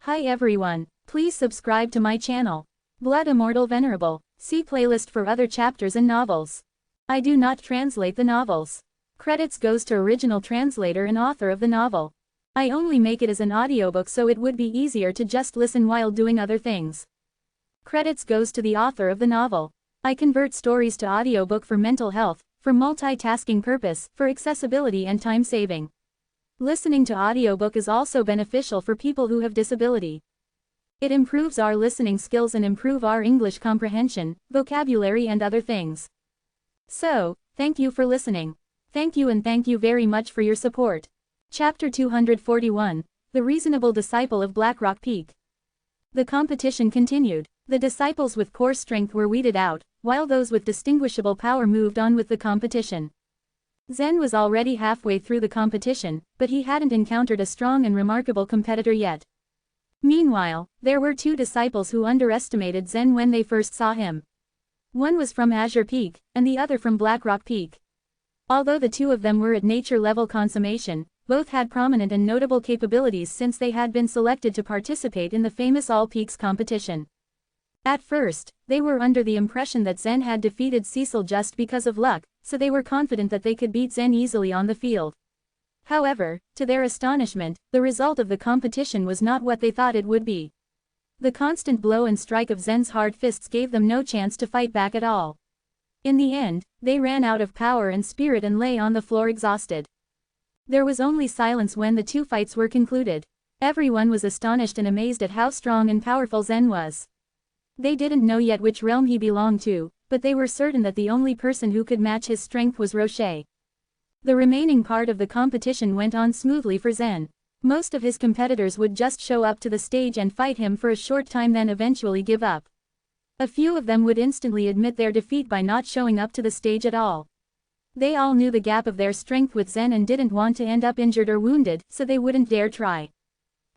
Hi everyone, please subscribe to my channel. Blood Immortal Venerable, see playlist for other chapters and novels. I do not translate the novels. Credits goes to original translator and author of the novel. I only make it as an audiobook so it would be easier to just listen while doing other things. Credits goes to the author of the novel. I convert stories to audiobook for mental health, for multitasking purpose, for accessibility and time saving. Listening to audiobook is also beneficial for people who have disability. It improves our listening skills and improve our English comprehension, vocabulary and other things. So, thank you for listening. Thank you and thank you very much for your support. Chapter 241, The Reasonable Disciple of Blackrock Peak. The competition continued. The disciples with core strength were weeded out, while those with distinguishable power moved on with the competition. Zen was already halfway through the competition, but he hadn't encountered a strong and remarkable competitor yet. Meanwhile, there were two disciples who underestimated Zen when they first saw him. One was from Azure Peak, and the other from Blackrock Peak. Although the two of them were at nature-level consummation, both had prominent and notable capabilities since they had been selected to participate in the famous All Peaks competition. At first, they were under the impression that Zen had defeated Cecil just because of luck, so they were confident that they could beat Zen easily on the field. However, to their astonishment, the result of the competition was not what they thought it would be. The constant blow and strike of Zen's hard fists gave them no chance to fight back at all. In the end, they ran out of power and spirit and lay on the floor exhausted. There was only silence when the two fights were concluded. Everyone was astonished and amazed at how strong and powerful Zen was. They didn't know yet which realm he belonged to, but they were certain that the only person who could match his strength was Rocher. The remaining part of the competition went on smoothly for Zen. Most of his competitors would just show up to the stage and fight him for a short time then eventually give up. A few of them would instantly admit their defeat by not showing up to the stage at all. They all knew the gap of their strength with Zen and didn't want to end up injured or wounded, so they wouldn't dare try.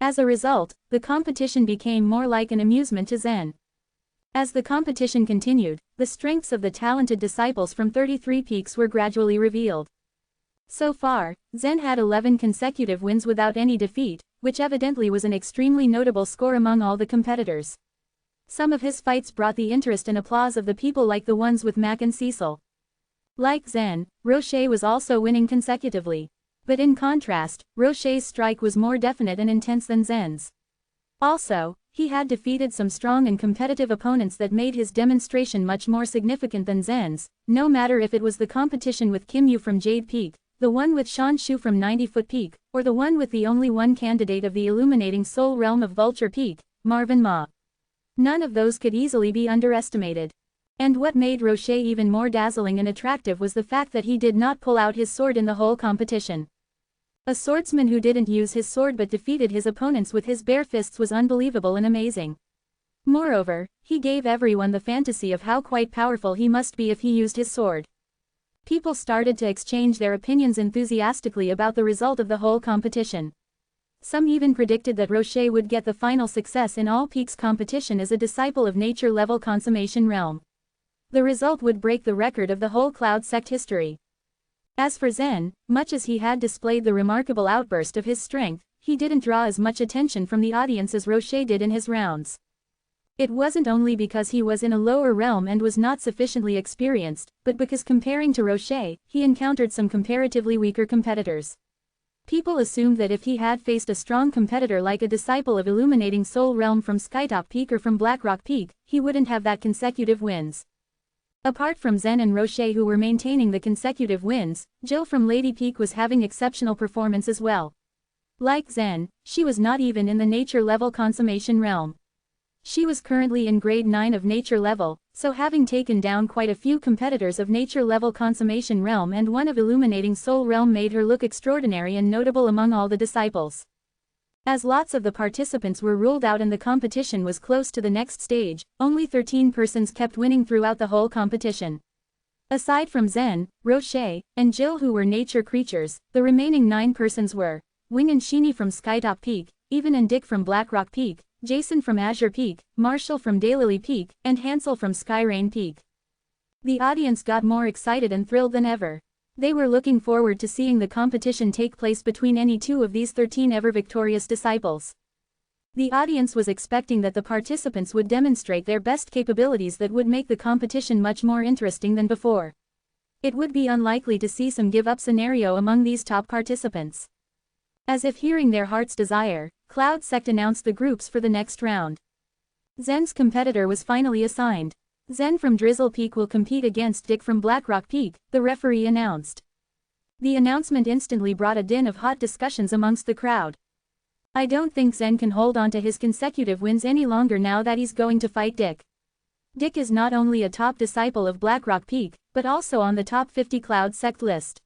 As a result, the competition became more like an amusement to Zen. As the competition continued, the strengths of the talented disciples from 33 peaks were gradually revealed. So far, Zen had 11 consecutive wins without any defeat, which evidently was an extremely notable score among all the competitors. Some of his fights brought the interest and applause of the people like the ones with Mac and Cecil. Like Zen, Rocher was also winning consecutively. But in contrast, Rocher's strike was more definite and intense than Zen's. Also, he had defeated some strong and competitive opponents that made his demonstration much more significant than Zen's, no matter if it was the competition with Kim Yu from Jade Peak, the one with Shan Shu from 90-foot Peak, or the one with the only one candidate of the illuminating soul realm of Vulture Peak, Marvin Ma. None of those could easily be underestimated. And what made Rocher even more dazzling and attractive was the fact that he did not pull out his sword in the whole competition. A swordsman who didn't use his sword but defeated his opponents with his bare fists was unbelievable and amazing. Moreover, he gave everyone the fantasy of how quite powerful he must be if he used his sword. People started to exchange their opinions enthusiastically about the result of the whole competition. Some even predicted that Rocher would get the final success in All Peaks competition as a disciple of nature-level consummation realm. The result would break the record of the whole Cloud sect history. As for Zen, much as he had displayed the remarkable outburst of his strength, he didn't draw as much attention from the audience as Rocher did in his rounds. It wasn't only because he was in a lower realm and was not sufficiently experienced, but because comparing to Rocher, he encountered some comparatively weaker competitors. People assumed that if he had faced a strong competitor like a disciple of Illuminating Soul Realm from Skytop Peak or from Blackrock Peak, he wouldn't have that consecutive wins. Apart from Zen and Rocher who were maintaining the consecutive wins, Jill from Lady Peak was having exceptional performance as well. Like Zen, she was not even in the nature-level consummation realm. She was currently in grade 9 of nature level, so having taken down quite a few competitors of nature-level consummation realm and one of illuminating soul realm made her look extraordinary and notable among all the disciples. As lots of the participants were ruled out and the competition was close to the next stage, only 13 persons kept winning throughout the whole competition. Aside from Zen, Rocher, and Jill who were nature creatures, the remaining 9 persons were Wing and Sheeny from Skytop Peak, Even and Dick from Blackrock Peak, Jason from Azure Peak, Marshall from Daylily Peak, and Hansel from Skyrain Peak. The audience got more excited and thrilled than ever. They were looking forward to seeing the competition take place between any two of these 13 ever victorious disciples. The audience was expecting that the participants would demonstrate their best capabilities that would make the competition much more interesting than before. It would be unlikely to see some give-up scenario among these top participants. As if hearing their heart's desire, Cloud Sect announced the groups for the next round. Zen's competitor was finally assigned. Zen from Drizzle Peak will compete against Dick from Blackrock Peak, the referee announced. The announcement instantly brought a din of hot discussions amongst the crowd. I don't think Zen can hold on to his consecutive wins any longer now that he's going to fight Dick. Dick is not only a top disciple of Blackrock Peak, but also on the top 50 Cloud Sect list.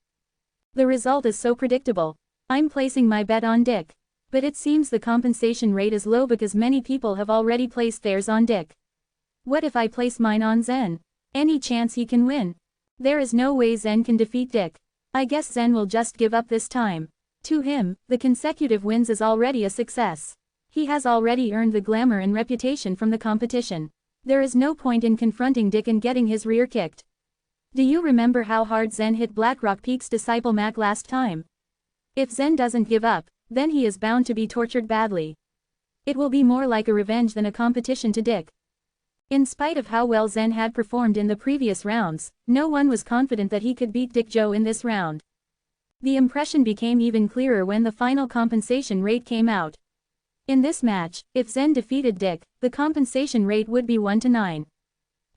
The result is so predictable. I'm placing my bet on Dick. But it seems the compensation rate is low because many people have already placed theirs on Dick. What if I place mine on Zen? Any chance he can win? There is no way Zen can defeat Dick. I guess Zen will just give up this time. To him, the consecutive wins is already a success. He has already earned the glamour and reputation from the competition. There is no point in confronting Dick and getting his rear kicked. Do you remember how hard Zen hit Blackrock Peak's disciple Mac last time? If Zen doesn't give up, then he is bound to be tortured badly. It will be more like a revenge than a competition to Dick. In spite of how well Zen had performed in the previous rounds, no one was confident that he could beat Dick Joe in this round. The impression became even clearer when the final compensation rate came out. In this match, if Zen defeated Dick, the compensation rate would be 1-9.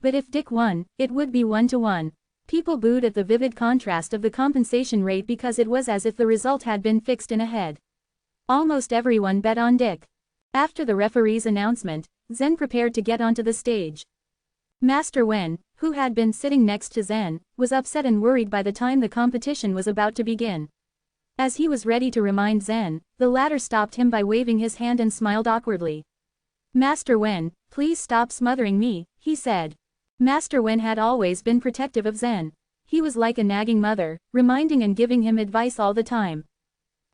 But if Dick won, it would be 1-1. People booed at the vivid contrast of the compensation rate because it was as if the result had been fixed in ahead. Almost everyone bet on Dick. After the referee's announcement, Zen prepared to get onto the stage. Master Wen, who had been sitting next to Zen, was upset and worried by the time the competition was about to begin. As he was ready to remind Zen, the latter stopped him by waving his hand and smiled awkwardly. Master Wen, please stop smothering me, he said. Master Wen had always been protective of Zen. He was like a nagging mother, reminding and giving him advice all the time.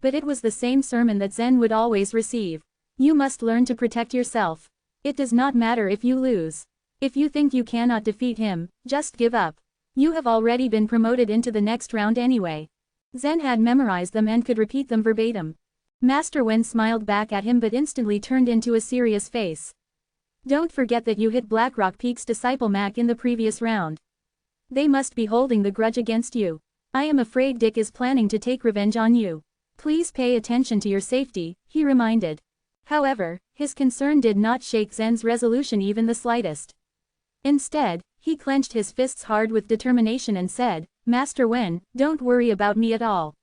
But it was the same sermon that Zen would always receive. You must learn to protect yourself. It does not matter if you lose. If you think you cannot defeat him, just give up. You have already been promoted into the next round anyway. Zen had memorized them and could repeat them verbatim. Master Wen smiled back at him but instantly turned into a serious face. Don't forget that you hit Blackrock Peak's disciple Mac in the previous round. They must be holding the grudge against you. I am afraid Dick is planning to take revenge on you. Please pay attention to your safety, he reminded. However, his concern did not shake Zen's resolution even the slightest. Instead, he clenched his fists hard with determination and said, Master Wen, don't worry about me at all.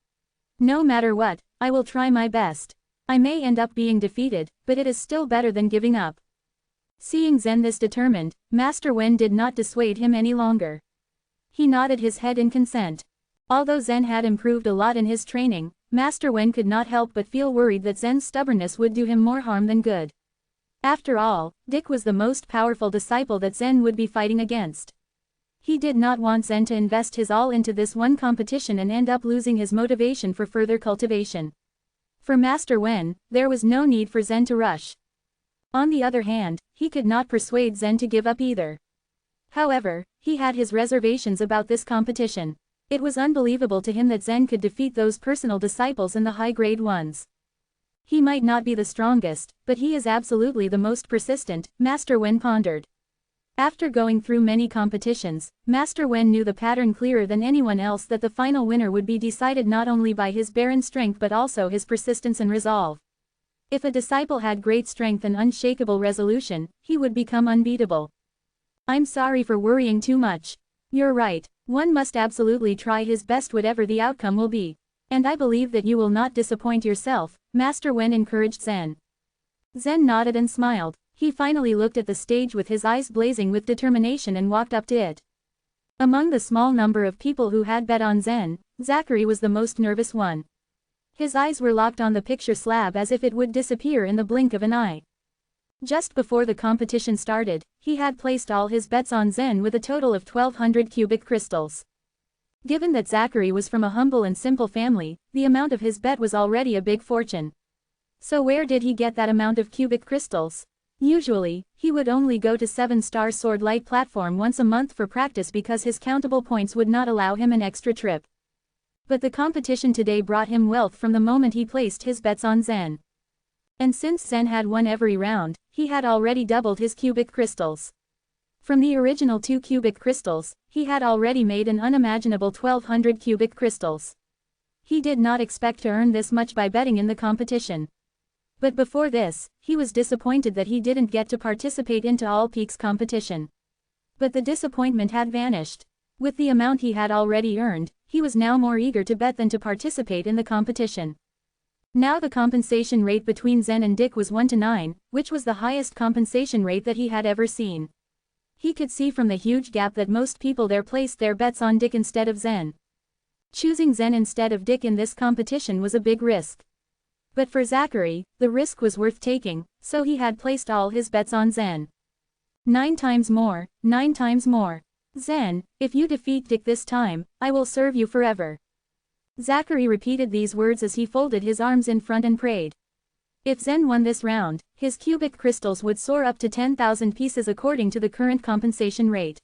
No matter what, I will try my best. I may end up being defeated, but it is still better than giving up. Seeing Zen this determined, Master Wen did not dissuade him any longer. He nodded his head in consent. Although Zen had improved a lot in his training, Master Wen could not help but feel worried that Zen's stubbornness would do him more harm than good. After all, Dick was the most powerful disciple that Zen would be fighting against. He did not want Zen to invest his all into this one competition and end up losing his motivation for further cultivation. For Master Wen, there was no need for Zen to rush. On the other hand, he could not persuade Zen to give up either. However, he had his reservations about this competition. It was unbelievable to him that Zen could defeat those personal disciples and the high-grade ones. He might not be the strongest, but he is absolutely the most persistent, Master Wen pondered. After going through many competitions, Master Wen knew the pattern clearer than anyone else that the final winner would be decided not only by his barren strength but also his persistence and resolve. If a disciple had great strength and unshakable resolution, he would become unbeatable. I'm sorry for worrying too much. You're right, one must absolutely try his best whatever the outcome will be. And I believe that you will not disappoint yourself, Master Wen encouraged Zen. Zen nodded and smiled. He finally looked at the stage with his eyes blazing with determination and walked up to it. Among the small number of people who had bet on Zen, Zachary was the most nervous one. His eyes were locked on the picture slab as if it would disappear in the blink of an eye. Just before the competition started, he had placed all his bets on Zen with a total of 1,200 cubic crystals. Given that Zachary was from a humble and simple family, the amount of his bet was already a big fortune. So where did he get that amount of cubic crystals? Usually, he would only go to 7-star Sword Light platform once a month for practice because his countable points would not allow him an extra trip. But the competition today brought him wealth from the moment he placed his bets on Zen. And since Zen had won every round, he had already doubled his cubic crystals. From the original 2 cubic crystals, he had already made an unimaginable 1200 cubic crystals. He did not expect to earn this much by betting in the competition. But before this, he was disappointed that he didn't get to participate into All Peaks competition. But the disappointment had vanished. With the amount he had already earned, he was now more eager to bet than to participate in the competition. Now the compensation rate between Zen and Dick was 1-9, which was the highest compensation rate that he had ever seen. He could see from the huge gap that most people there placed their bets on Dick instead of Zen. Choosing Zen instead of Dick in this competition was a big risk. But for Zachary, the risk was worth taking, so he had placed all his bets on Zen. 9 times more, 9 times more. Zen, if you defeat Dick this time, I will serve you forever. Zachary repeated these words as he folded his arms in front and prayed. If Zen won this round, his cubic crystals would soar up to 10,000 pieces according to the current compensation rate.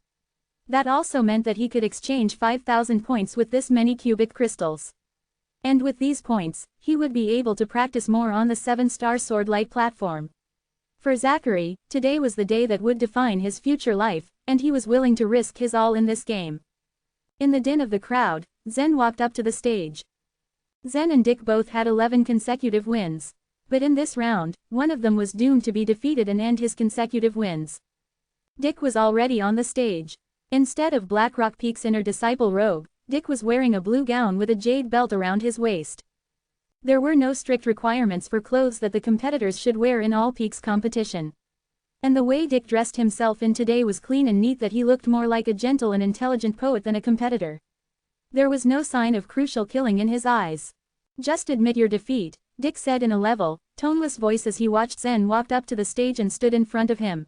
That also meant that he could exchange 5,000 points with this many cubic crystals. And with these points, he would be able to practice more on the 7-star Swordlight platform. For Zachary, today was the day that would define his future life, and he was willing to risk his all in this game. In the din of the crowd, Zen walked up to the stage. Zen and Dick both had 11 consecutive wins. But in this round, one of them was doomed to be defeated and end his consecutive wins. Dick was already on the stage. Instead of Blackrock Peak's inner disciple robe, Dick was wearing a blue gown with a jade belt around his waist. There were no strict requirements for clothes that the competitors should wear in All Peaks competition. And the way Dick dressed himself in today was clean and neat that he looked more like a gentle and intelligent poet than a competitor. There was no sign of crucial killing in his eyes. Just admit your defeat, Dick said in a level, toneless voice as he watched Zen walk up to the stage and stood in front of him.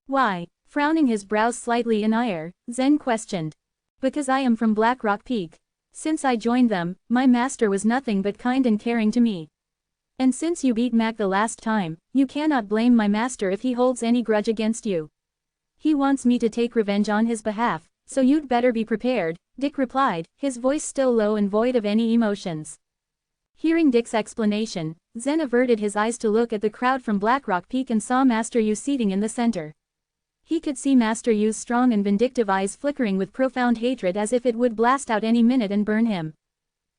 Why? Frowning his brows slightly in ire, Zen questioned. Because I am from Blackrock Peak. Since I joined them, my master was nothing but kind and caring to me. And since you beat Mac the last time, you cannot blame my master if he holds any grudge against you. He wants me to take revenge on his behalf, so you'd better be prepared, Dick replied, his voice still low and void of any emotions. Hearing Dick's explanation, Zen averted his eyes to look at the crowd from Blackrock Peak and saw Master Yu seating in the center. He could see Master Yu's strong and vindictive eyes flickering with profound hatred as if it would blast out any minute and burn him.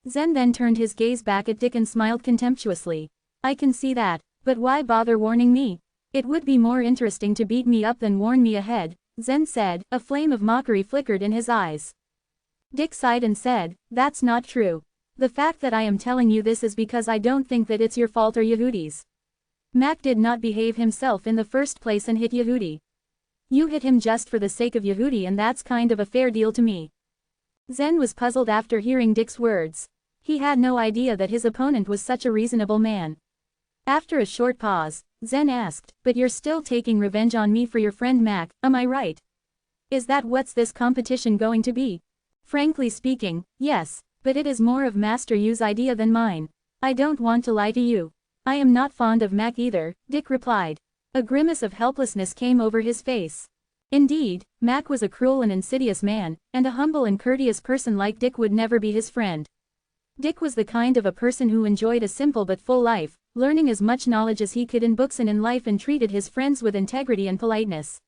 Zen then turned his gaze back at Dick and smiled contemptuously. I can see that, but why bother warning me? It would be more interesting to beat me up than warn me ahead, Zen said, a flame of mockery flickered in his eyes. Dick sighed and said, that's not true. The fact that I am telling you this is because I don't think that it's your fault or Yehudi's. Mac did not behave himself in the first place and hit Yehudi. You hit him just for the sake of Yehudi and that's kind of a fair deal to me. Zen was puzzled after hearing Dick's words. He had no idea that his opponent was such a reasonable man. After a short pause, Zen asked, but you're still taking revenge on me for your friend Mac, am I right? Is that what's this competition going to be? Frankly speaking, yes, but it is more of Master Yu's idea than mine. I don't want to lie to you. I am not fond of Mac either, Dick replied. A grimace of helplessness came over his face. Indeed, Mac was a cruel and insidious man, and a humble and courteous person like Dick would never be his friend. Dick was the kind of a person who enjoyed a simple but full life, learning as much knowledge as he could in books and in life and treated his friends with integrity and politeness.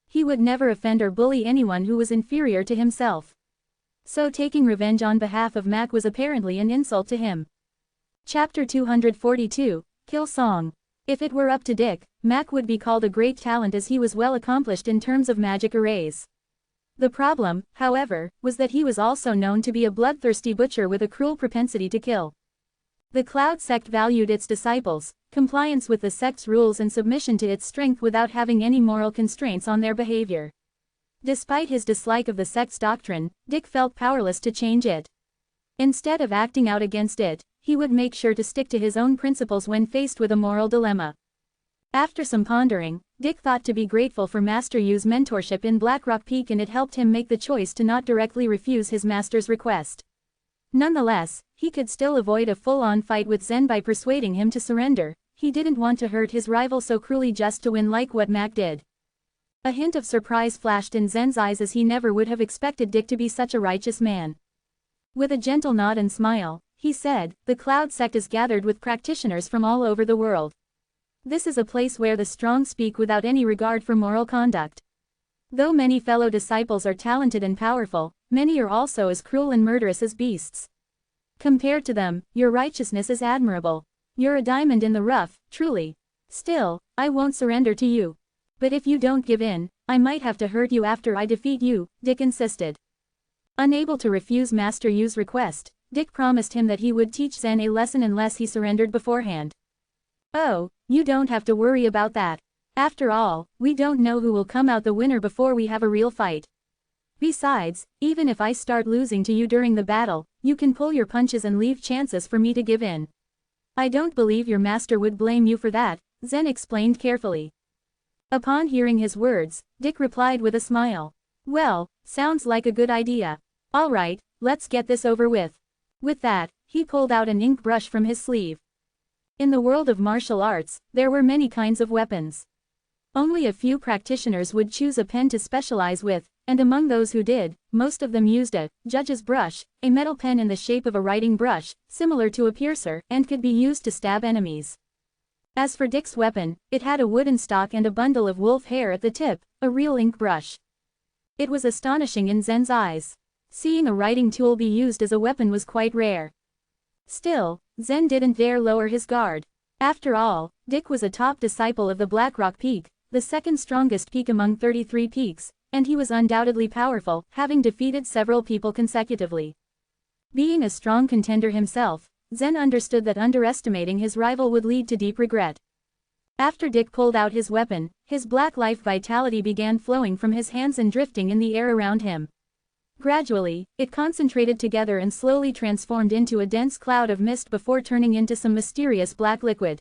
He would never offend or bully anyone who was inferior to himself. So taking revenge on behalf of Mac was apparently an insult to him. Chapter 242, Kill Song. If it were up to Dick, Mac would be called a great talent as he was well accomplished in terms of magic arrays. The problem, however, was that he was also known to be a bloodthirsty butcher with a cruel propensity to kill. The Cloud sect valued its disciples, compliance with the sect's rules and submission to its strength without having any moral constraints on their behavior. Despite his dislike of the sect's doctrine, Dick felt powerless to change it. Instead of acting out against it, he would make sure to stick to his own principles when faced with a moral dilemma. After some pondering, Dick thought to be grateful for Master Yu's mentorship in Blackrock Peak and it helped him make the choice to not directly refuse his master's request. Nonetheless, he could still avoid a full-on fight with Zen by persuading him to surrender. He didn't want to hurt his rival so cruelly just to win like what Mac did. A hint of surprise flashed in Zen's eyes as he never would have expected Dick to be such a righteous man. With a gentle nod and smile, he said, the Cloud sect is gathered with practitioners from all over the world. This is a place where the strong speak without any regard for moral conduct. Though many fellow disciples are talented and powerful, many are also as cruel and murderous as beasts. Compared to them, your righteousness is admirable. You're a diamond in the rough, truly. Still, I won't surrender to you. But if you don't give in, I might have to hurt you after I defeat you, Dick insisted. Unable to refuse Master Yu's request, Dick promised him that he would teach Zen a lesson unless he surrendered beforehand. Oh, you don't have to worry about that. After all, we don't know who will come out the winner before we have a real fight. Besides, even if I start losing to you during the battle, you can pull your punches and leave chances for me to give in. I don't believe your master would blame you for that, Zen explained carefully. Upon hearing his words, Dick replied with a smile. Well, sounds like a good idea. All right, let's get this over with. With that, he pulled out an ink brush from his sleeve. In the world of martial arts, there were many kinds of weapons. Only a few practitioners would choose a pen to specialize with, and among those who did, most of them used a judge's brush, a metal pen in the shape of a writing brush, similar to a piercer, and could be used to stab enemies. As for Dick's weapon, it had a wooden stock and a bundle of wolf hair at the tip, a real ink brush. It was astonishing in Zen's eyes. Seeing a writing tool be used as a weapon was quite rare. Still, Zen didn't dare lower his guard. After all, Dick was a top disciple of the Black Rock Peak, the second strongest peak among 33 peaks, and he was undoubtedly powerful, having defeated several people consecutively. Being a strong contender himself, Zen understood that underestimating his rival would lead to deep regret. After Dick pulled out his weapon, his black life vitality began flowing from his hands and drifting in the air around him. Gradually, it concentrated together and slowly transformed into a dense cloud of mist before turning into some mysterious black liquid.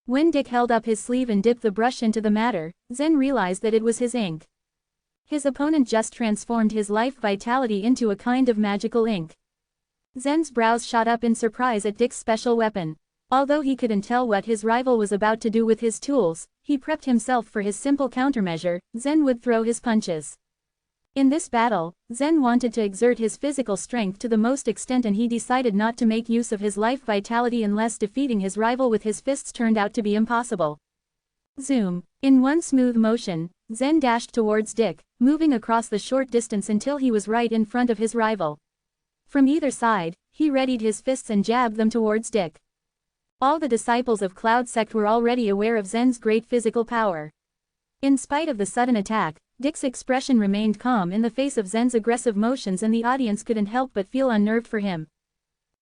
When Dick held up his sleeve and dipped the brush into the matter, Zen realized that it was his ink. His opponent just transformed his life vitality into a kind of magical ink. Zen's brows shot up in surprise at Dick's special weapon. Although he couldn't tell what his rival was about to do with his tools, he prepped himself for his simple countermeasure: Zen would throw his punches. In this battle, Zen wanted to exert his physical strength to the most extent, and he decided not to make use of his life vitality unless defeating his rival with his fists turned out to be impossible. Zoom. In one smooth motion, Zen dashed towards Dick, moving across the short distance until he was right in front of his rival. From either side, he readied his fists and jabbed them towards Dick. All the disciples of Cloud Sect were already aware of Zen's great physical power. In spite of the sudden attack, Dick's expression remained calm in the face of Zen's aggressive motions, and the audience couldn't help but feel unnerved for him.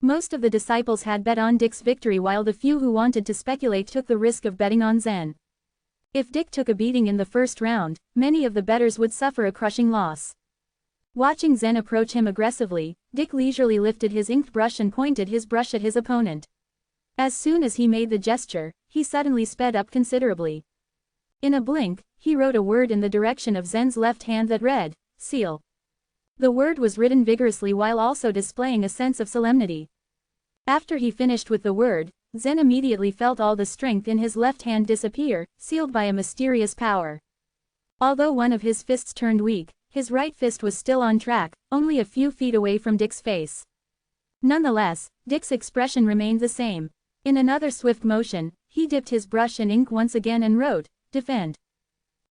Most of the disciples had bet on Dick's victory, while the few who wanted to speculate took the risk of betting on Zen. If Dick took a beating in the first round, many of the bettors would suffer a crushing loss. Watching Zen approach him aggressively, Dick leisurely lifted his inked brush and pointed his brush at his opponent. As soon as he made the gesture, he suddenly sped up considerably. In a blink, he wrote a word in the direction of Zen's left hand that read, "Seal." The word was written vigorously while also displaying a sense of solemnity. After he finished with the word, Zen immediately felt all the strength in his left hand disappear, sealed by a mysterious power. Although one of his fists turned weak, his right fist was still on track, only a few feet away from Dick's face. Nonetheless, Dick's expression remained the same. In another swift motion, he dipped his brush in ink once again and wrote, "Defend."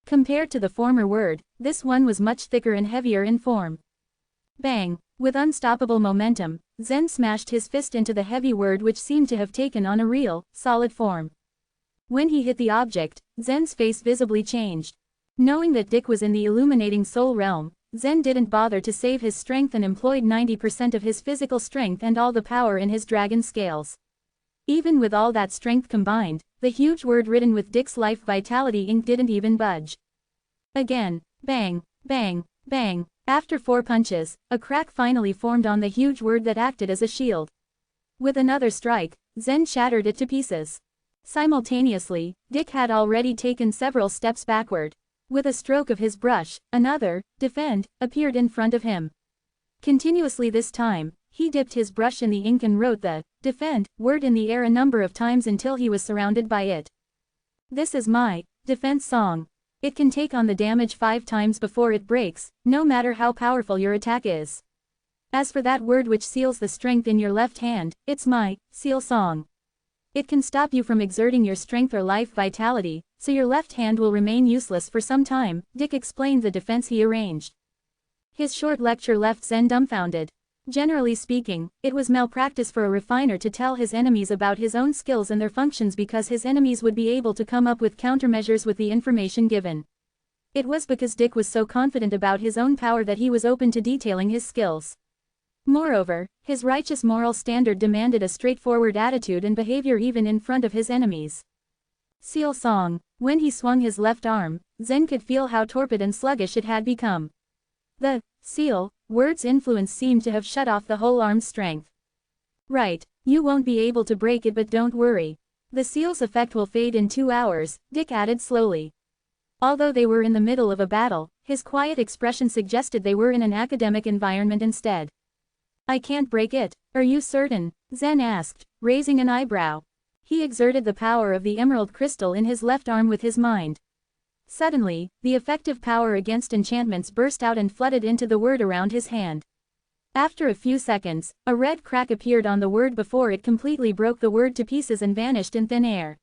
Compared to the former word, this one was much thicker and heavier in form. Bang! With unstoppable momentum, Zen smashed his fist into the heavy word, which seemed to have taken on a real, solid form. When he hit the object, Zen's face visibly changed. Knowing that Dick was in the illuminating soul realm, Zen didn't bother to save his strength and employed 90% of his physical strength and all the power in his dragon scales. Even with all that strength combined, the huge word written with Dick's life vitality ink didn't even budge. Again, bang, bang, bang. After 4 punches, a crack finally formed on the huge word that acted as a shield. With another strike, Zen shattered it to pieces. Simultaneously, Dick had already taken several steps backward. With a stroke of his brush, another, "Defend," appeared in front of him. Continuously this time, he dipped his brush in the ink and wrote the "Defend" word in the air a number of times until he was surrounded by it. "This is my defense song. It can take on the damage 5 times before it breaks, no matter how powerful your attack is. As for that word which seals the strength in your left hand, it's my seal song. It can stop you from exerting your strength or life vitality, so your left hand will remain useless for some time, Dick explained the defense he arranged. His short lecture left Zen dumbfounded. Generally speaking, it was malpractice for a refiner to tell his enemies about his own skills and their functions because his enemies would be able to come up with countermeasures with the information given. It was because Dick was so confident about his own power that he was open to detailing his skills. Moreover, his righteous moral standard demanded a straightforward attitude and behavior even in front of his enemies. Seal Song. When he swung his left arm, Zen could feel how torpid and sluggish it had become. The seal word's influence seemed to have shut off the whole arm's strength. Right, you won't be able to break it, but don't worry. The seal's effect will fade in 2 hours, Dick added slowly. Although they were in the middle of a battle, his quiet expression suggested they were in an academic environment instead. I can't break it, are you certain? Zen asked, raising an eyebrow. He exerted the power of the emerald crystal in his left arm with his mind. Suddenly, the effective power against enchantments burst out and flooded into the word around his hand. After a few seconds, a red crack appeared on the word before it completely broke the word to pieces and vanished in thin air.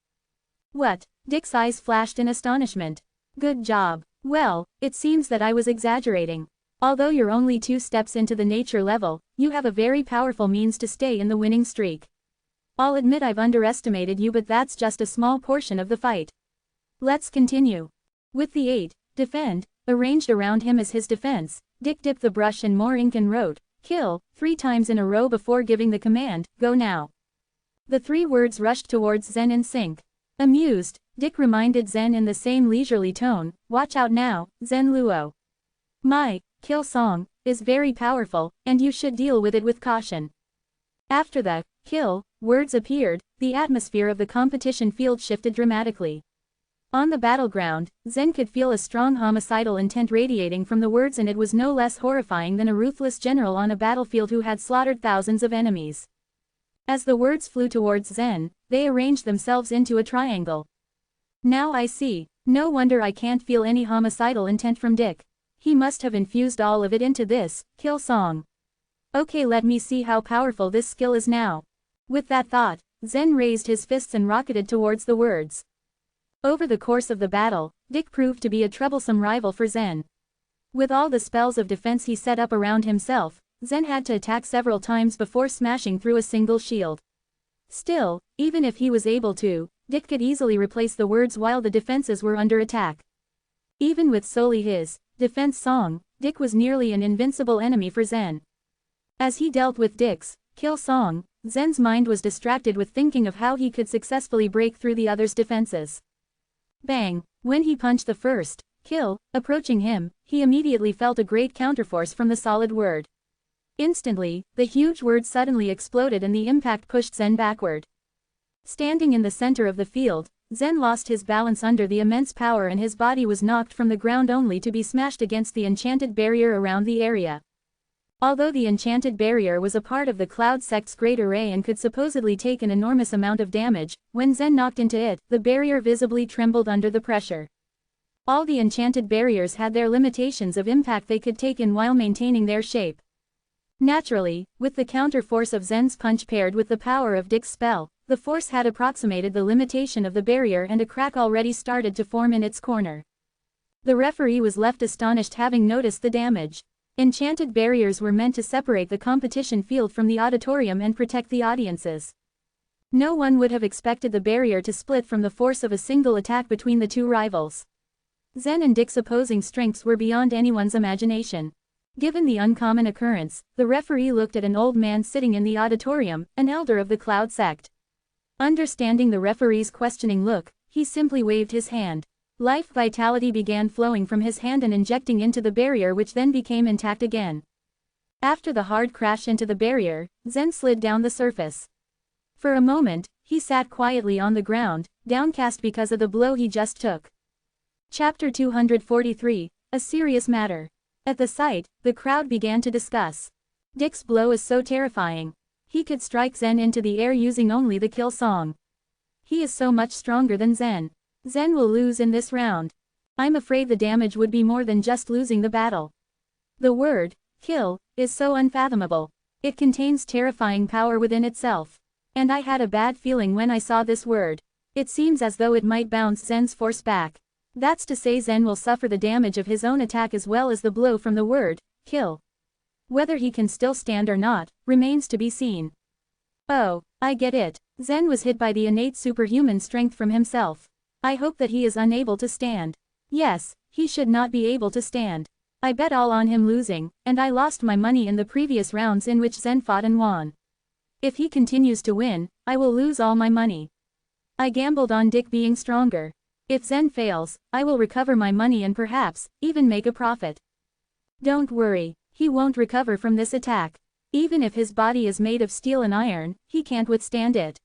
What? Dick's eyes flashed in astonishment. Good job. Well, it seems that I was exaggerating. Although you're only 2 steps into the nature level, you have a very powerful means to stay in the winning streak. I'll admit I've underestimated you, but that's just a small portion of the fight. Let's continue. With the 8, defend, arranged around him as his defense, Dick dipped the brush in more ink and wrote, kill, 3 times in a row before giving the command, go now. The 3 words rushed towards Zen in sync. Amused, Dick reminded Zen in the same leisurely tone, watch out now, Zen Luo. My kill song is very powerful, and you should deal with it with caution. After the kill words appeared, the atmosphere of the competition field shifted dramatically. On the battleground, Zen could feel a strong homicidal intent radiating from the words, and it was no less horrifying than a ruthless general on a battlefield who had slaughtered thousands of enemies. As the words flew towards Zen, they arranged themselves into a triangle. Now I see. No wonder I can't feel any homicidal intent from Dick. He must have infused all of it into this kill song. Okay, let me see how powerful this skill is now. With that thought, Zen raised his fists and rocketed towards the words. Over the course of the battle, Dick proved to be a troublesome rival for Zen. With all the spells of defense he set up around himself, Zen had to attack several times before smashing through a single shield. Still, even if he was able to, Dick could easily replace the words while the defenses were under attack. Even with solely his defense song, Dick was nearly an invincible enemy for Zen. As he dealt with Dick's kill song, Zen's mind was distracted with thinking of how he could successfully break through the other's defenses. Bang! When he punched the first kill approaching him, he immediately felt a great counterforce from the solid word. Instantly, the huge word suddenly exploded and the impact pushed Zen backward. Standing in the center of the field, Zen lost his balance under the immense power and his body was knocked from the ground only to be smashed against the enchanted barrier around the area. Although the enchanted barrier was a part of the Cloud sect's great array and could supposedly take an enormous amount of damage, when Zen knocked into it, the barrier visibly trembled under the pressure. All the enchanted barriers had their limitations of impact they could take in while maintaining their shape. Naturally, with the counter force of Zen's punch paired with the power of Dick's spell, the force had approximated the limitation of the barrier and a crack already started to form in its corner. The referee was left astonished, having noticed the damage. Enchanted barriers were meant to separate the competition field from the auditorium and protect the audiences. No one would have expected the barrier to split from the force of a single attack between the 2 rivals. Zen and Dick's opposing strengths were beyond anyone's imagination. Given the uncommon occurrence, the referee looked at an old man sitting in the auditorium, an elder of the Cloud sect. Understanding the referee's questioning look, he simply waved his hand. Life vitality began flowing from his hand and injecting into the barrier, which then became intact again. After the hard crash into the barrier, Zen slid down the surface. For a moment, he sat quietly on the ground, downcast because of the blow he just took. Chapter 243, A Serious Matter. At the sight, the crowd began to discuss. Dick's blow is so terrifying. He could strike Zen into the air using only the kill song. He is so much stronger than Zen. Zen will lose in this round. I'm afraid the damage would be more than just losing the battle. The word, kill, is so unfathomable. It contains terrifying power within itself. And I had a bad feeling when I saw this word. It seems as though it might bounce Zen's force back. That's to say Zen will suffer the damage of his own attack as well as the blow from the word, kill. Whether he can still stand or not, remains to be seen. Oh, I get it. Zen was hit by the innate superhuman strength from himself. I hope that he is unable to stand. Yes, he should not be able to stand. I bet all on him losing, and I lost my money in the previous rounds in which Zen fought and won. If he continues to win, I will lose all my money. I gambled on Dick being stronger. If Zen fails, I will recover my money and perhaps, even make a profit. Don't worry, he won't recover from this attack. Even if his body is made of steel and iron, he can't withstand it.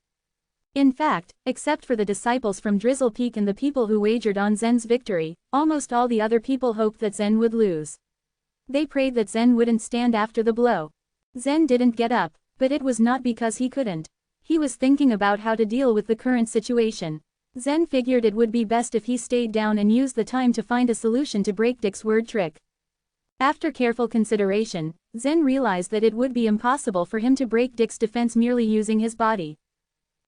In fact, except for the disciples from Drizzle Peak and the people who wagered on Zen's victory, almost all the other people hoped that Zen would lose. They prayed that Zen wouldn't stand after the blow. Zen didn't get up, but it was not because he couldn't. He was thinking about how to deal with the current situation. Zen figured it would be best if he stayed down and used the time to find a solution to break Dick's word trick. After careful consideration, Zen realized that it would be impossible for him to break Dick's defense merely using his body.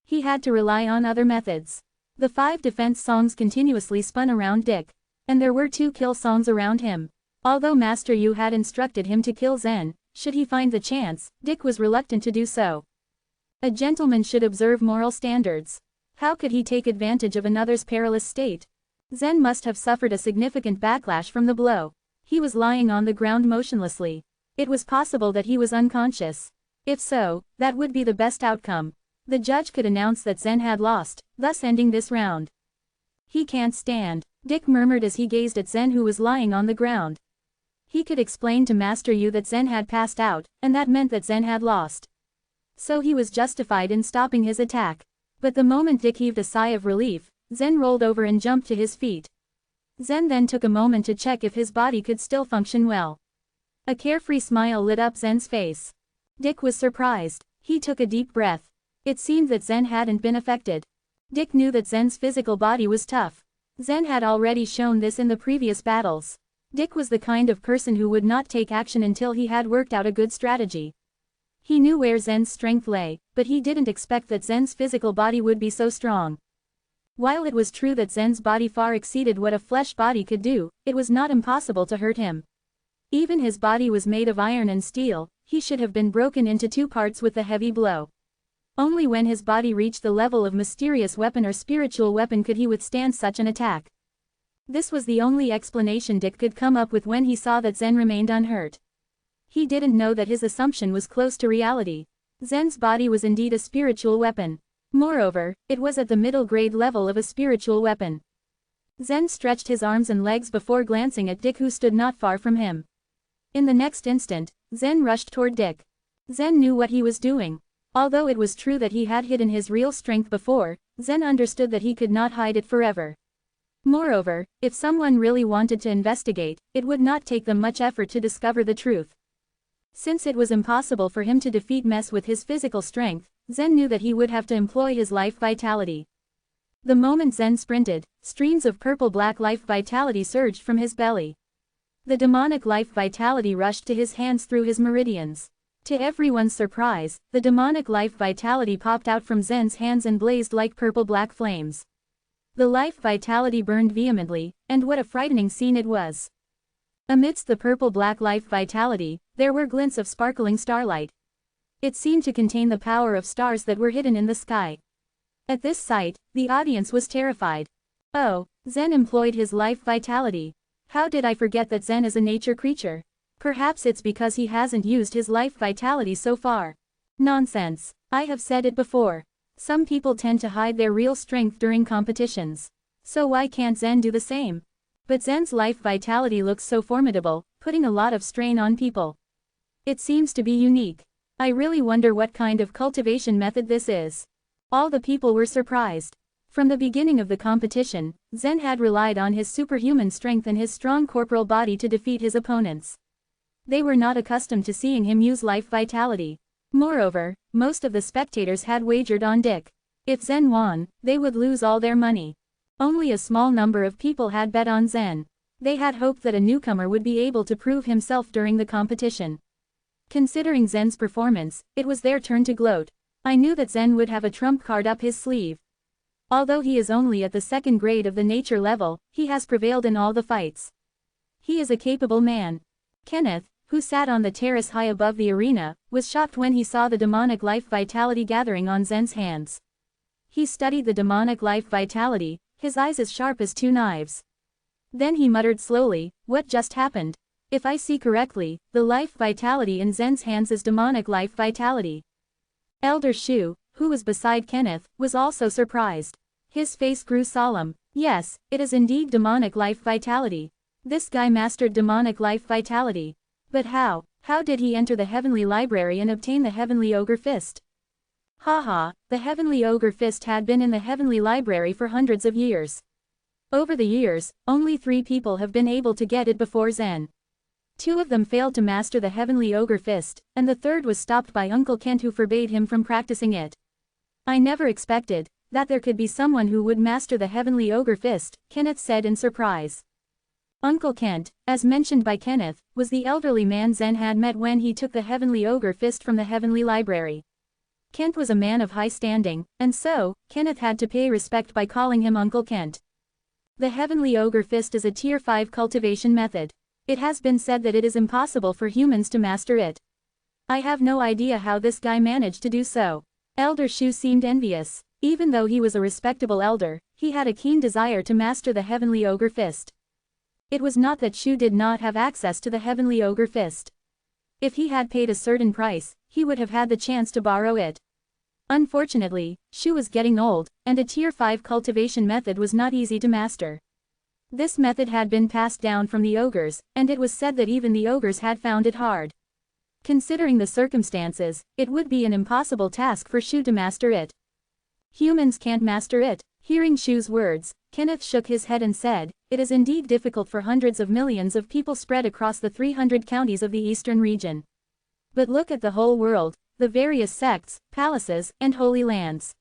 He had to rely on other methods. The 5 defense songs continuously spun around Dick. And there were 2 kill songs around him. Although Master Yu had instructed him to kill Zen, should he find the chance, Dick was reluctant to do so. A gentleman should observe moral standards. How could he take advantage of another's perilous state? Zen must have suffered a significant backlash from the blow. He was lying on the ground motionlessly. It was possible that he was unconscious. If so, that would be the best outcome. The judge could announce that Zen had lost, thus ending this round. He can't stand, Dick murmured as he gazed at Zen who was lying on the ground. He could explain to Master Yu that Zen had passed out, and that meant that Zen had lost. So he was justified in stopping his attack. But the moment Dick heaved a sigh of relief, Zen rolled over and jumped to his feet. Zen then took a moment to check if his body could still function well. A carefree smile lit up Zen's face. Dick was surprised. He took a deep breath. It seemed that Zen hadn't been affected. Dick knew that Zen's physical body was tough. Zen had already shown this in the previous battles. Dick was the kind of person who would not take action until he had worked out a good strategy. He knew where Zen's strength lay, but he didn't expect that Zen's physical body would be so strong. While it was true that Zen's body far exceeded what a flesh body could do, it was not impossible to hurt him. Even his body was made of iron and steel, he should have been broken into 2 parts with the heavy blow. Only when his body reached the level of mysterious weapon or spiritual weapon could he withstand such an attack. This was the only explanation Dick could come up with when he saw that Zen remained unhurt. He didn't know that his assumption was close to reality. Zen's body was indeed a spiritual weapon. Moreover, it was at the middle grade level of a spiritual weapon. Zen stretched his arms and legs before glancing at Dick who stood not far from him. In the next instant, Zen rushed toward Dick. Zen knew what he was doing. Although it was true that he had hidden his real strength before, Zen understood that he could not hide it forever. Moreover, if someone really wanted to investigate, it would not take them much effort to discover the truth. Since it was impossible for him to defeat Mess with his physical strength, Zen knew that he would have to employ his life vitality. The moment Zen sprinted, streams of purple-black life vitality surged from his belly. The demonic life vitality rushed to his hands through his meridians. To everyone's surprise, the demonic life vitality popped out from Zen's hands and blazed like purple-black flames. The life vitality burned vehemently, and what a frightening scene it was. Amidst the purple-black life vitality, there were glints of sparkling starlight. It seemed to contain the power of stars that were hidden in the sky. At this sight, the audience was terrified. Oh, Zen employed his life vitality. How did I forget that Zen is a nature creature? Perhaps it's because he hasn't used his life vitality so far. Nonsense. I have said it before. Some people tend to hide their real strength during competitions. So why can't Zen do the same? But Zen's life vitality looks so formidable, putting a lot of strain on people. It seems to be unique. I really wonder what kind of cultivation method this is. All the people were surprised. From the beginning of the competition, Zen had relied on his superhuman strength and his strong corporal body to defeat his opponents. They were not accustomed to seeing him use life vitality. Moreover, most of the spectators had wagered on Dick. If Zen won, they would lose all their money. Only a small number of people had bet on Zen. They had hoped that a newcomer would be able to prove himself during the competition. Considering Zen's performance, it was their turn to gloat. I knew that Zen would have a trump card up his sleeve. Although he is only at the second grade of the nature level, he has prevailed in all the fights. He is a capable man. Kenneth, who sat on the terrace high above the arena, was shocked when he saw the demonic life vitality gathering on Zen's hands. He studied the demonic life vitality, his eyes as sharp as two knives. Then he muttered slowly, "What just happened? If I see correctly, the life vitality in Zen's hands is demonic life vitality." Elder Shu, who was beside Kenneth, was also surprised. His face grew solemn. Yes, it is indeed demonic life vitality. This guy mastered demonic life vitality. But how? How did he enter the Heavenly Library and obtain the Heavenly Ogre Fist? Haha, the Heavenly Ogre Fist had been in the Heavenly Library for hundreds of years. Over the years, only 3 people have been able to get it before Zen. 2 of them failed to master the Heavenly Ogre Fist, and the third was stopped by Uncle Kent, who forbade him from practicing it. I never expected that there could be someone who would master the Heavenly Ogre Fist, Kenneth said in surprise. Uncle Kent, as mentioned by Kenneth, was the elderly man Zen had met when he took the Heavenly Ogre Fist from the Heavenly Library. Kent was a man of high standing, and so, Kenneth had to pay respect by calling him Uncle Kent. The Heavenly Ogre Fist is a Tier 5 cultivation method. It has been said that it is impossible for humans to master it. I have no idea how this guy managed to do so. Elder Shu seemed envious. Even though he was a respectable elder, he had a keen desire to master the Heavenly Ogre Fist. It was not that Shu did not have access to the Heavenly Ogre Fist. If he had paid a certain price, he would have had the chance to borrow it. Unfortunately, Shu was getting old, and a Tier 5 cultivation method was not easy to master. This method had been passed down from the ogres, and it was said that even the ogres had found it hard. Considering the circumstances, it would be an impossible task for Shu to master it. Humans can't master it. Hearing Shu's words, Kenneth shook his head and said, "It is indeed difficult for hundreds of millions of people spread across the 300 counties of the eastern region. But look at the whole world, the various sects, palaces, and holy lands.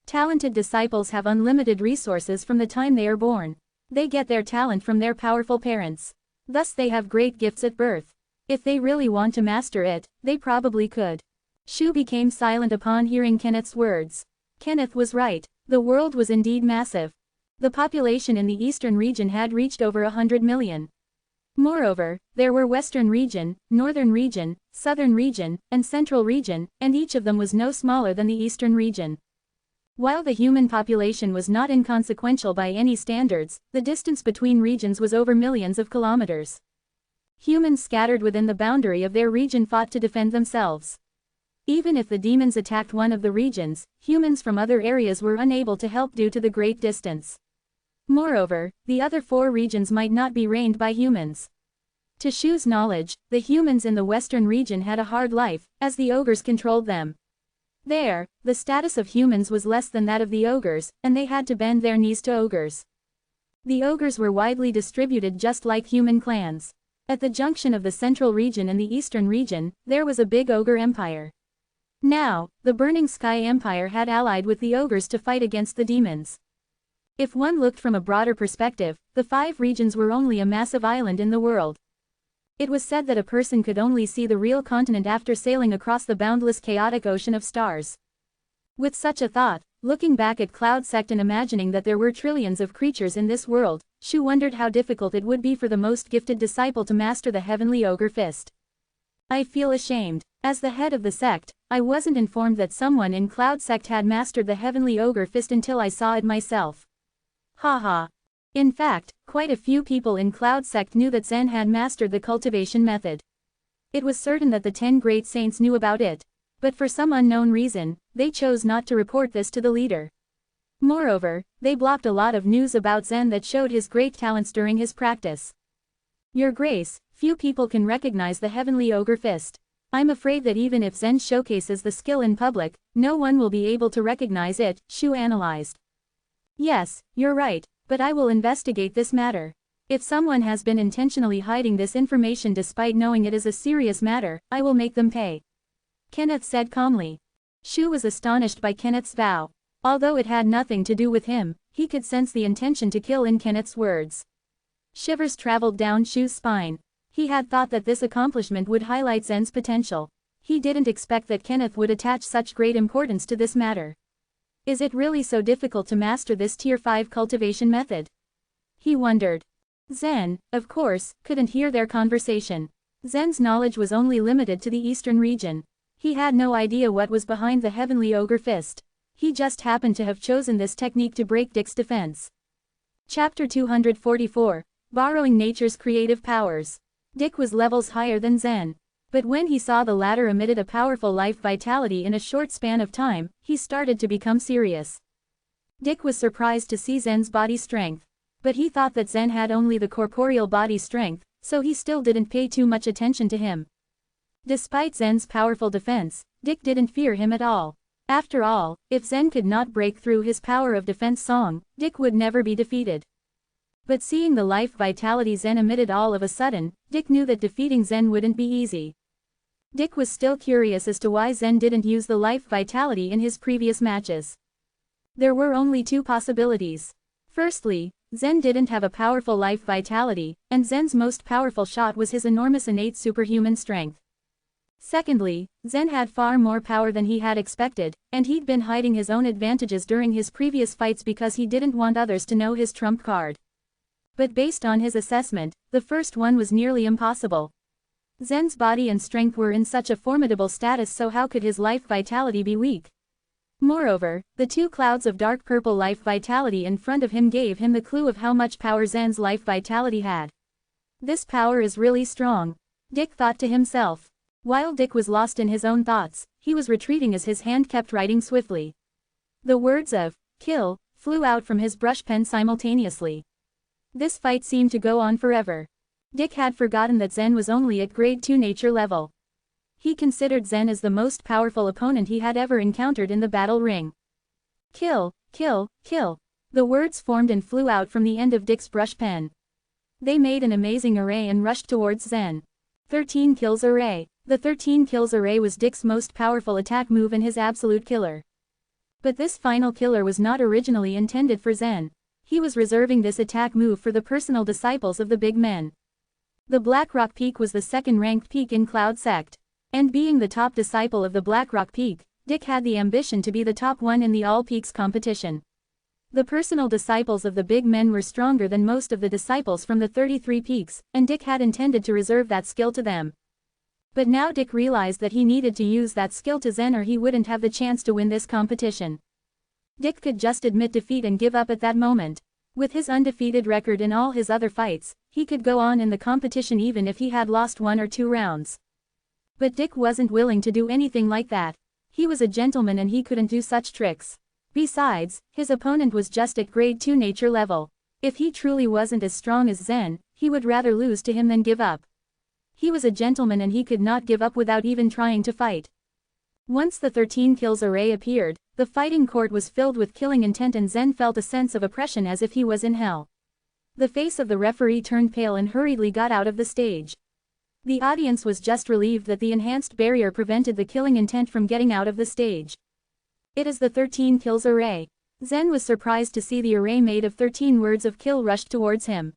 Talented disciples have unlimited resources from the time they are born. They get their talent from their powerful parents. Thus they have great gifts at birth. If they really want to master it, they probably could." Shu became silent upon hearing Kenneth's words. Kenneth was right. The world was indeed massive. The population in the eastern region had reached over 100 million. Moreover, there were Western region, Northern region, Southern region, and Central region, and each of them was no smaller than the Eastern region. While the human population was not inconsequential by any standards, the distance between regions was over millions of kilometers. Humans scattered within the boundary of their region fought to defend themselves. Even if the demons attacked one of the regions, humans from other areas were unable to help due to the great distance. Moreover, the other 4 regions might not be reigned by humans. To Shu's knowledge, the humans in the western region had a hard life, as the ogres controlled them. There, the status of humans was less than that of the ogres, and they had to bend their knees to ogres. The ogres were widely distributed just like human clans. At the junction of the central region and the eastern region, there was a big ogre empire. Now, the Burning Sky Empire had allied with the ogres to fight against the demons. If one looked from a broader perspective, the 5 regions were only a massive island in the world. It was said that a person could only see the real continent after sailing across the boundless chaotic ocean of stars. With such a thought, looking back at Cloud Sect and imagining that there were trillions of creatures in this world, Shu wondered how difficult it would be for the most gifted disciple to master the Heavenly Ogre Fist. I feel ashamed. As the head of the sect, I wasn't informed that someone in Cloud Sect had mastered the Heavenly Ogre Fist until I saw it myself. Haha. In fact, quite a few people in Cloud Sect knew that Zen had mastered the cultivation method. It was certain that the 10 great saints knew about it. But for some unknown reason, they chose not to report this to the leader. Moreover, they blocked a lot of news about Zen that showed his great talents during his practice. Your Grace, few people can recognize the Heavenly Ogre Fist. I'm afraid that even if Zen showcases the skill in public, no one will be able to recognize it, Shu analyzed. Yes, you're right, but I will investigate this matter. If someone has been intentionally hiding this information despite knowing it is a serious matter, I will make them pay. Kenneth said calmly. Shu was astonished by Kenneth's vow. Although it had nothing to do with him, he could sense the intention to kill in Kenneth's words. Shivers traveled down Shu's spine. He had thought that this accomplishment would highlight Zen's potential. He didn't expect that Kenneth would attach such great importance to this matter. Is it really so difficult to master this Tier 5 cultivation method? He wondered. Zen, of course, couldn't hear their conversation. Zen's knowledge was only limited to the eastern region. He had no idea what was behind the heavenly ogre fist. He just happened to have chosen this technique to break Dick's defense. Chapter 244, Borrowing Nature's Creative Powers. Dick was levels higher than Zen. But when he saw the latter emitted a powerful life vitality in a short span of time, he started to become serious. Dick was surprised to see Zen's body strength. But he thought that Zen had only the corporeal body strength, so he still didn't pay too much attention to him. Despite Zen's powerful defense, Dick didn't fear him at all. After all, if Zen could not break through his power of defense song, Dick would never be defeated. But seeing the life vitality Zen emitted all of a sudden, Dick knew that defeating Zen wouldn't be easy. Dick was still curious as to why Zen didn't use the life vitality in his previous matches. There were only two possibilities. Firstly, Zen didn't have a powerful life vitality, and Zen's most powerful shot was his enormous innate superhuman strength. Secondly, Zen had far more power than he had expected, and he'd been hiding his own advantages during his previous fights because he didn't want others to know his trump card. But based on his assessment, the first one was nearly impossible. Zen's body and strength were in such a formidable status, so how could his life vitality be weak? Moreover, the two clouds of dark purple life vitality in front of him gave him the clue of how much power Zen's life vitality had. This power is really strong, Dick thought to himself. While Dick was lost in his own thoughts, he was retreating as his hand kept writing swiftly. The words of kill flew out from his brush pen simultaneously. This fight seemed to go on forever. Dick had forgotten that Zen was only at grade 2 nature level. He considered Zen as the most powerful opponent he had ever encountered in the battle ring. Kill, kill, kill. The words formed and flew out from the end of Dick's brush pen. They made an amazing array and rushed towards Zen. 13 kills array. The 13 kills array was Dick's most powerful attack move and his absolute killer. But this final killer was not originally intended for Zen. He was reserving this attack move for the personal disciples of the big men. The Blackrock Peak was the second-ranked peak in Cloud Sect. And being the top disciple of the Blackrock Peak, Dick had the ambition to be the top one in the All Peaks competition. The personal disciples of the big men were stronger than most of the disciples from the 33 peaks, and Dick had intended to reserve that skill to them. But now Dick realized that he needed to use that skill to Zen or he wouldn't have the chance to win this competition. Dick could just admit defeat and give up at that moment. With his undefeated record in all his other fights, he could go on in the competition even if he had lost 1 or 2 rounds. But Dick wasn't willing to do anything like that. He was a gentleman and he couldn't do such tricks. Besides, his opponent was just at grade 2 nature level. If he truly wasn't as strong as Zen, he would rather lose to him than give up. He was a gentleman and he could not give up without even trying to fight. Once the 13 kills array appeared, the fighting court was filled with killing intent and Zen felt a sense of oppression as if he was in hell. The face of the referee turned pale and hurriedly got out of the stage. The audience was just relieved that the enhanced barrier prevented the killing intent from getting out of the stage. It is the 13 kills array. Zen was surprised to see the array made of 13 words of kill rushed towards him.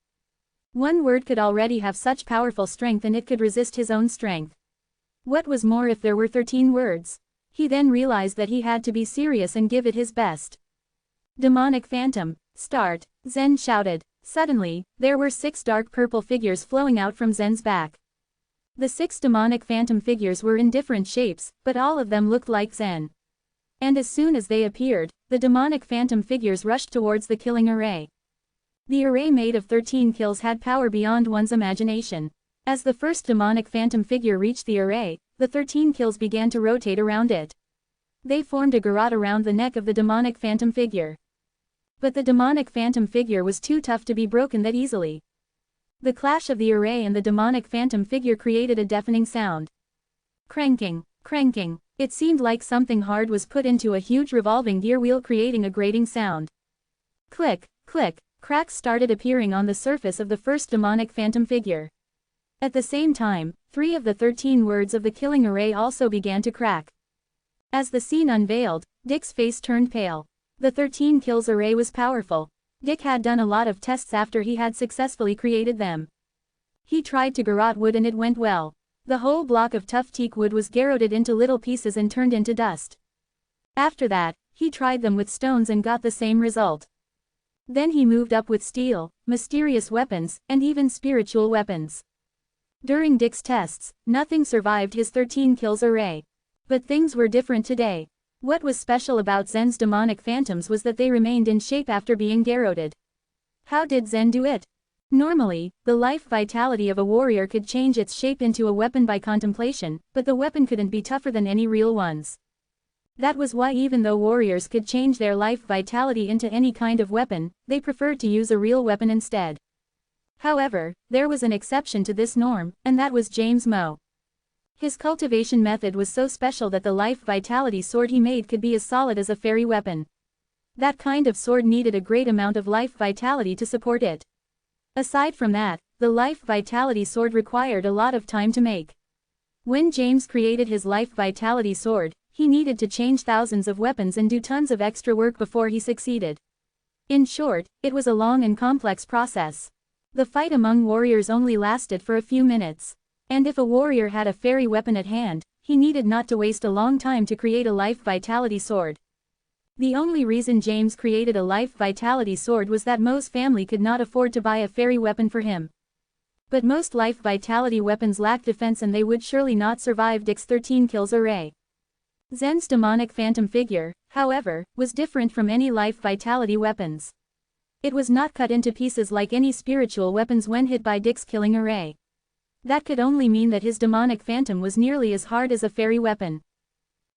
One word could already have such powerful strength and it could resist his own strength. What was more if there were 13 words? He then realized that he had to be serious and give it his best. Demonic Phantom, start, Zen shouted. Suddenly, there were 6 dark purple figures flowing out from Zen's back. The 6 demonic phantom figures were in different shapes, but all of them looked like Zen. And as soon as they appeared, the demonic phantom figures rushed towards the killing array. The array made of 13 kills had power beyond one's imagination. As the first demonic phantom figure reached the array, the 13 kills began to rotate around it. They formed a garrote around the neck of the demonic phantom figure. But the demonic phantom figure was too tough to be broken that easily. The clash of the array and the demonic phantom figure created a deafening sound. Cranking, cranking. It seemed like something hard was put into a huge revolving gear wheel creating a grating sound. Click, click, cracks started appearing on the surface of the first demonic phantom figure. At the same time, 3 of the 13 words of the killing array also began to crack. As the scene unveiled, Dick's face turned pale. The 13 kills array was powerful. Dick had done a lot of tests after he had successfully created them. He tried to garrote wood and it went well. The whole block of tough teak wood was garroted into little pieces and turned into dust. After that, he tried them with stones and got the same result. Then he moved up with steel, mysterious weapons, and even spiritual weapons. During Dick's tests, nothing survived his 13 kills array. But things were different today. What was special about Zen's demonic phantoms was that they remained in shape after being garroted. How did Zen do it? Normally, the life vitality of a warrior could change its shape into a weapon by contemplation, but the weapon couldn't be tougher than any real ones. That was why even though warriors could change their life vitality into any kind of weapon, they preferred to use a real weapon instead. However, there was an exception to this norm, and that was James Moe. His cultivation method was so special that the life vitality sword he made could be as solid as a fairy weapon. That kind of sword needed a great amount of life vitality to support it. Aside from that, the life vitality sword required a lot of time to make. When James created his life vitality sword, he needed to change thousands of weapons and do tons of extra work before he succeeded. In short, it was a long and complex process. The fight among warriors only lasted for a few minutes. And if a warrior had a fairy weapon at hand, he needed not to waste a long time to create a life vitality sword. The only reason James created a life vitality sword was that Moe's family could not afford to buy a fairy weapon for him. But most life vitality weapons lack defense and they would surely not survive Dick's 13 kills array. Zen's demonic phantom figure, however, was different from any life vitality weapons. It was not cut into pieces like any spiritual weapons when hit by Dick's killing array. That could only mean that his demonic phantom was nearly as hard as a fairy weapon.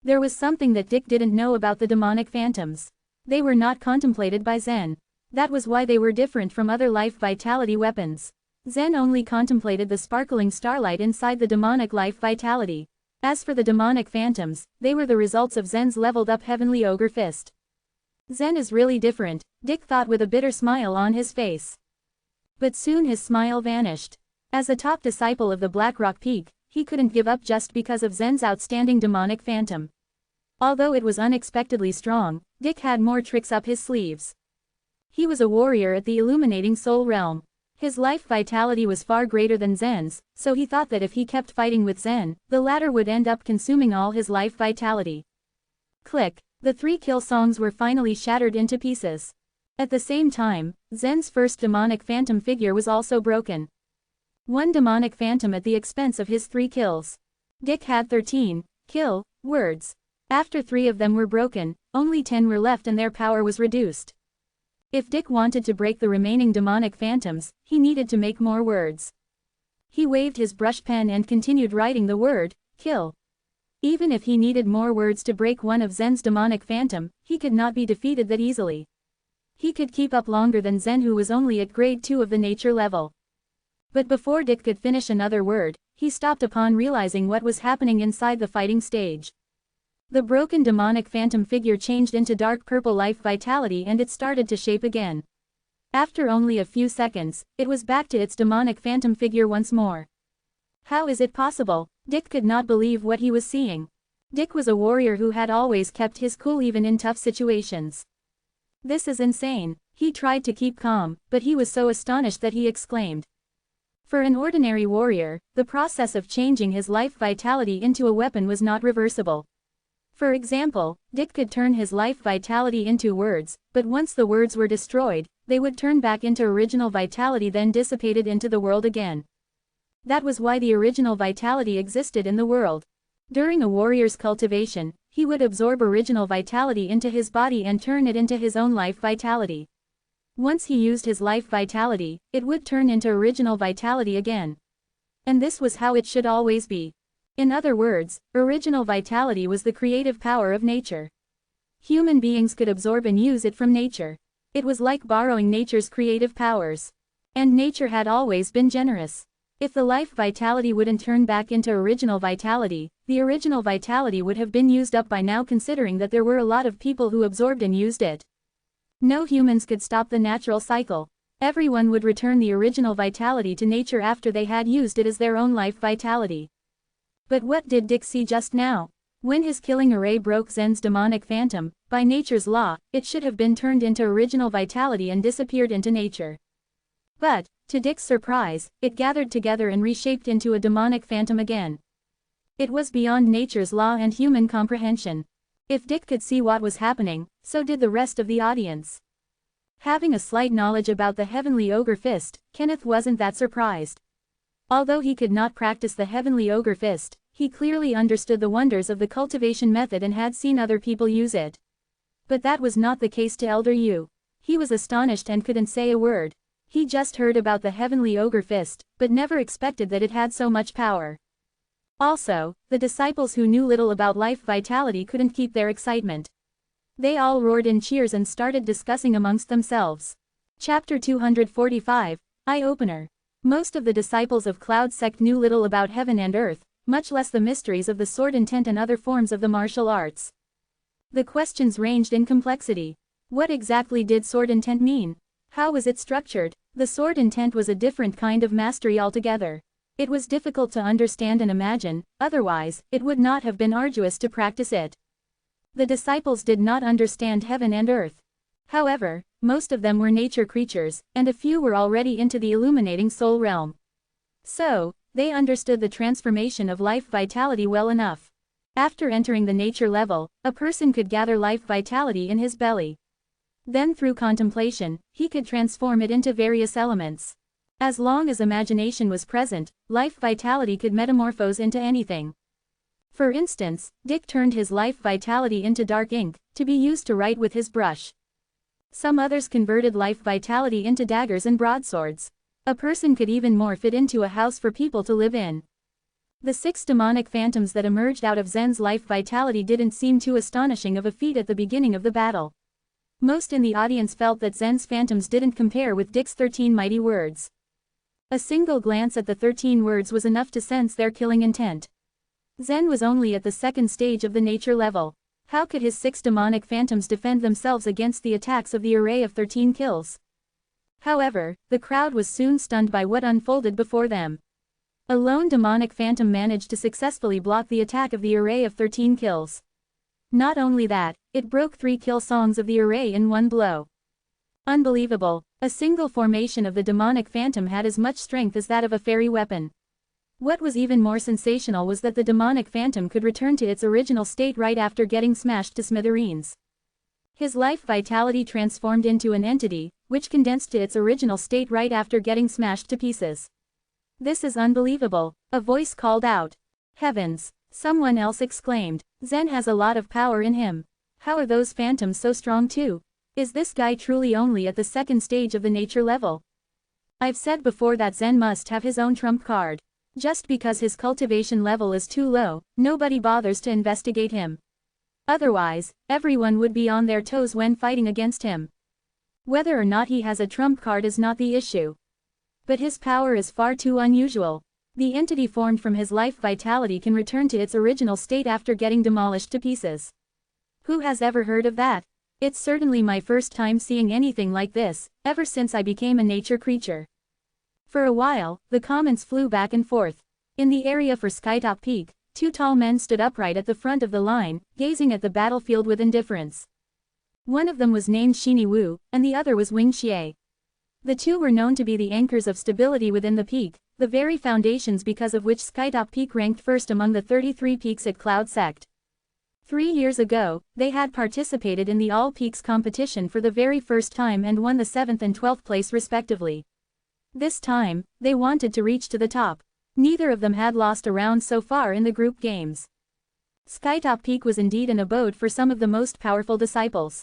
There was something that Dick didn't know about the demonic phantoms. They were not contemplated by Zen. That was why they were different from other life vitality weapons. Zen only contemplated the sparkling starlight inside the demonic life vitality. As for the demonic phantoms, they were the results of Zen's leveled up heavenly ogre fist. Zen is really different, Dick thought with a bitter smile on his face. But soon his smile vanished. As a top disciple of the Black Rock Peak, he couldn't give up just because of Zen's outstanding demonic phantom. Although it was unexpectedly strong, Dick had more tricks up his sleeves. He was a warrior at the illuminating soul realm. His life vitality was far greater than Zen's, so he thought that if he kept fighting with Zen, the latter would end up consuming all his life vitality. Click. The 3 kill songs were finally shattered into pieces. At the same time, Zen's first demonic phantom figure was also broken. One demonic phantom at the expense of his 3 kills. Dick had 13 kill words. After 3 of them were broken, only 10 were left and their power was reduced. If Dick wanted to break the remaining demonic phantoms, he needed to make more words. He waved his brush pen and continued writing the word, kill. Even if he needed more words to break one of Zen's demonic phantom, he could not be defeated that easily. He could keep up longer than Zen, who was only at grade 2 of the nature level. But before Dick could finish another word, he stopped upon realizing what was happening inside the fighting stage. The broken demonic phantom figure changed into dark purple life vitality and it started to shape again. After only a few seconds, it was back to its demonic phantom figure once more. How is it possible? Dick could not believe what he was seeing. Dick was a warrior who had always kept his cool even in tough situations. This is insane. He tried to keep calm, but he was so astonished that he exclaimed. For an ordinary warrior, the process of changing his life vitality into a weapon was not reversible. For example, Dick could turn his life vitality into words, but once the words were destroyed, they would turn back into original vitality then dissipated into the world again. That was why the original vitality existed in the world. During a warrior's cultivation, he would absorb original vitality into his body and turn it into his own life vitality. Once he used his life vitality, it would turn into original vitality again. And this was how it should always be. In other words, original vitality was the creative power of nature. Human beings could absorb and use it from nature. It was like borrowing nature's creative powers. And nature had always been generous. If the life vitality wouldn't turn back into original vitality, the original vitality would have been used up by now, considering that there were a lot of people who absorbed and used it. No humans could stop the natural cycle. Everyone would return the original vitality to nature after they had used it as their own life vitality. But what did Dick see just now? When his killing array broke Zen's demonic phantom, by nature's law, it should have been turned into original vitality and disappeared into nature. But, To Dick's surprise, it gathered together and reshaped into a demonic phantom again. It was beyond nature's law and human comprehension. If Dick could see what was happening, so did the rest of the audience. Having a slight knowledge about the heavenly ogre fist, Kenneth wasn't that surprised. Although he could not practice the heavenly ogre fist, he clearly understood the wonders of the cultivation method and had seen other people use it. But that was not the case to Elder Yu. He was astonished and couldn't say a word. He just heard about the heavenly ogre fist, but never expected that it had so much power. Also, the disciples who knew little about life vitality couldn't keep their excitement. They all roared in cheers and started discussing amongst themselves. Chapter 245, Eye-Opener. Most of the disciples of Cloud Sect knew little about heaven and earth, much less the mysteries of the sword intent and other forms of the martial arts. The questions ranged in complexity. What exactly did sword intent mean? How was it structured? The sword intent was a different kind of mastery altogether. It was difficult to understand and imagine, otherwise, it would not have been arduous to practice it. The disciples did not understand heaven and earth. However, most of them were nature creatures, and a few were already into the illuminating soul realm. So, they understood the transformation of life vitality well enough. After entering the nature level, a person could gather life vitality in his belly. Then through contemplation, he could transform it into various elements. As long as imagination was present, life vitality could metamorphose into anything. For instance, Dick turned his life vitality into dark ink, to be used to write with his brush. Some others converted life vitality into daggers and broadswords. A person could even morph it into a house for people to live in. The 6 demonic phantoms that emerged out of Zen's life vitality didn't seem too astonishing of a feat at the beginning of the battle. Most in the audience felt that Zen's phantoms didn't compare with Dick's 13 mighty words. A single glance at the 13 words was enough to sense their killing intent. Zen was only at the 2nd stage of the nature level. How could his 6 demonic phantoms defend themselves against the attacks of the array of 13 kills? However, the crowd was soon stunned by what unfolded before them. A lone demonic phantom managed to successfully block the attack of the array of 13 kills. Not only that, it broke 3 kill songs of the array in one blow. Unbelievable! A single formation of the demonic phantom had as much strength as that of a fairy weapon. What was even more sensational was that the demonic phantom could return to its original state right after getting smashed to smithereens. His life vitality transformed into an entity, which condensed to its original state right after getting smashed to pieces. This is unbelievable, a voice called out. Heavens! Someone else exclaimed. Zen has a lot of power in him. How are those phantoms so strong too? Is this guy truly only at the 2nd stage of the nature level? I've said before that Zen must have his own trump card. Just because his cultivation level is too low, nobody bothers to investigate him. Otherwise, everyone would be on their toes when fighting against him. Whether or not he has a trump card is not the issue. But his power is far too unusual. The entity formed from his life vitality can return to its original state after getting demolished to pieces. Who has ever heard of that? It's certainly my first time seeing anything like this, ever since I became a nature creature. For a while, the comments flew back and forth. In the area for Skytop Peak, 2 tall men stood upright at the front of the line, gazing at the battlefield with indifference. One of them was named Shini Wu, and the other was Wing Xie. The 2 were known to be the anchors of stability within the peak, the very foundations because of which Skytop Peak ranked first among the 33 peaks at Cloud Sect. 3 years ago, they had participated in the All Peaks competition for the very first time and won the 7th and 12th place respectively. This time, they wanted to reach to the top. Neither of them had lost a round so far in the group games. Skytop Peak was indeed an abode for some of the most powerful disciples.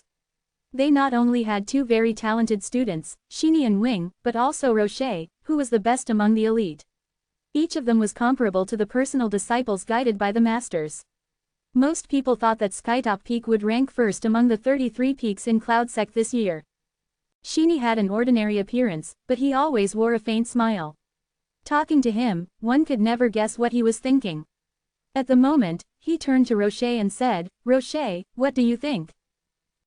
They not only had 2 very talented students, Shini and Wing, but also Rocher, who was the best among the elite. Each of them was comparable to the personal disciples guided by the masters. Most people thought that Skytop Peak would rank first among the 33 peaks in Cloud Sect this year. Shini had an ordinary appearance, but he always wore a faint smile. Talking to him, one could never guess what he was thinking. At the moment, he turned to Rocher and said, "Rocher, what do you think?"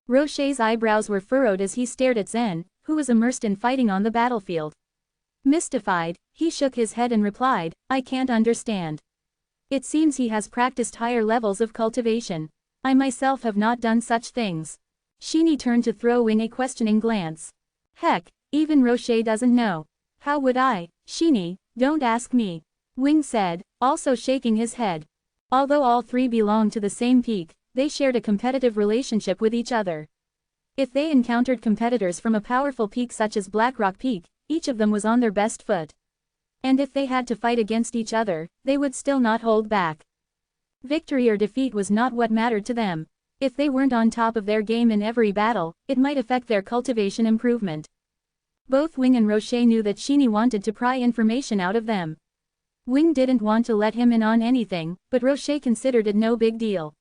Rocher's eyebrows were furrowed as he stared at Zen, who was immersed in fighting on the battlefield. Mystified, he shook his head and replied, "I can't understand. It seems he has practiced higher levels of cultivation. I myself have not done such things." Shini turned to throw Wing a questioning glance. Heck, even Rocher doesn't know. How would I? Shini, don't ask me. Wing said, also shaking his head. Although all three belonged to the same peak, they shared a competitive relationship with each other. If they encountered competitors from a powerful peak such as Blackrock Peak, each of them was on their best foot. And if they had to fight against each other, they would still not hold back. Victory or defeat was not what mattered to them. If they weren't on top of their game in every battle, it might affect their cultivation improvement. Both Wing and Rocher knew that Shini wanted to pry information out of them. Wing didn't want to let him in on anything, but Rocher considered it no big deal.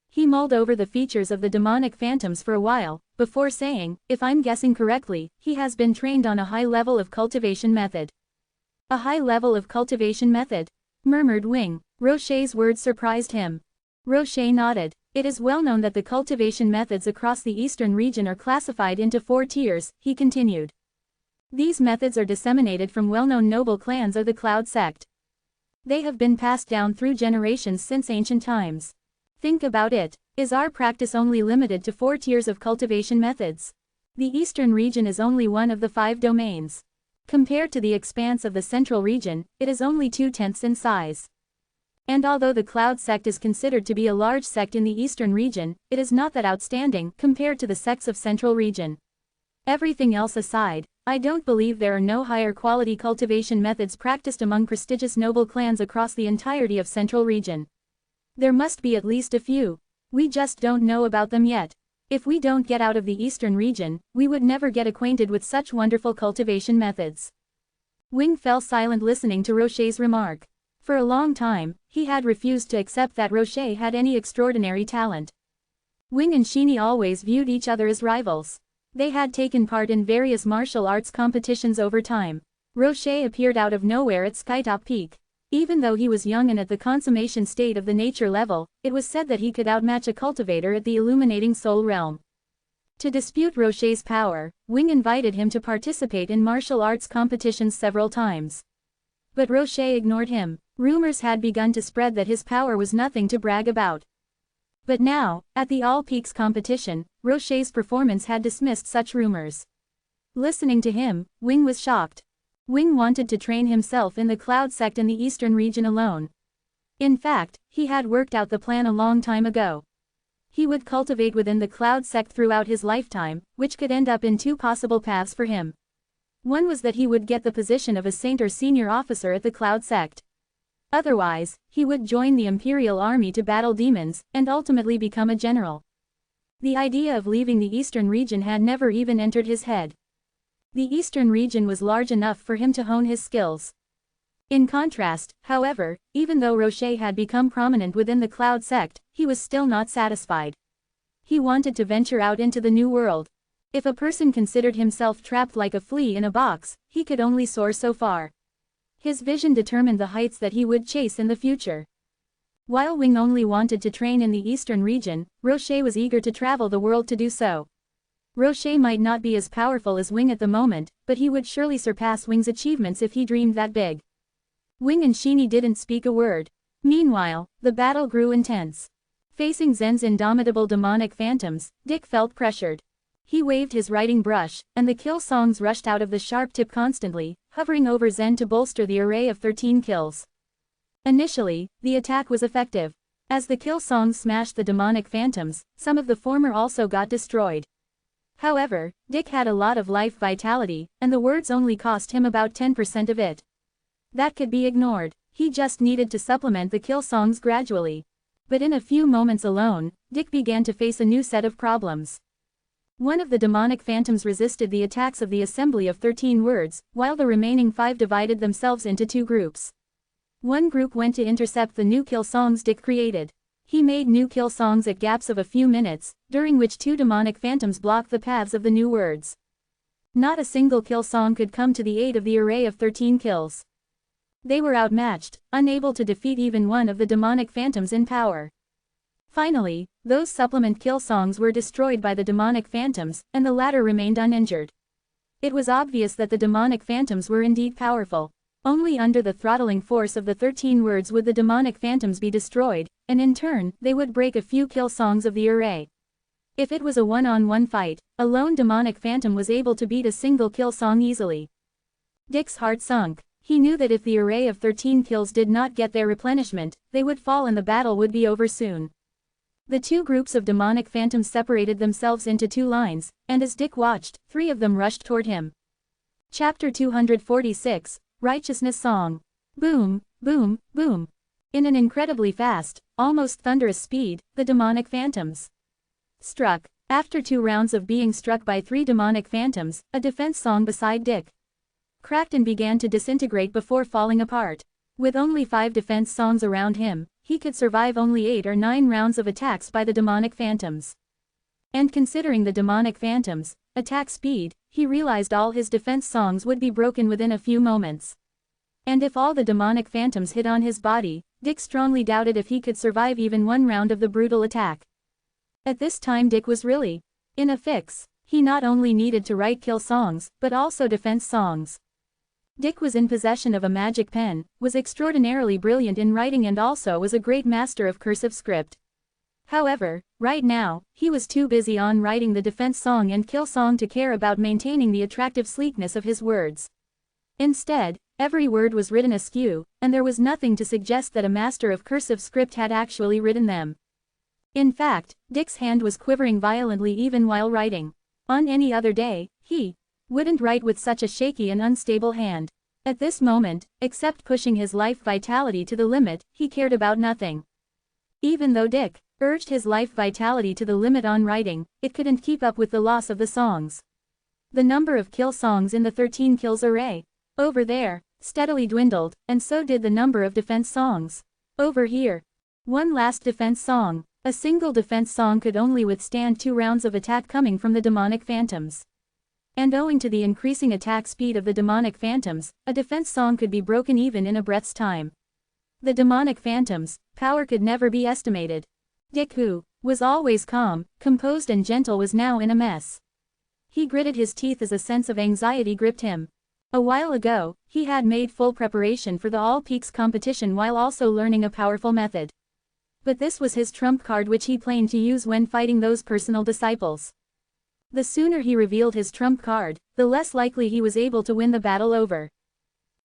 He mulled over the features of the demonic phantoms for a while, before saying, if I'm guessing correctly, he has been trained on a high level of cultivation method. A high level of cultivation method? Murmured Wing. Rocher's words surprised him. Rocher nodded. It is well known that the cultivation methods across the eastern region are classified into 4 tiers, he continued. These methods are disseminated from well-known noble clans of the Cloud sect. They have been passed down through generations since ancient times. Think about it. Is our practice only limited to 4 tiers of cultivation methods? The eastern region is only one of the 5 domains. Compared to the expanse of the central region, it is only 2/10 in size. And although the Cloud sect is considered to be a large sect in the eastern region, it is not that outstanding compared to the sects of central region. Everything else aside, I don't believe there are no higher quality cultivation methods practiced among prestigious noble clans across the entirety of central region. There must be at least a few. We just don't know about them yet. If we don't get out of the eastern region, we would never get acquainted with such wonderful cultivation methods. Wing fell silent listening to Rocher's remark. For a long time, he had refused to accept that Rocher had any extraordinary talent. Wing and Shini always viewed each other as rivals. They had taken part in various martial arts competitions over time. Rocher appeared out of nowhere at Skytop Peak. Even though he was young and at the consummation state of the nature level, it was said that he could outmatch a cultivator at the illuminating soul realm. To dispute Rocher's power, Wing invited him to participate in martial arts competitions several times. But Rocher ignored him. Rumors had begun to spread that his power was nothing to brag about. But now, at the All Peaks competition, Rocher's performance had dismissed such rumors. Listening to him, Wing was shocked. Wing wanted to train himself in the Cloud sect in the eastern region alone. In fact, he had worked out the plan a long time ago. He would cultivate within the Cloud sect throughout his lifetime, which could end up in 2 possible paths for him. One was that he would get the position of a saint or senior officer at the Cloud sect. Otherwise, he would join the Imperial Army to battle demons, and ultimately become a general. The idea of leaving the eastern region had never even entered his head. The eastern region was large enough for him to hone his skills. In contrast, however, even though Rocher had become prominent within the Cloud sect, he was still not satisfied. He wanted to venture out into the new world. If a person considered himself trapped like a flea in a box, he could only soar so far. His vision determined the heights that he would chase in the future. While Wing only wanted to train in the eastern region, Rocher was eager to travel the world to do so. Rocher might not be as powerful as Wing at the moment, but he would surely surpass Wing's achievements if he dreamed that big. Wing and Shini didn't speak a word. Meanwhile, the battle grew intense. Facing Zen's indomitable demonic phantoms, Dick felt pressured. He waved his writing brush, and the kill songs rushed out of the sharp tip constantly, hovering over Zen to bolster the array of 13 kills. Initially, the attack was effective. As the kill songs smashed the demonic phantoms, some of the former also got destroyed. However, Dick had a lot of life vitality, and the words only cost him about 10% of it. That could be ignored. He just needed to supplement the kill songs gradually. But in a few moments alone, Dick began to face a new set of problems. One of the demonic phantoms resisted the attacks of the assembly of 13 words, while the remaining 5 divided themselves into 2 groups. One group went to intercept the new kill songs Dick created. He made new kill songs at gaps of a few minutes, during which 2 demonic phantoms blocked the paths of the new words. Not a single kill song could come to the aid of the array of 13 kills. They were outmatched, unable to defeat even one of the demonic phantoms in power. Finally, those supplement kill songs were destroyed by the demonic phantoms, and the latter remained uninjured. It was obvious that the demonic phantoms were indeed powerful. Only under the throttling force of the 13 words would the demonic phantoms be destroyed, and in turn, they would break a few kill songs of the array. If it was a one-on-one fight, a lone demonic phantom was able to beat a single kill song easily. Dick's heart sunk. He knew that if the array of 13 kills did not get their replenishment, they would fall and the battle would be over soon. The two groups of demonic phantoms separated themselves into two lines, and as Dick watched, 3 of them rushed toward him. Chapter 246, Righteousness Song. Boom, boom, boom. In an incredibly fast, almost thunderous speed, the demonic phantoms struck. After 2 rounds of being struck by 3 demonic phantoms, a defense song beside Dick cracked and began to disintegrate before falling apart. With only 5 defense songs around him, he could survive only 8 or 9 rounds of attacks by the demonic phantoms. And considering the demonic phantoms' attack speed, he realized all his defense songs would be broken within a few moments. And if all the demonic phantoms hit on his body, Dick strongly doubted if he could survive even 1 round of the brutal attack. At this time Dick was really in a fix. He not only needed to write kill songs, but also defense songs. Dick was in possession of a magic pen, was extraordinarily brilliant in writing and also was a great master of cursive script. However, right now, he was too busy on writing the defense song and kill song to care about maintaining the attractive sleekness of his words. Instead, every word was written askew, and there was nothing to suggest that a master of cursive script had actually written them. In fact, Dick's hand was quivering violently even while writing. On any other day, he wouldn't write with such a shaky and unstable hand. At this moment, except pushing his life vitality to the limit, he cared about nothing. Even though Dick urged his life vitality to the limit on writing, it couldn't keep up with the loss of the songs. The number of kill songs in the 13 kills array over there steadily dwindled, and so did the number of defense songs over here. One last defense song. A single defense song could only withstand 2 rounds of attack coming from the demonic phantoms. And owing to the increasing attack speed of the demonic phantoms, a defense song could be broken even in a breath's time. The demonic phantoms' power could never be estimated. Dick, who was always calm, composed and gentle, was now in a mess. He gritted his teeth as a sense of anxiety gripped him. A while ago, he had made full preparation for the All Peaks competition while also learning a powerful method. But this was his trump card which he planned to use when fighting those personal disciples. The sooner he revealed his trump card, the less likely he was able to win the battle over.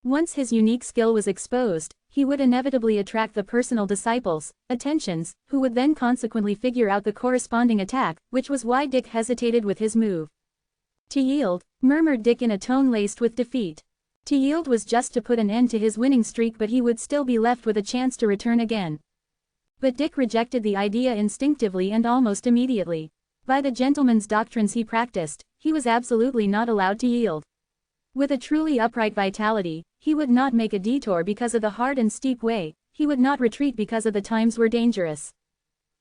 Once his unique skill was exposed, he would inevitably attract the personal disciples' attentions, who would then consequently figure out the corresponding attack, which was why Dick hesitated with his move. To yield, murmured Dick in a tone laced with defeat. To yield was just to put an end to his winning streak, but he would still be left with a chance to return again. But Dick rejected the idea instinctively and almost immediately. By the gentleman's doctrines he practiced, he was absolutely not allowed to yield. With a truly upright vitality, he would not make a detour because of the hard and steep way, he would not retreat because of the times were dangerous.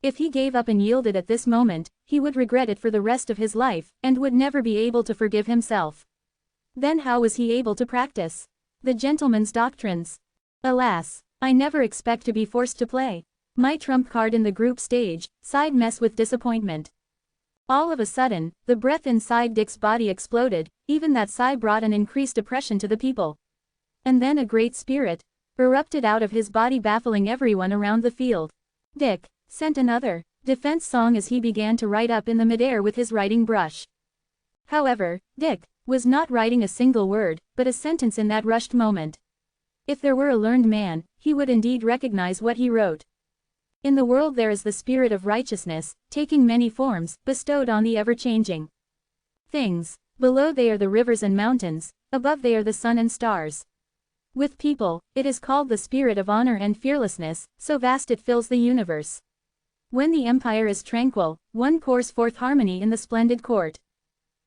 If he gave up and yielded at this moment, he would regret it for the rest of his life, and would never be able to forgive himself. Then how was he able to practice the gentleman's doctrines? Alas, I never expect to be forced to play my trump card in the group stage, sighed Mess with disappointment. All of a sudden, the breath inside Dick's body exploded, even that sigh brought an increased oppression to the people. And then a great spirit erupted out of his body, baffling everyone around the field. Dick sent another defense song as he began to write up in the midair with his writing brush. However, Dick was not writing a single word, but a sentence in that rushed moment. If there were a learned man, he would indeed recognize what he wrote. In the world there is the spirit of righteousness, taking many forms, bestowed on the ever-changing things. Below they are the rivers and mountains, above they are the sun and stars. With people, it is called the spirit of honor and fearlessness, so vast it fills the universe. When the empire is tranquil, one pours forth harmony in the splendid court.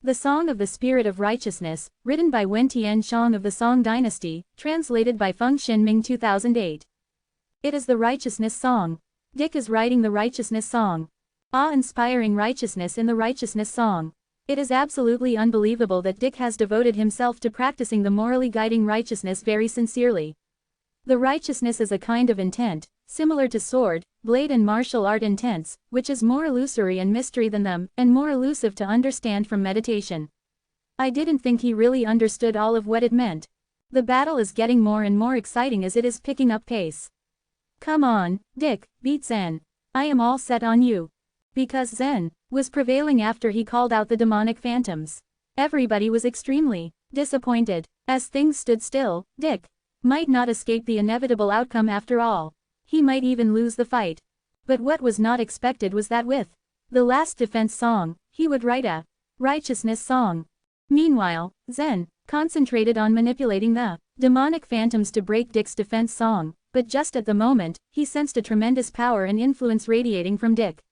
The Song of the Spirit of Righteousness, written by Wen Tianxiang of the Song Dynasty, translated by Feng Xinming 2008. It is the righteousness song. Dick is writing the righteousness song. Awe-inspiring righteousness in the righteousness song. It is absolutely unbelievable that Dick has devoted himself to practicing the morally guiding righteousness very sincerely. The righteousness is a kind of intent, similar to sword, blade and martial art intents, which is more illusory and mystery than them, and more elusive to understand from meditation. I didn't think he really understood all of what it meant. The battle is getting more and more exciting as it is picking up pace. Come on, Dick, beat Zen. I am all set on you. Because Zen was prevailing after he called out the demonic phantoms. Everybody was extremely disappointed. As things stood still, Dick might not escape the inevitable outcome after all. He might even lose the fight. But what was not expected was that with the last defense song, he would write a righteousness song. Meanwhile, Zen concentrated on manipulating the demonic phantoms to break Dick's defense song, but just at the moment, he sensed a tremendous power and influence radiating from Dick.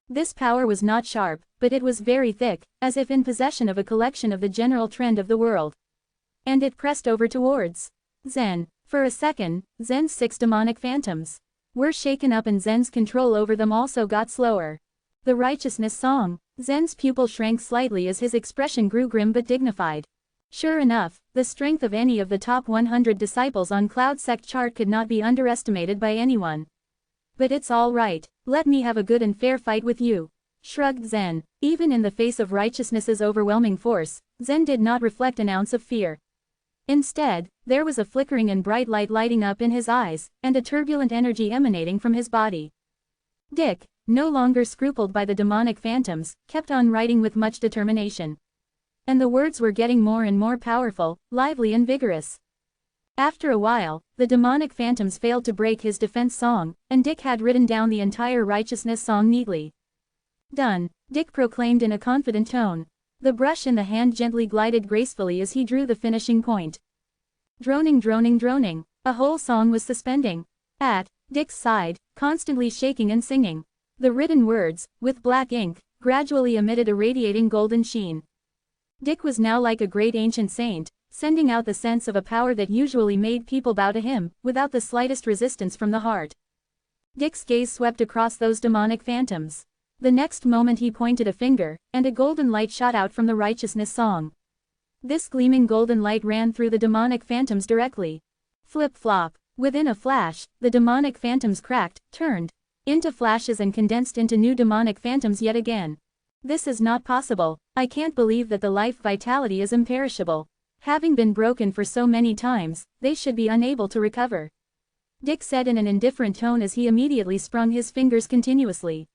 This power was not sharp, but it was very thick, as if in possession of a collection of the general trend of the world. And it pressed over towards Zen. For a second, Zen's 6 demonic phantoms were shaken up and Zen's control over them also got slower. The righteousness song. Zen's pupil shrank slightly as his expression grew grim but dignified. Sure enough, the strength of any of the top 100 disciples on Cloud Sect chart could not be underestimated by anyone. But it's all right, let me have a good and fair fight with you, shrugged Zen. Even in the face of righteousness's overwhelming force, Zen did not reflect an ounce of fear. Instead, there was a flickering and bright light lighting up in his eyes, and a turbulent energy emanating from his body. Dick, no longer scrupled by the demonic phantoms, kept on writing with much determination. And the words were getting more and more powerful, lively and vigorous. After a while, the demonic phantoms failed to break his defense song, and Dick had written down the entire righteousness song neatly. Done, Dick proclaimed in a confident tone. The brush in the hand gently glided gracefully as he drew the finishing point. Droning, droning, droning, a whole song was suspending at Dick's side, constantly shaking and singing. The written words, with black ink, gradually emitted a radiating golden sheen. Dick was now like a great ancient saint, sending out the sense of a power that usually made people bow to him, without the slightest resistance from the heart. Dick's gaze swept across those demonic phantoms. The next moment he pointed a finger, and a golden light shot out from the righteousness song. This gleaming golden light ran through the demonic phantoms directly. Flip-flop. Within a flash, the demonic phantoms cracked, turned into flashes and condensed into new demonic phantoms yet again. This is not possible. I can't believe that the life vitality is imperishable. Having been broken for so many times, they should be unable to recover. Dick said in an indifferent tone as he immediately sprung his fingers continuously.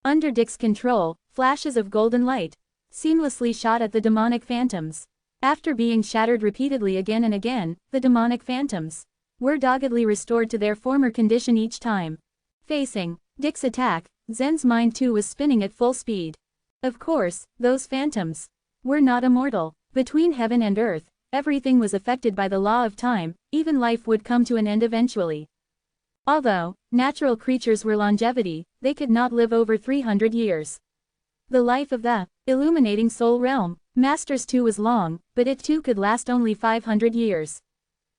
Under Dick's control, flashes of golden light seamlessly shot at the demonic phantoms. After being shattered repeatedly again and again, the demonic phantoms were doggedly restored to their former condition each time. Facing Dick's attack, Zen's mind too was spinning at full speed. Of course, those phantoms were not immortal. Between heaven and earth, everything was affected by the law of time, even life would come to an end eventually. Although natural creatures were longevity, they could not live over 300 years. The life of the illuminating soul realm, Masters too was long, but it too could last only 500 years.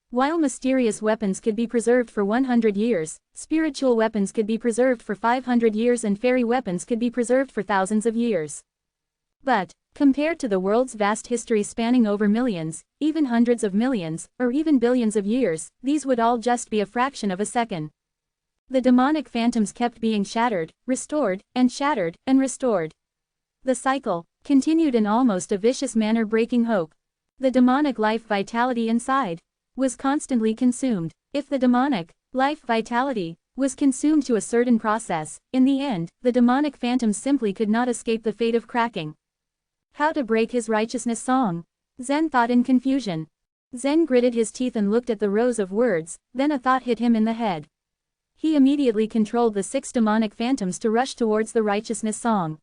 While mysterious weapons could be preserved for 100 years, spiritual weapons could be preserved for 500 years and fairy weapons could be preserved for thousands of years. But, compared to the world's vast history spanning over millions, even hundreds of millions, or even billions of years, these would all just be a fraction of a second. The demonic phantoms kept being shattered, restored, and shattered, and restored. The cycle continued in almost a vicious manner, breaking hope. The demonic life vitality inside was constantly consumed. If the demonic life vitality was consumed to a certain process, in the end, the demonic phantoms simply could not escape the fate of cracking. How to break his righteousness song? Zen thought in confusion. Zen gritted his teeth and looked at the rows of words, then a thought hit him in the head. He immediately controlled the 6 demonic phantoms to rush towards the righteousness song.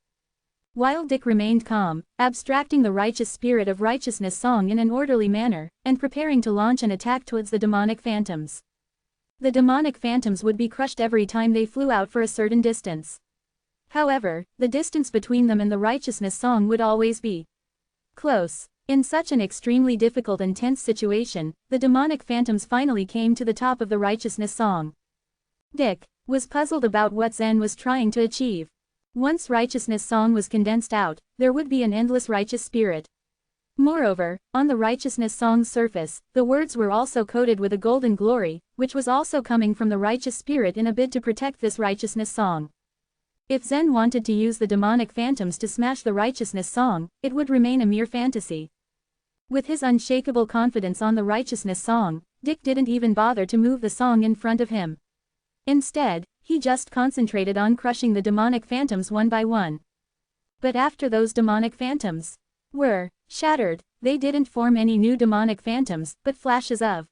While Dick remained calm, abstracting the righteous spirit of righteousness song in an orderly manner, and preparing to launch an attack towards the demonic phantoms. The demonic phantoms would be crushed every time they flew out for a certain distance. However, the distance between them and the righteousness song would always be close. In such an extremely difficult and tense situation, the demonic phantoms finally came to the top of the righteousness song. Dick was puzzled about what Zen was trying to achieve. Once righteousness song was condensed out, there would be an endless righteous spirit. Moreover, on the righteousness song's surface, the words were also coated with a golden glory, which was also coming from the righteous spirit in a bid to protect this righteousness song. If Zen wanted to use the demonic phantoms to smash the righteousness song, it would remain a mere fantasy. With his unshakable confidence on the righteousness song, Dick didn't even bother to move the song in front of him. Instead, he just concentrated on crushing the demonic phantoms one by one. But after those demonic phantoms were Shattered, they didn't form any new demonic phantoms, but flashes of